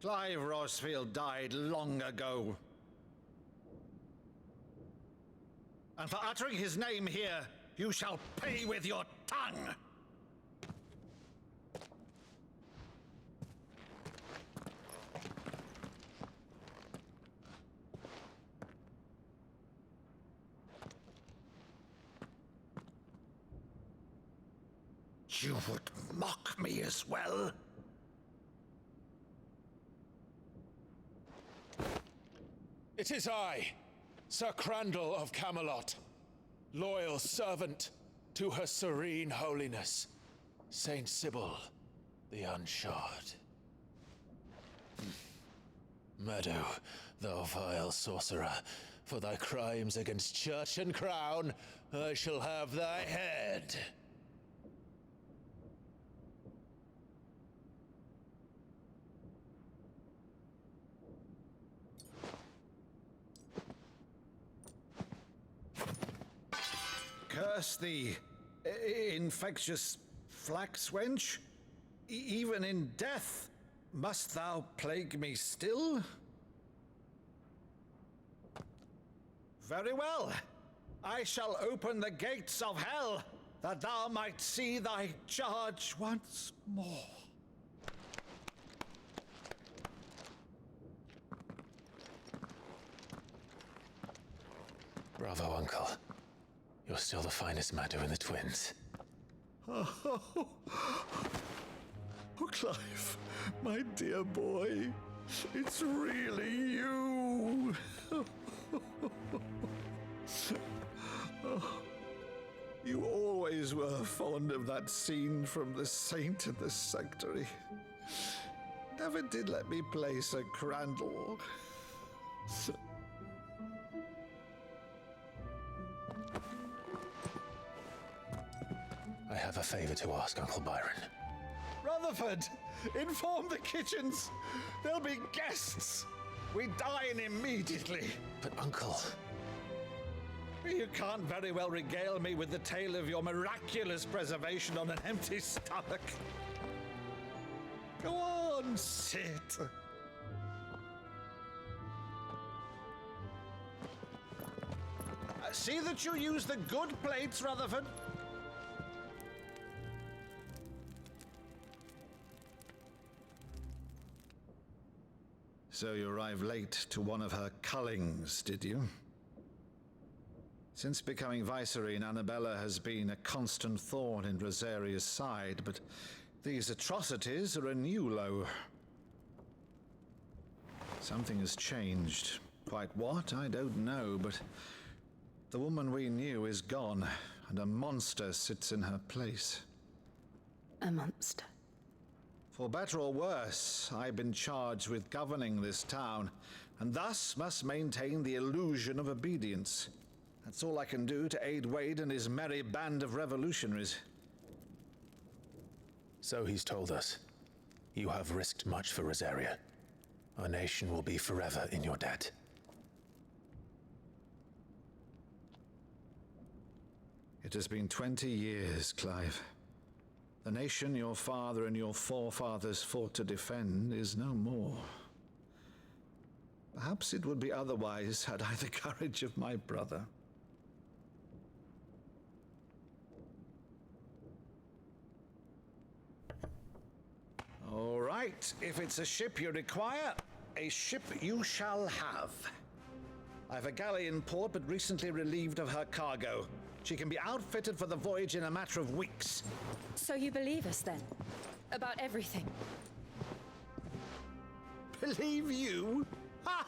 Clive Rosfield died long ago. And for uttering his name here, you shall pay with your tongue! You would mock me as well? It is I, Sir Crandall of Camelot, loyal servant to Her Serene Holiness, Saint Sybil the Unshod. Meadow, thou vile sorcerer, for thy crimes against church and crown, I shall have thy head. curse thee, infectious flax wench? Even in death, must thou plague me still? Very well. I shall open the gates of hell, that thou might see thy charge once more. Bravo, Uncle. You're still the finest Maddo in the twins. Oh, Clive, my dear boy, it's really you. You always were fond of that scene from The Saint in the Sanctuary. Never did let me play Sir Crandall. I have a favor to ask, Uncle Byron. Rutherford, inform the kitchens. There'll be guests. We dine immediately. But, Uncle... You can't very well regale me with the tale of your miraculous preservation on an empty stomach. Go on, sit. See that you use the good plates, Rutherford. So you arrived late to one of her cullings, did you? Since becoming Vicereine, Annabella has been a constant thorn in Rosaria's side, but these atrocities are a new low. Something has changed. Quite what, I don't know, but the woman we knew is gone, and a monster sits in her place. A monster? For better or worse, I've been charged with governing this town, and thus must maintain the illusion of obedience. That's all I can do to aid Wade and his merry band of revolutionaries. So he's told us. You have risked much for Rosaria. Our nation will be forever in your debt. It has been 20 years, Clive. The nation your father and your forefathers fought to defend is no more. Perhaps it would be otherwise had I the courage of my brother. All right, if it's a ship you require, a ship you shall have. I've a galley in port, but recently relieved of her cargo. She can be outfitted for the voyage in a matter of weeks. So you believe us then? About everything? Believe you? Ha!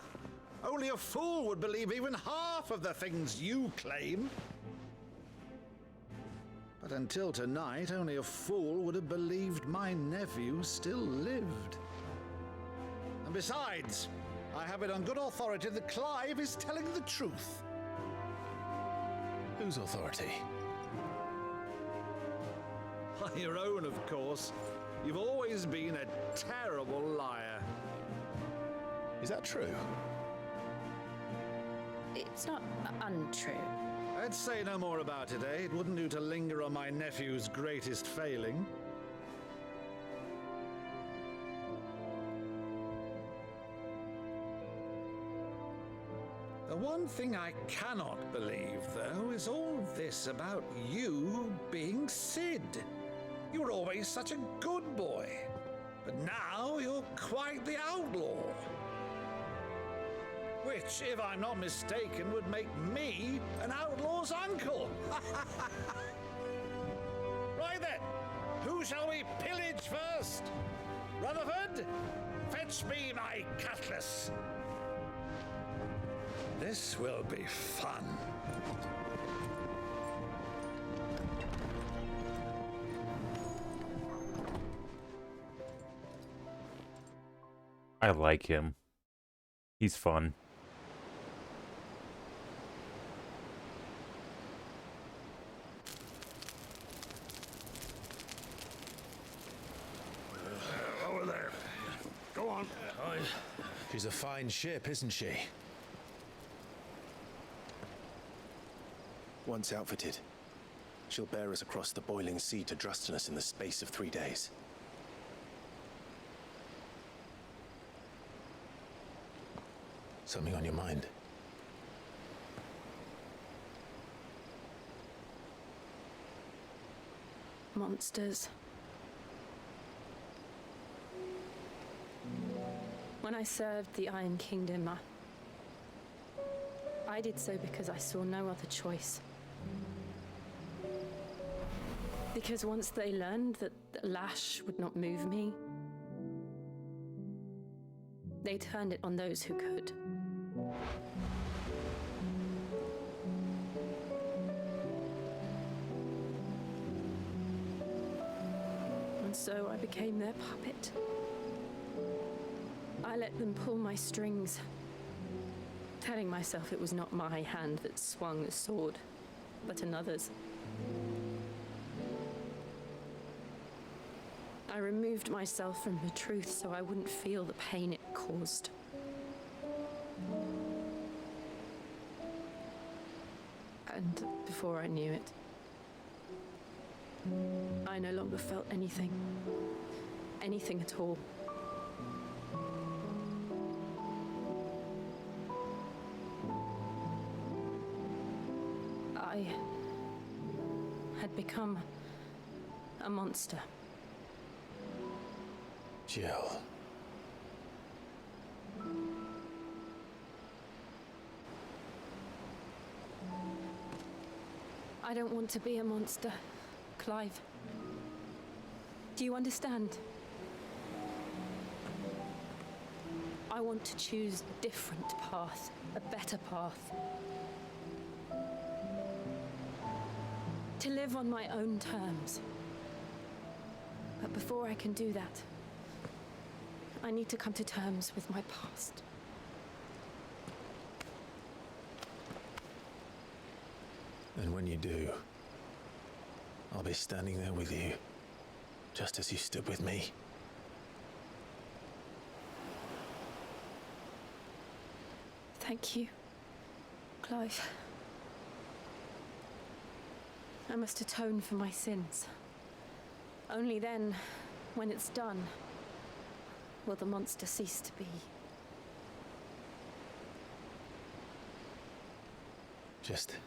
Only a fool would believe even half of the things you claim. But until tonight, only a fool would have believed my nephew still lived. And besides, I have it on good authority that Clive is telling the truth. Whose authority? On your own, of course. You've always been a terrible liar. Is that true? It's not untrue. I'd say no more about it, eh? It wouldn't do to linger on my nephew's greatest failing. The one thing I cannot believe, though, is all this about you being Sid. You were always such a good boy, but now you're quite the outlaw. Which, if I'm not mistaken, would make me an outlaw's uncle. Right then, who shall we pillage first? Rutherford, fetch me my cutlass. This will be fun. I like him. He's fun. Over there. Go on. She's a fine ship, isn't she? Once outfitted, She'll bear us across the boiling sea to Drustinus in the space of 3 days. Something on your mind? Monsters. When I served the Iron Kingdom, I did so because I saw no other choice. Because once they learned that the lash would not move me, they turned it on those who could. And so I became their puppet. I let them pull my strings, telling myself it was not my hand that swung the sword, but another's. I removed myself from the truth so I wouldn't feel the pain it caused. And before I knew it, I no longer felt anything. Anything at all. I had become a monster. Jill. I don't want to be a monster, Clive. Do you understand? I want to choose a different path, a better path. To live on my own terms. But before I can do that, I need to come to terms with my past. And when you do, I'll be standing there with you, just as you stood with me. Thank you, Clive. I must atone for my sins. Only then, when it's done, will the monster cease to be. Just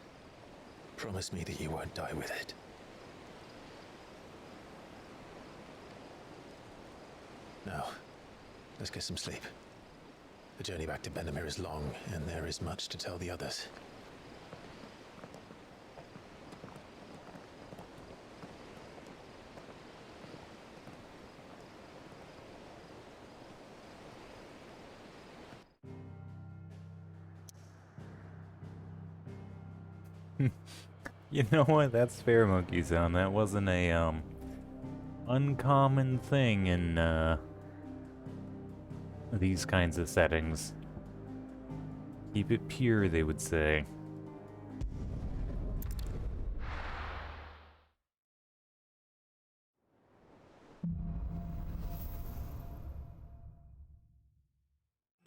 promise me that you won't die with it. Now, let's get some sleep. The journey back to Benamir is long, and there is much to tell the others. You know what? That's fair, Monkey Zone. That wasn't a uncommon thing in these kinds of settings. Keep it pure, they would say.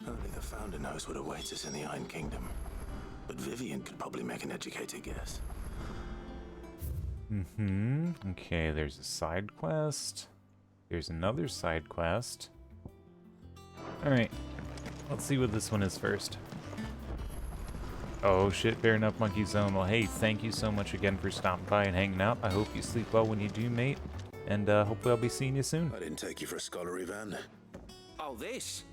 Only the Founder knows what awaits us in the Iron Kingdom. But Vivian could probably make an educated guess. Okay, there's a side quest. There's another side quest. Alright, let's see what this one is first. Oh shit, fair enough, Monkey Zone. Well, hey, thank you so much again for stopping by and hanging out. I hope you sleep well when you do, mate. And hopefully I'll be seeing you soon. I didn't take you for a scholarly van. Oh, this?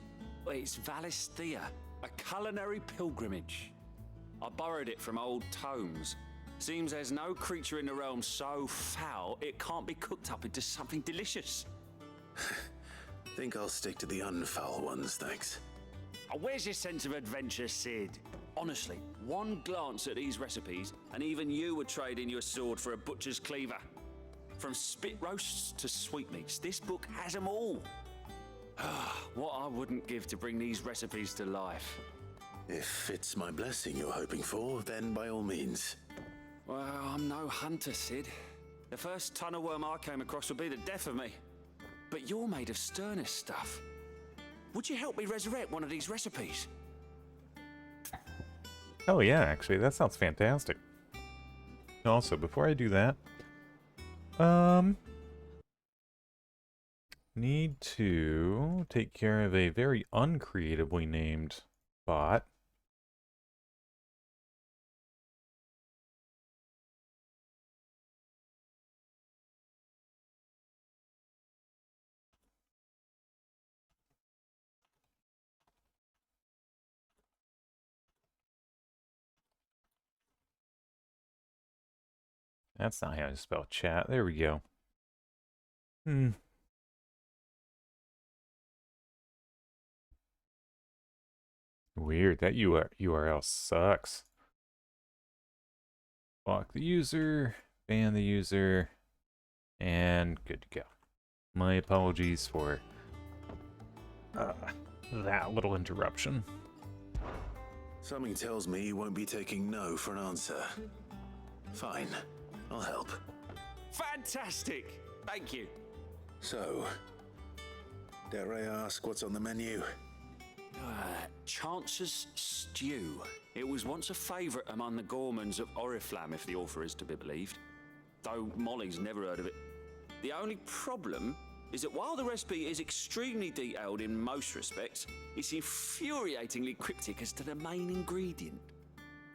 Well, it's Valisthea, a culinary pilgrimage. I borrowed it from old tomes. Seems there's no creature in the realm so foul it can't be cooked up into something delicious. Think I'll stick to the unfoul ones, thanks. Oh, where's your sense of adventure, Sid? Honestly, one glance at these recipes, and even you would trade in your sword for a butcher's cleaver. From spit roasts to sweetmeats, this book has them all. What I wouldn't give to bring these recipes to life. If it's my blessing you're hoping for, then by all means. Well, I'm no hunter, Sid. The first ton of worm I came across would be the death of me. But you're made of sterner stuff. Would you help me resurrect one of these recipes? Oh yeah, actually, that sounds fantastic. Also, before I do that, Need to take care of a very uncreatively named bot. That's not how you spell chat. There we go. Weird. That URL sucks. Block the user, ban the user, and good to go. My apologies for that little interruption. Something tells me you won't be taking no for an answer. Fine, I'll help. Fantastic! Thank you. So, dare I ask what's on the menu? Chance's Stew. It was once a favourite among the gourmands of Oriflamme, if the author is to be believed. Though Molly's never heard of it. The only problem is that while the recipe is extremely detailed in most respects, it's infuriatingly cryptic as to the main ingredient.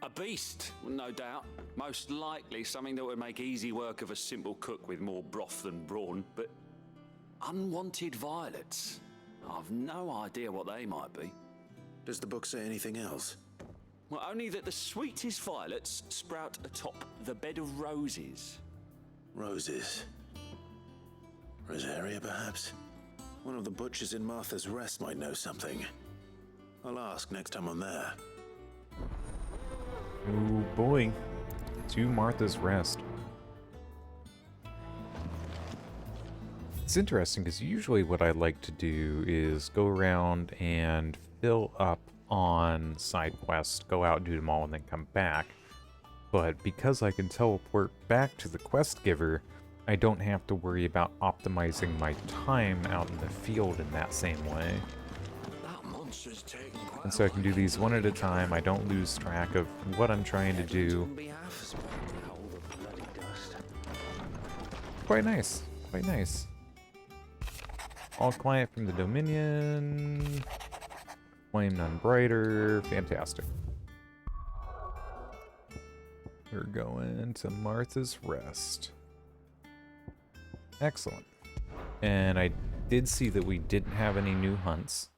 A beast, no doubt. Most likely something that would make easy work of a simple cook with more broth than brawn, but unwanted violets. I've no idea what they might be. Does the book say anything else? Well, only that the sweetest violets sprout atop the bed of roses. Roses. Rosaria, perhaps? One of the butchers in Martha's Rest might know something. I'll ask next time I'm there. Oh boy. To Martha's Rest. It's interesting because usually what I like to do is go around and fill up on side quests, go out, do them all, and then come back. But because I can teleport back to the quest giver, I don't have to worry about optimizing my time out in the field in that same way. And so I can do these one at a time. I don't lose track of what I'm trying to do. Quite nice. Quite nice. All client from the Dominion. Flame none brighter. Fantastic. We're going to Martha's Rest. Excellent. And I did see that we didn't have any new hunts.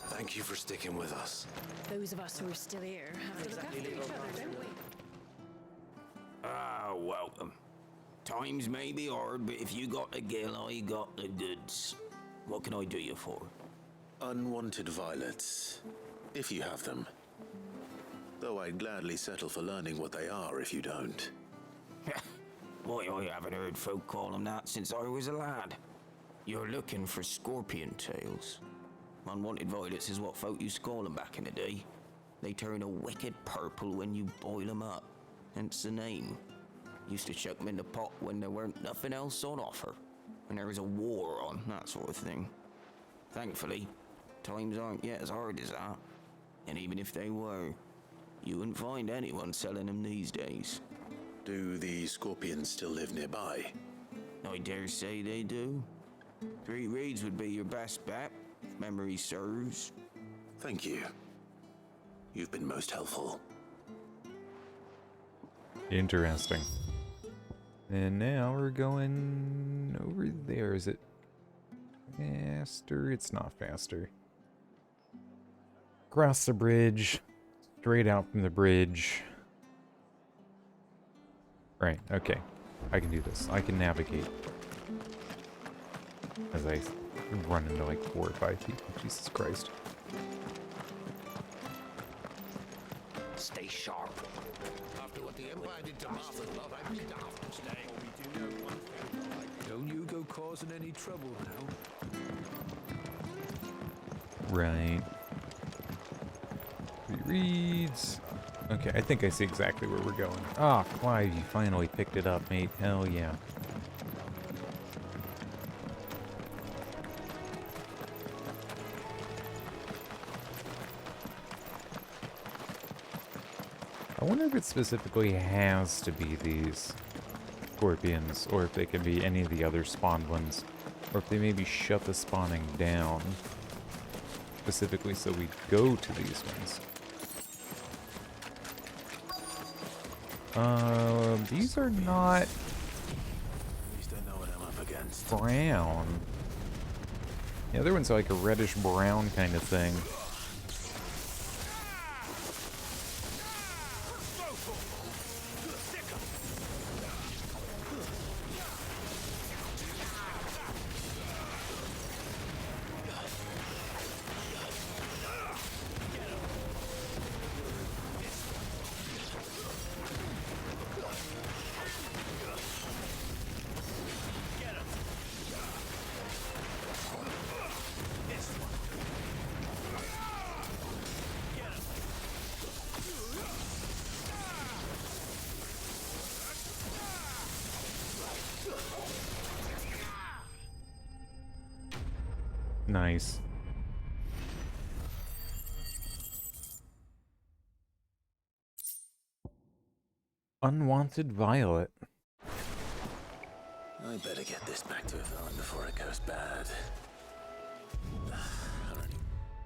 Thank you for sticking with us. Those of us who are still here have to look after each other, don't we? Ah, welcome. Times may be hard, but if you got the gill, I got the goods. What can I do you for? Unwanted violets, if you have them. Though I'd gladly settle for learning what they are if you don't. Why, I haven't heard folk call them that since I was a lad. You're looking for scorpion tails. Unwanted violets is what folk used to call them back in the day. They turn a wicked purple when you boil them up, hence the name. Used to chuck them in the pot when there weren't nothing else on offer. When there was a war on, that sort of thing. Thankfully, times aren't yet as hard as that. And even if they were, you wouldn't find anyone selling them these days. Do the scorpions still live nearby? I dare say they do. 3 Reeds would be your best bet, if memory serves. Thank you. You've been most helpful. Interesting. And now we're going over there. Is it faster? It's not faster. Across the bridge. Straight out from the bridge. Right, okay. I can do this. I can navigate. As I run into like 4 or 5 people. Jesus Christ. Stay sharp. After what the Empire did to Martha's lot, I'd be daft to stay. We do know one thing. Don't you go causing any trouble now. Right. 3 reads. Okay, I think I see exactly where we're going. Ah, Clive, you finally picked it up, mate. Hell yeah. I wonder if it specifically has to be these scorpions, or if they can be any of the other spawned ones, or if they maybe shut the spawning down specifically so we go to these ones. These are not At least I know what I'm up against. brown. The other one's like a reddish brown kind of thing. Nice. Unwanted violet. I better get this back to Yvonne before it goes bad.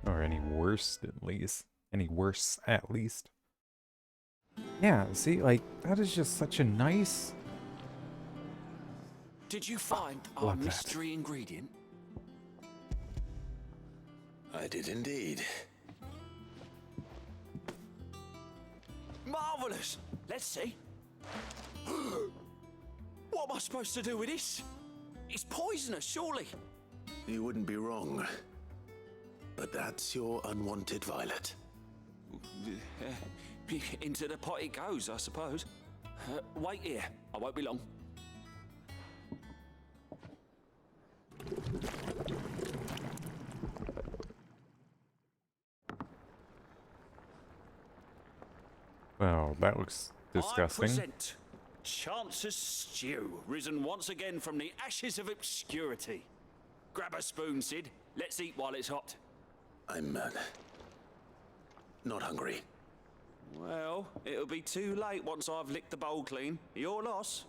Or any worse, at least. Any worse, at least. Yeah, see, like, that is just such a nice... Did you find our Love that. mystery ingredient? I did indeed. Marvelous! Let's see. What am I supposed to do with this? It's poisonous, surely. You wouldn't be wrong. But that's your unwanted violet. Into the pot it goes, I suppose. Wait here. I won't be long. Well, that looks disgusting. I present Chance's Stew, risen once again from the ashes of obscurity. Grab a spoon, Sid. Let's eat while it's hot. I'm not hungry. Well, it'll be too late once I've licked the bowl clean. Your loss.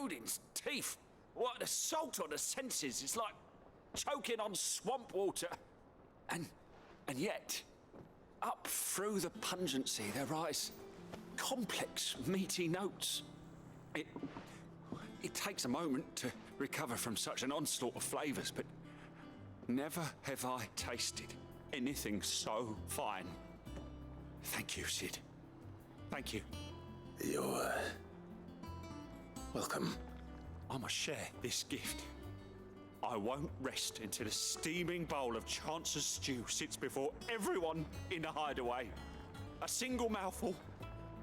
Odin's teeth. What an assault on the senses. It's like choking on swamp water. And yet, up through the pungency, there rise complex, meaty notes. It takes a moment to recover from such an onslaught of flavors, but never have I tasted anything so fine. Thank you, Sid. Thank you. You're welcome. I must share this gift. I won't rest until a steaming bowl of Chance's Stew sits before everyone in the hideaway. A single mouthful,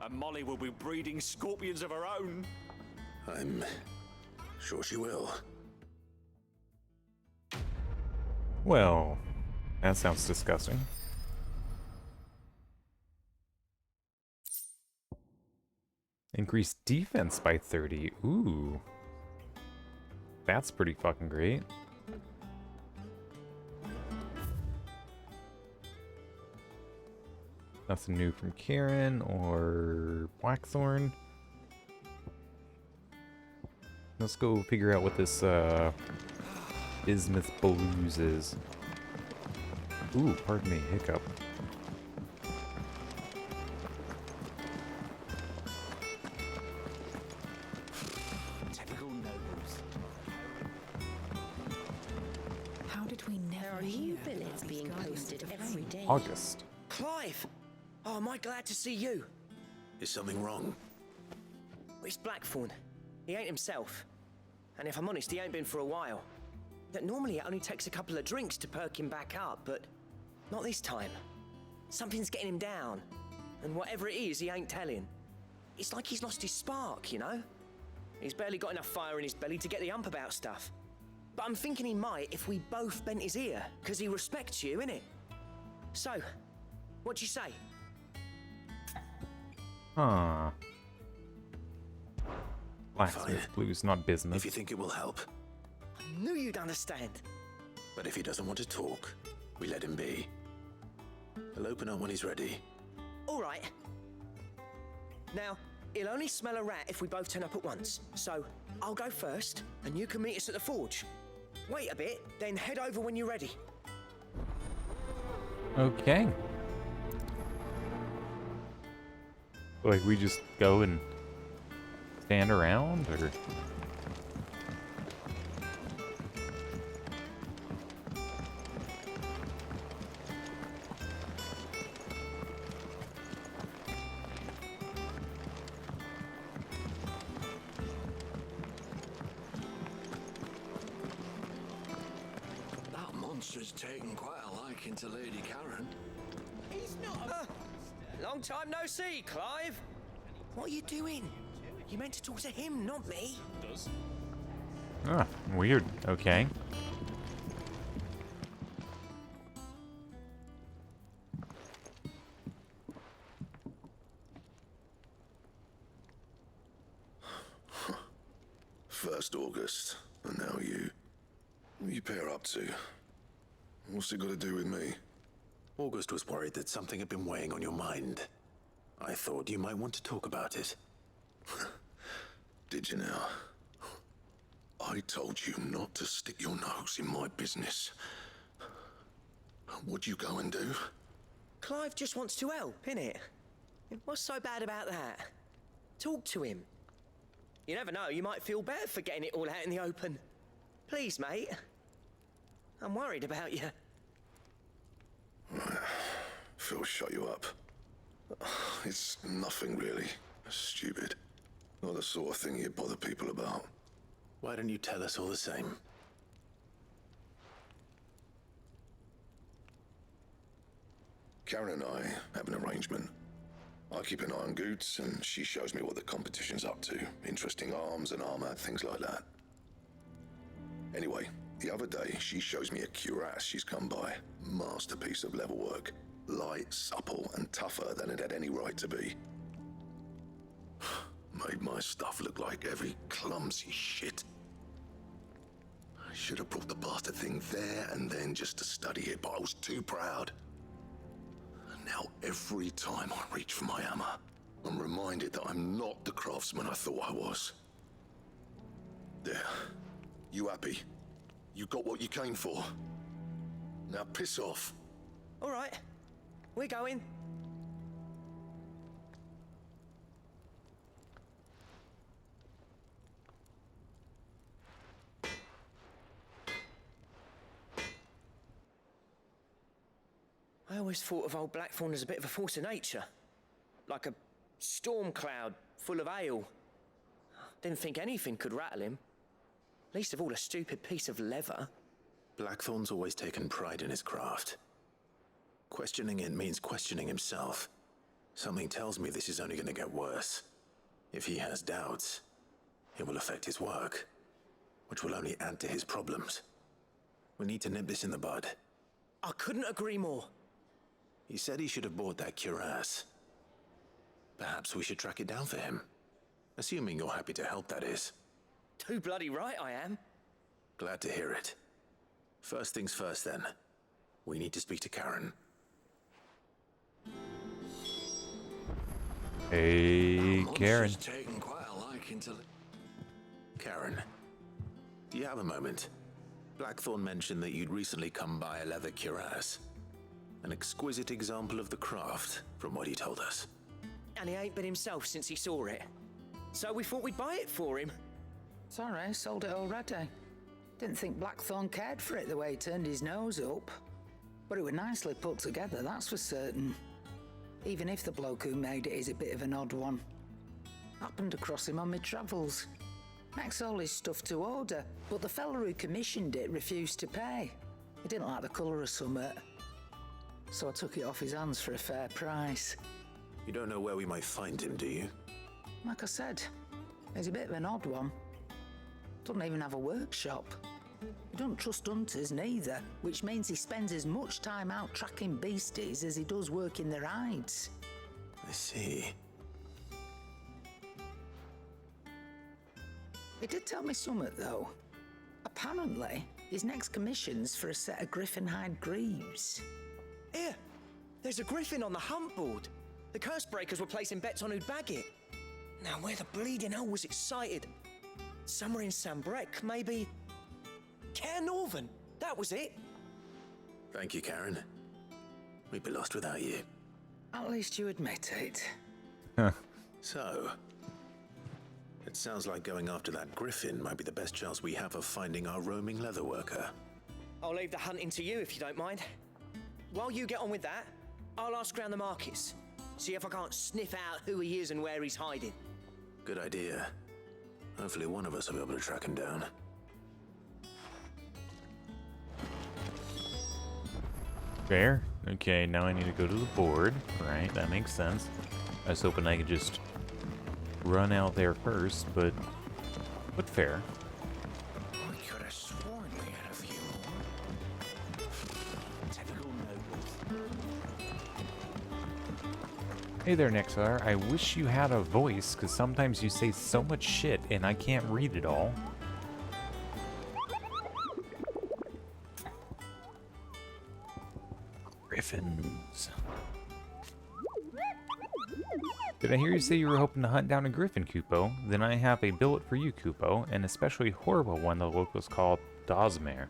and Molly will be breeding scorpions of her own. I'm sure she will. Well, that sounds disgusting. Increased defense by 30. Ooh. That's pretty fucking great. Nothing new from Karen or Blackthorn. Let's go figure out what this Bismuth Blues is. Ooh, pardon me, hiccup. Typical nobles. How did we never hear billets being posted every day? August. Clive! Oh, am I glad to see you? Is something wrong? It's Blackthorn. He ain't himself. And if I'm honest, he ain't been for a while. That normally it only takes a couple of drinks to perk him back up, but not this time. Something's getting him down. And whatever it is, he ain't telling. It's like he's lost his spark, you know? He's barely got enough fire in his belly to get the ump about stuff. But I'm thinking he might if we both bent his ear, because he respects you, innit? So, what you say? Huh. Blacksmith blues, not business. If you think it will help. I knew you'd understand. But if he doesn't want to talk, we let him be. He'll open up when he's ready. All right. Now, he'll only smell a rat if we both turn up at once. So, I'll go first, and you can meet us at the forge. Wait a bit, then head over when you're ready. Okay. Like, we just go and stand around, or? That monster's taken quite a liking to Lady Karen. He's not long time no see, Clive. What are you doing? You meant to talk to him, not me. Ah, weird. Okay. First August, and now you. What are you pair up to? What's it got to do with me? August was worried that something had been weighing on your mind. I thought you might want to talk about it. Did you now? I told you not to stick your nose in my business. What'd you go and do? Clive just wants to help, innit? What's so bad about that? Talk to him. You never know, you might feel better for getting it all out in the open. Please, mate. I'm worried about you. Phil shut you up. It's nothing really. Stupid. Not the sort of thing you bother people about. Why don't you tell us all the same? Karen and I have an arrangement. I keep an eye on Goots, and she shows me what the competition's up to. Interesting arms and armor, things like that. Anyway, the other day, she shows me a cuirass she's come by. Masterpiece of level work. Light, supple, and tougher than it had any right to be. Made my stuff look like every clumsy shit. I should have brought the bastard thing there and then just to study it, but I was too proud. And now every time I reach for my hammer, I'm reminded that I'm not the craftsman I thought I was. There. You happy? You got what you came for. Now piss off. All right. We're going. I always thought of old Blackthorn as a bit of a force of nature. Like a storm cloud full of ale. Didn't think anything could rattle him. Least of all a stupid piece of leather. Blackthorn's always taken pride in his craft. Questioning it means questioning himself. Something tells me this is only going to get worse. If he has doubts, it will affect his work, which will only add to his problems. We need to nip this in the bud. I couldn't agree more. He said he should have bought that cuirass. Perhaps we should track it down for him. Assuming you're happy to help, that is. Too bloody right I am. Glad to hear it. First things first, then. We need to speak to Karen. Hey, Karen. Taken quite a liking to... Karen, do you have a moment? Blackthorn mentioned that you'd recently come by a leather cuirass. An exquisite example of the craft, from what he told us. And he ain't been himself since he saw it. So we thought we'd buy it for him. Sorry, sold it already. Didn't think Blackthorn cared for it the way he turned his nose up. But it was nicely put together, that's for certain. Even if the bloke who made it is a bit of an odd one. Happened across him on my travels. Makes all his stuff to order, but the fella who commissioned it refused to pay. He didn't like the colour of summit. So I took it off his hands for a fair price. You don't know where we might find him, do you? Like I said, he's a bit of an odd one. Doesn't even have a workshop. He don't trust hunters neither, which means he spends as much time out tracking beasties as he does working their hides. I see. He did tell me something, though. Apparently, his next commission's for a set of griffin hide greaves. Here, there's a griffin on the hunt board. The curse breakers were placing bets on who'd bag it. Now, where the bleeding hell was excited? Somewhere in Sambrec, maybe. Cairnorvin, that was it. Thank you, Karen. We'd be lost without you. At least you admit it. So, it sounds like going after that griffin might be the best chance we have of finding our roaming leatherworker. I'll leave the hunting to you if you don't mind. While you get on with that, I'll ask around the markets. See if I can't sniff out who he is and where he's hiding. Good idea. Hopefully one of us will be able to track him down. Fair. Okay, now I need to go to the board. Right, that makes sense. I was hoping I could just run out there first, but fair. I could have sworn we had a few more. Typical nobles. Hey there, Nexar. I wish you had a voice, because sometimes you say so much shit and I can't read it all. Griffins. Did I hear you say you were hoping to hunt down a griffin, Kupo? Then I have a billet for you, Kupo, an especially horrible one the locals call Dosmere.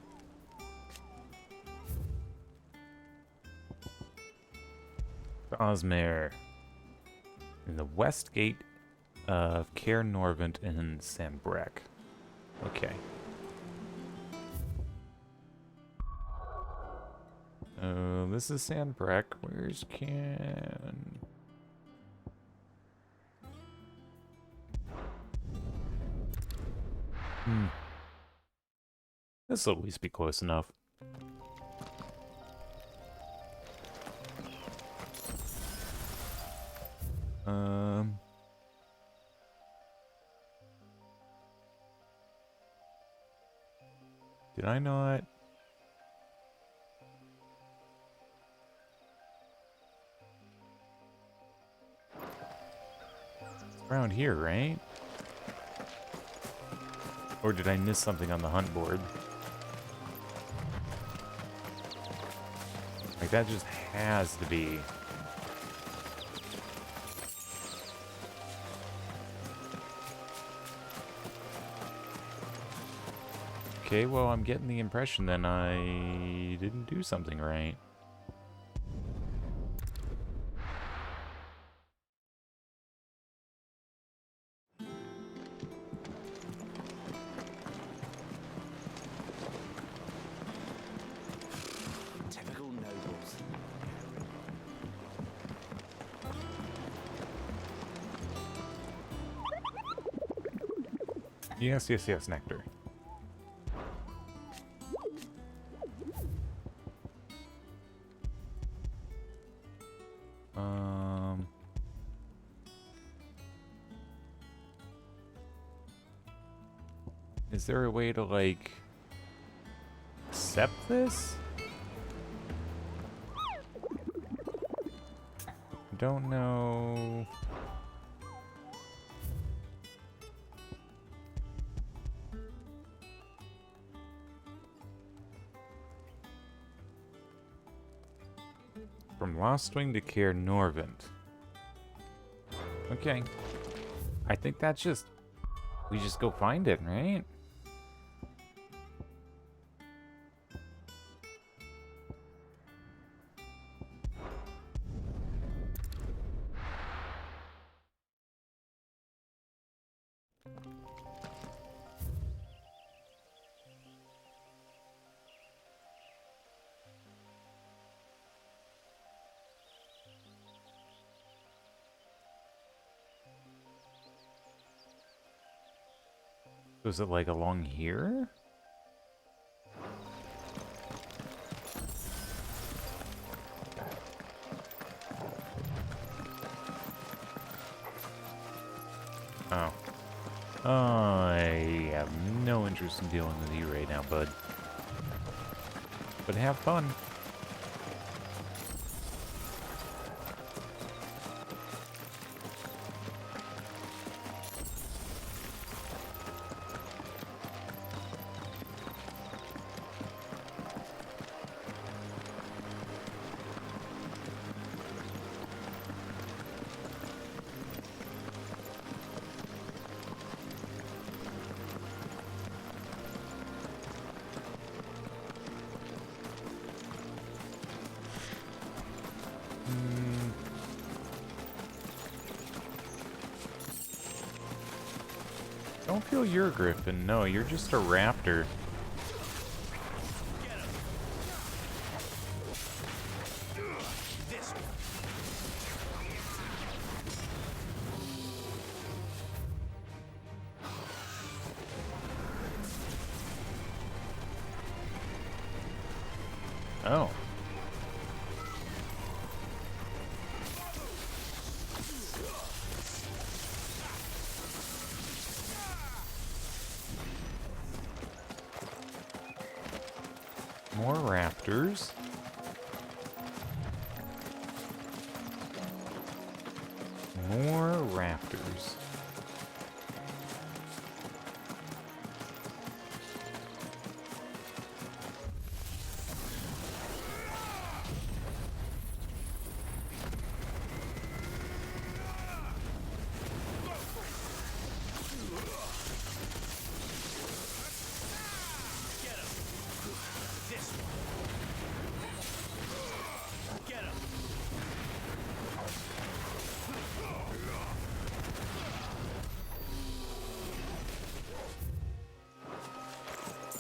Dosmere. In the west gate of Cairnorvin in Sambrec. Okay. This is Sambrec. Where's Can? This'll at least be close enough. Did I not? It's around here, right? Or did I miss something on the hunt board? Like, that just has to be. Okay, well, I'm getting the impression then I didn't do something right. Typical nobles. Yes, yes, yes, Nectar. Is there a way to, like, accept this? Don't know. From Lostwing to Cairnorvin. Okay. I think that's just... we just go find it, right? Was it like along here? Oh. I have no interest in dealing with you right now, bud. But have fun. Don't feel you're a griffin. No, you're just a raptor. Oh. More raptors. More raptors.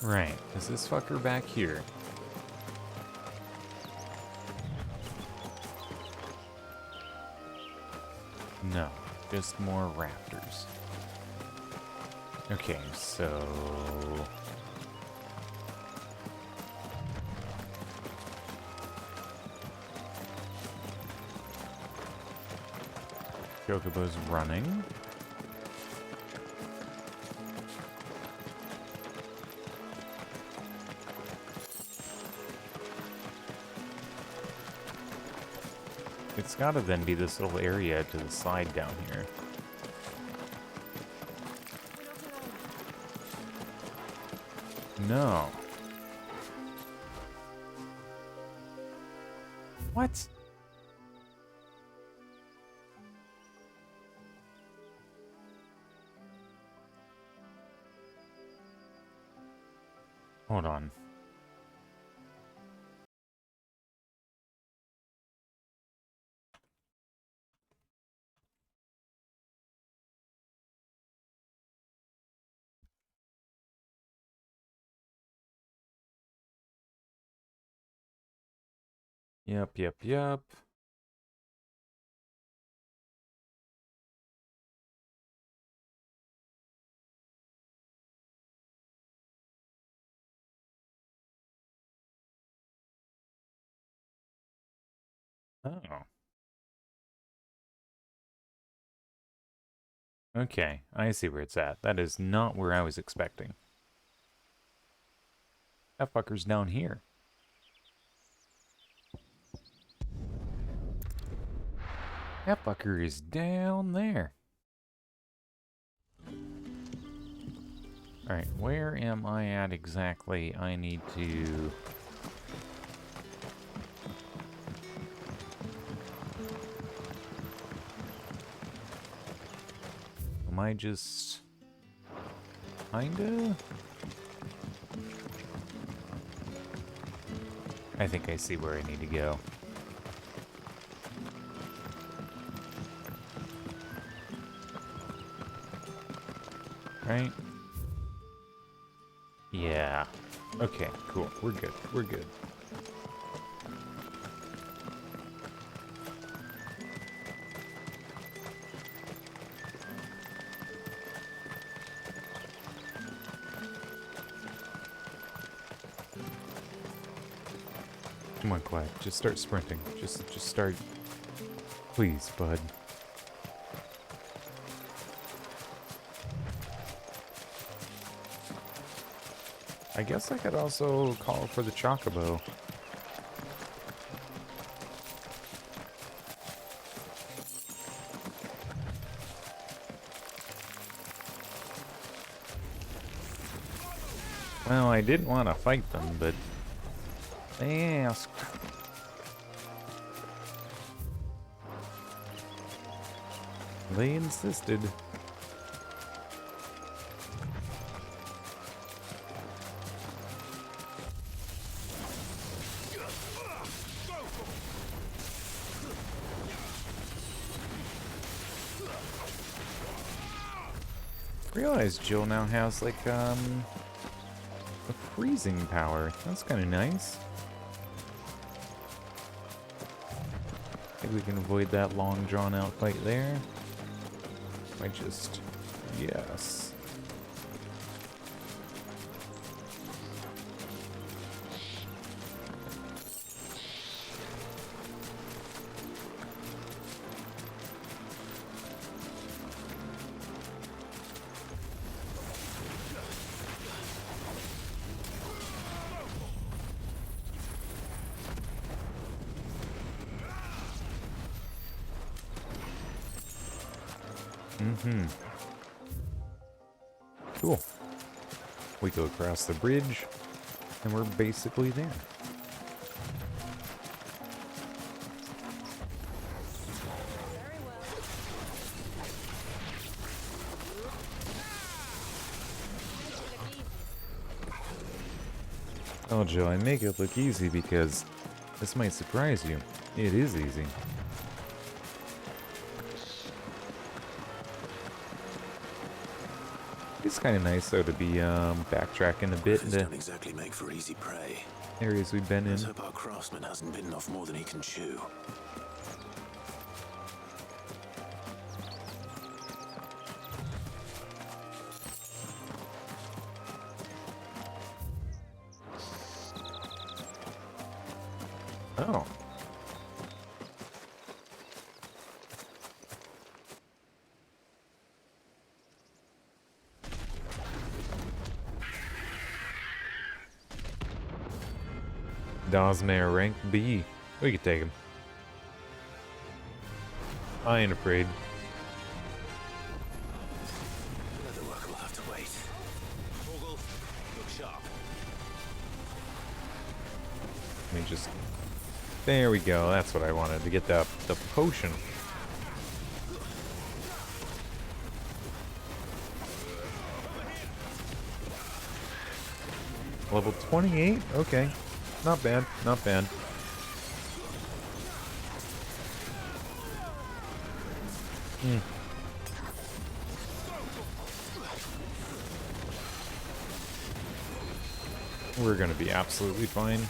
Right, is this fucker back here? No, just more raptors. Okay, so... Chocobo's running. It's gotta then be this little area to the side down here. No. What? Hold on. Yep. Oh. Okay, I see where it's at. That is not where I was expecting. That fucker's down here. That fucker is down there. Alright, where am I at exactly? I need to... Am I just... kinda? I think I see where I need to go. Right? Yeah. Okay, cool. We're good. We're good. Come on, Clyde. Just start sprinting. Just start. Please, bud. I guess I could also call for the Chocobo. Well, I didn't want to fight them, but they asked. They insisted. Realize Jill now has like a freezing power. That's kind of nice. Maybe we can avoid that long drawn out fight there. I just, yes. Cool. We go across the bridge, and we're basically there. Oh, Joe, I make it look easy because this might surprise you. It is easy. It's kind of nice, though, to be backtracking a bit into don't exactly make for easy prey. areas we've been in. Let's hope our craftsman hasn't bitten off more than he can chew. Oh. Dosmare rank B. We could take him. I ain't afraid. Leatherwork will have to wait. Torgal, look sharp. Let me just... There we go. That's what I wanted, to get the potion. Level 28? Okay. Not bad. Not bad. We're gonna be absolutely fine.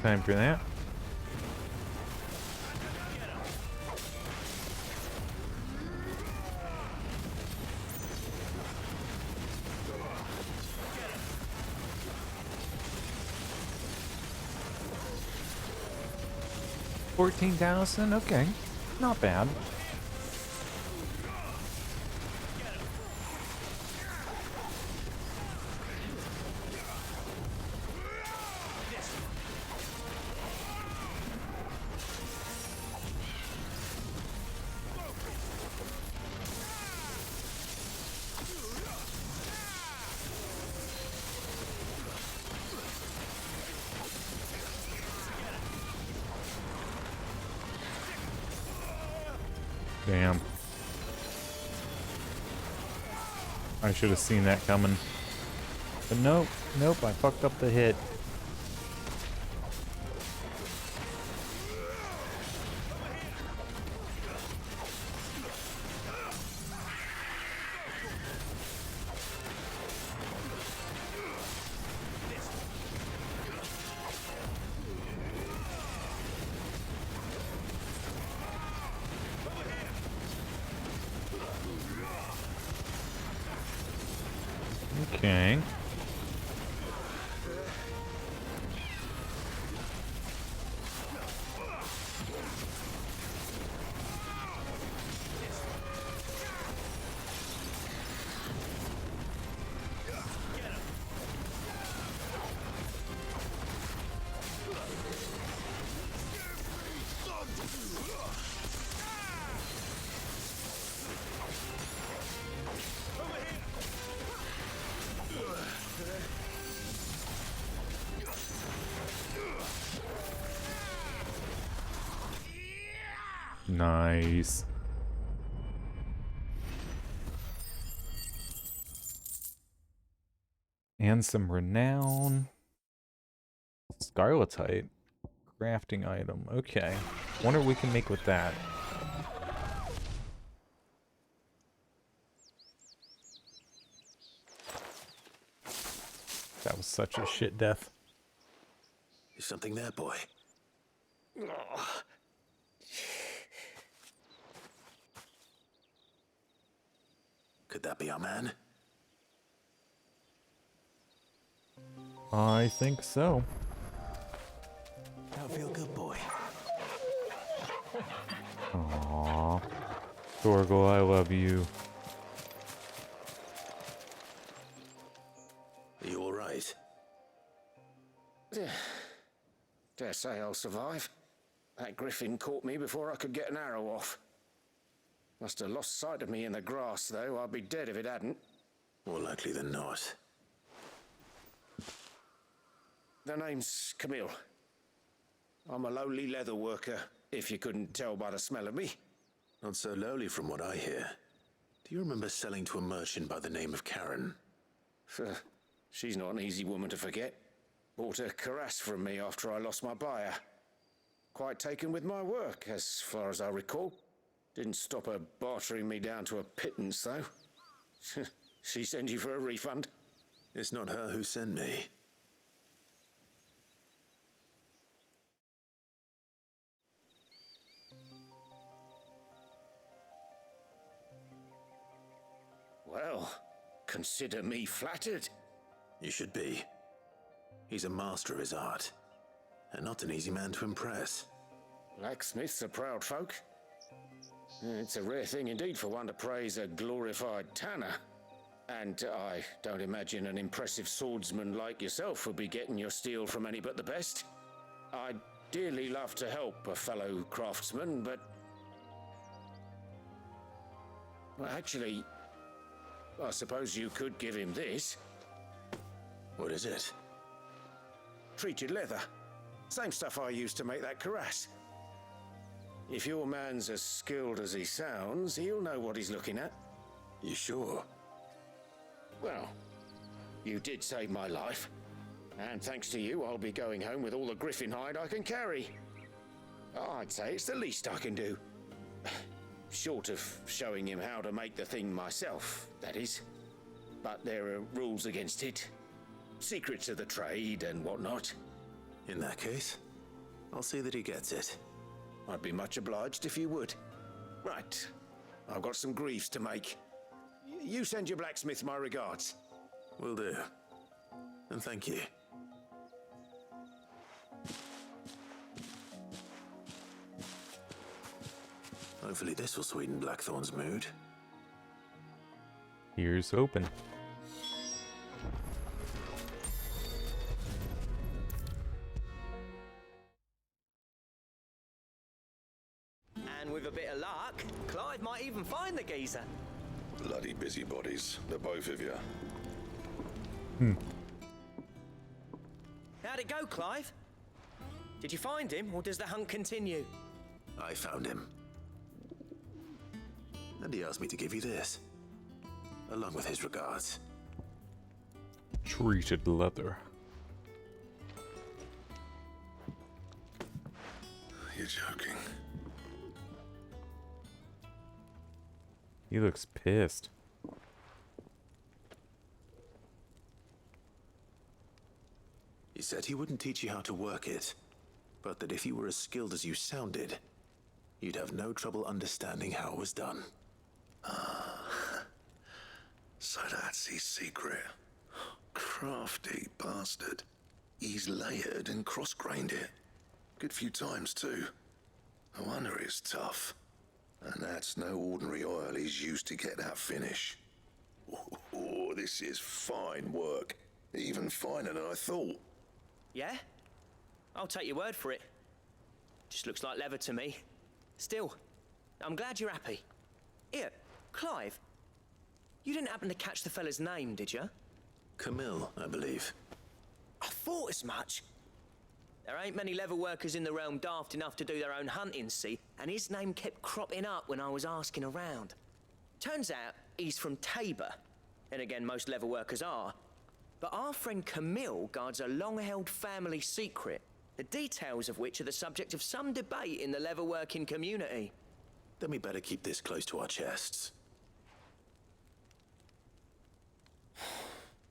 Time for that. $14,000? Okay. Not bad. Damn. I should have seen that coming. But nope, nope, I fucked up the hit. Okay. Nice. And some renown. Scarletite. Crafting item. Okay. Wonder what we can make with that. That was such a shit death. Is something there, boy? Could that be our man? I think so. Don't feel good, boy. Aww. Torgal, I love you. Are you alright? Dare say I'll survive. That griffin caught me before I could get an arrow off. Must have lost sight of me in the grass, though. I'd be dead if it hadn't. More likely than not. The name's Camille. I'm a lowly leather worker, if you couldn't tell by the smell of me. Not so lowly from what I hear. Do you remember selling to a merchant by the name of Karen? She's not an easy woman to forget. Bought a cuirass from me after I lost my buyer. Quite taken with my work, as far as I recall. Didn't stop her bartering me down to a pittance, though. She sent you for a refund? It's not her who sent me. Well, consider me flattered. You should be. He's a master of his art, and not an easy man to impress. Blacksmiths are proud folk. It's a rare thing indeed for one to praise a glorified tanner. And I don't imagine an impressive swordsman like yourself would be getting your steel from any but the best. I'd dearly love to help a fellow craftsman, but... Well, actually, I suppose you could give him this. What is it? Treated leather. Same stuff I used to make that cuirass. If your man's as skilled as he sounds, he'll know what he's looking at. You sure? Well, you did save my life. And thanks to you, I'll be going home with all the griffin hide I can carry. I'd say it's the least I can do. Short of showing him how to make the thing myself, that is. But there are rules against it. Secrets of the trade and whatnot. In that case, I'll see that he gets it. I'd be much obliged if you would. Right. I've got some greaves to make. You send your blacksmith my regards. Will do. And thank you. Hopefully this will sweeten Blackthorn's mood. Here's open. And with a bit of luck, Clive might even find the geezer. Bloody busybodies, the both of you. How'd it go, Clive? Did you find him, or does the hunt continue? I found him. And he asked me to give you this, along with his regards. Treated leather. You're joking. He looks pissed. He said he wouldn't teach you how to work it, but that if you were as skilled as you sounded, you'd have no trouble understanding how it was done. So that's his secret. Crafty bastard. He's layered and cross-grained it. Good few times, too. No wonder it's tough. And that's no ordinary oil he's used to get that finish. Oh, this is fine work. Even finer than I thought. Yeah? I'll take your word for it. Just looks like leather to me. Still, I'm glad you're happy. Here, Clive. You didn't happen to catch the fella's name, did you? Camille, I believe. I thought as much. There ain't many leather workers in the realm daft enough to do their own hunting, see? And his name kept cropping up when I was asking around. Turns out he's from Tabor. And again, most leather workers are. But our friend Camille guards a long-held family secret, the details of which are the subject of some debate in the leatherworking community. Then we better keep this close to our chests.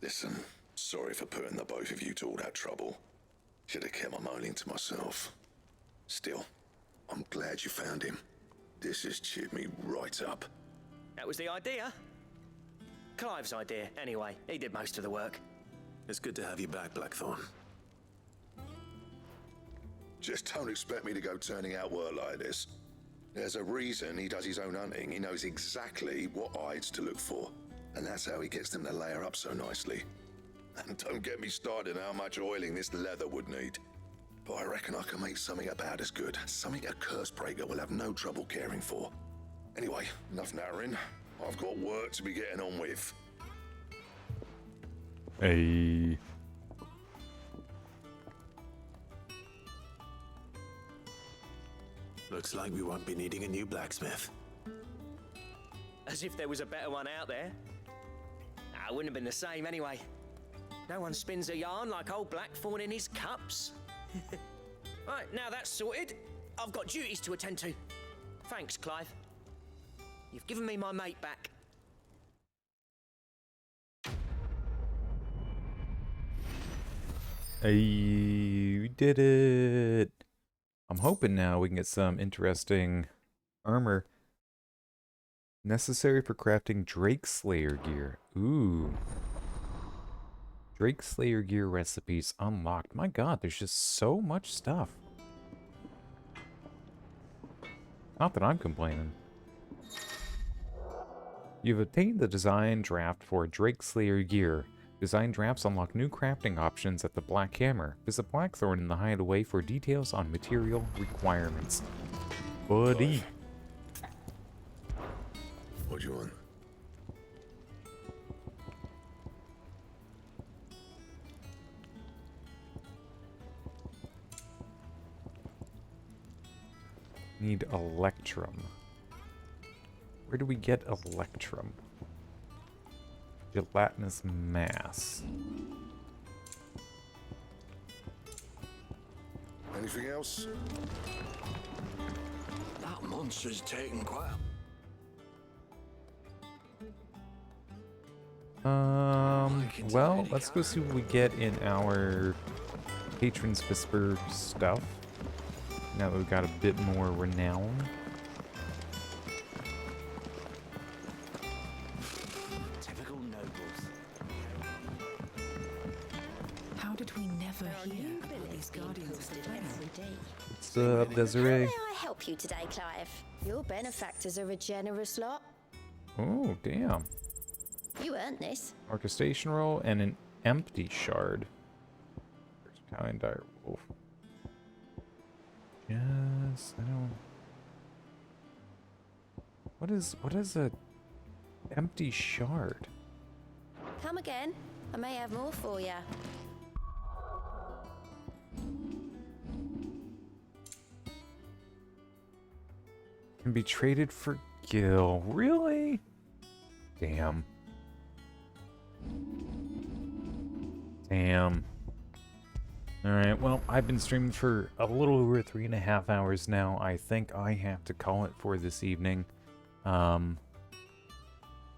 Listen, sorry for putting the both of you to all that trouble. Should have kept my moaning to myself. Still, I'm glad you found him. This has cheered me right up. That was the idea. Clive's idea, anyway. He did most of the work. It's good to have you back, Blackthorn. Just don't expect me to go turning out work like this. There's a reason he does his own hunting. He knows exactly what hides to look for. And that's how he gets them to layer up so nicely. And don't get me started on how much oiling this leather would need. But I reckon I can make something about as good. Something a Cursebreaker will have no trouble caring for. Anyway, enough nattering. I've got work to be getting on with. Hey. Looks like we won't be needing a new blacksmith. As if there was a better one out there. Nah, it wouldn't have been the same anyway. No one spins a yarn like old Blackthorn in his cups. Right, now that's sorted, I've got duties to attend to. Thanks, Clive. You've given me my mate back. Hey, we did it! I'm hoping now we can get some interesting armor necessary for crafting Drake Slayer gear. Ooh. Drake Slayer gear recipes unlocked. My god, there's just so much stuff. Not that I'm complaining. You've obtained the design draft for Drake Slayer gear. Design drafts unlock new crafting options at the Black Hammer. Visit Blackthorn in the Hideaway for details on material requirements. Buddy. What do you want? Need Electrum. Where do we get Electrum? Gelatinous mass. Anything else? That monster's taken quite Well, let's go see what we get in our Patron's Whisper stuff. Now that we've got a bit more renown. Typical nobles. How did we never hear about these guardians of the flame? What's up, Desiree? How may I help you today, Clive? Your benefactors are a generous lot. Oh, damn. You earned this. Orchestration roll and an empty shard. Italian dire wolf. Yes, I don't. What is a empty shard? Come again. I may have more for you. Can be traded for Gil. Really? Damn. Damn. Alright, well, I've been streaming for a little over 3.5 hours now. I think I have to call it for this evening. Can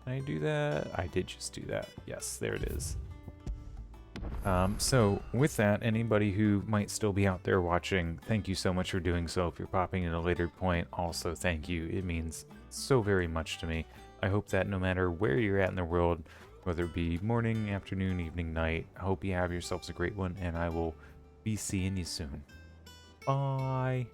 I do that? I did just do that. Yes, there it is. So, with that, anybody who might still be out there watching, thank you so much for doing so. If you're popping in a later point, also thank you. It means so very much to me. I hope that no matter where you're at in the world, whether it be morning, afternoon, evening, night, I hope you have yourselves a great one, and I will be seeing you soon. Bye.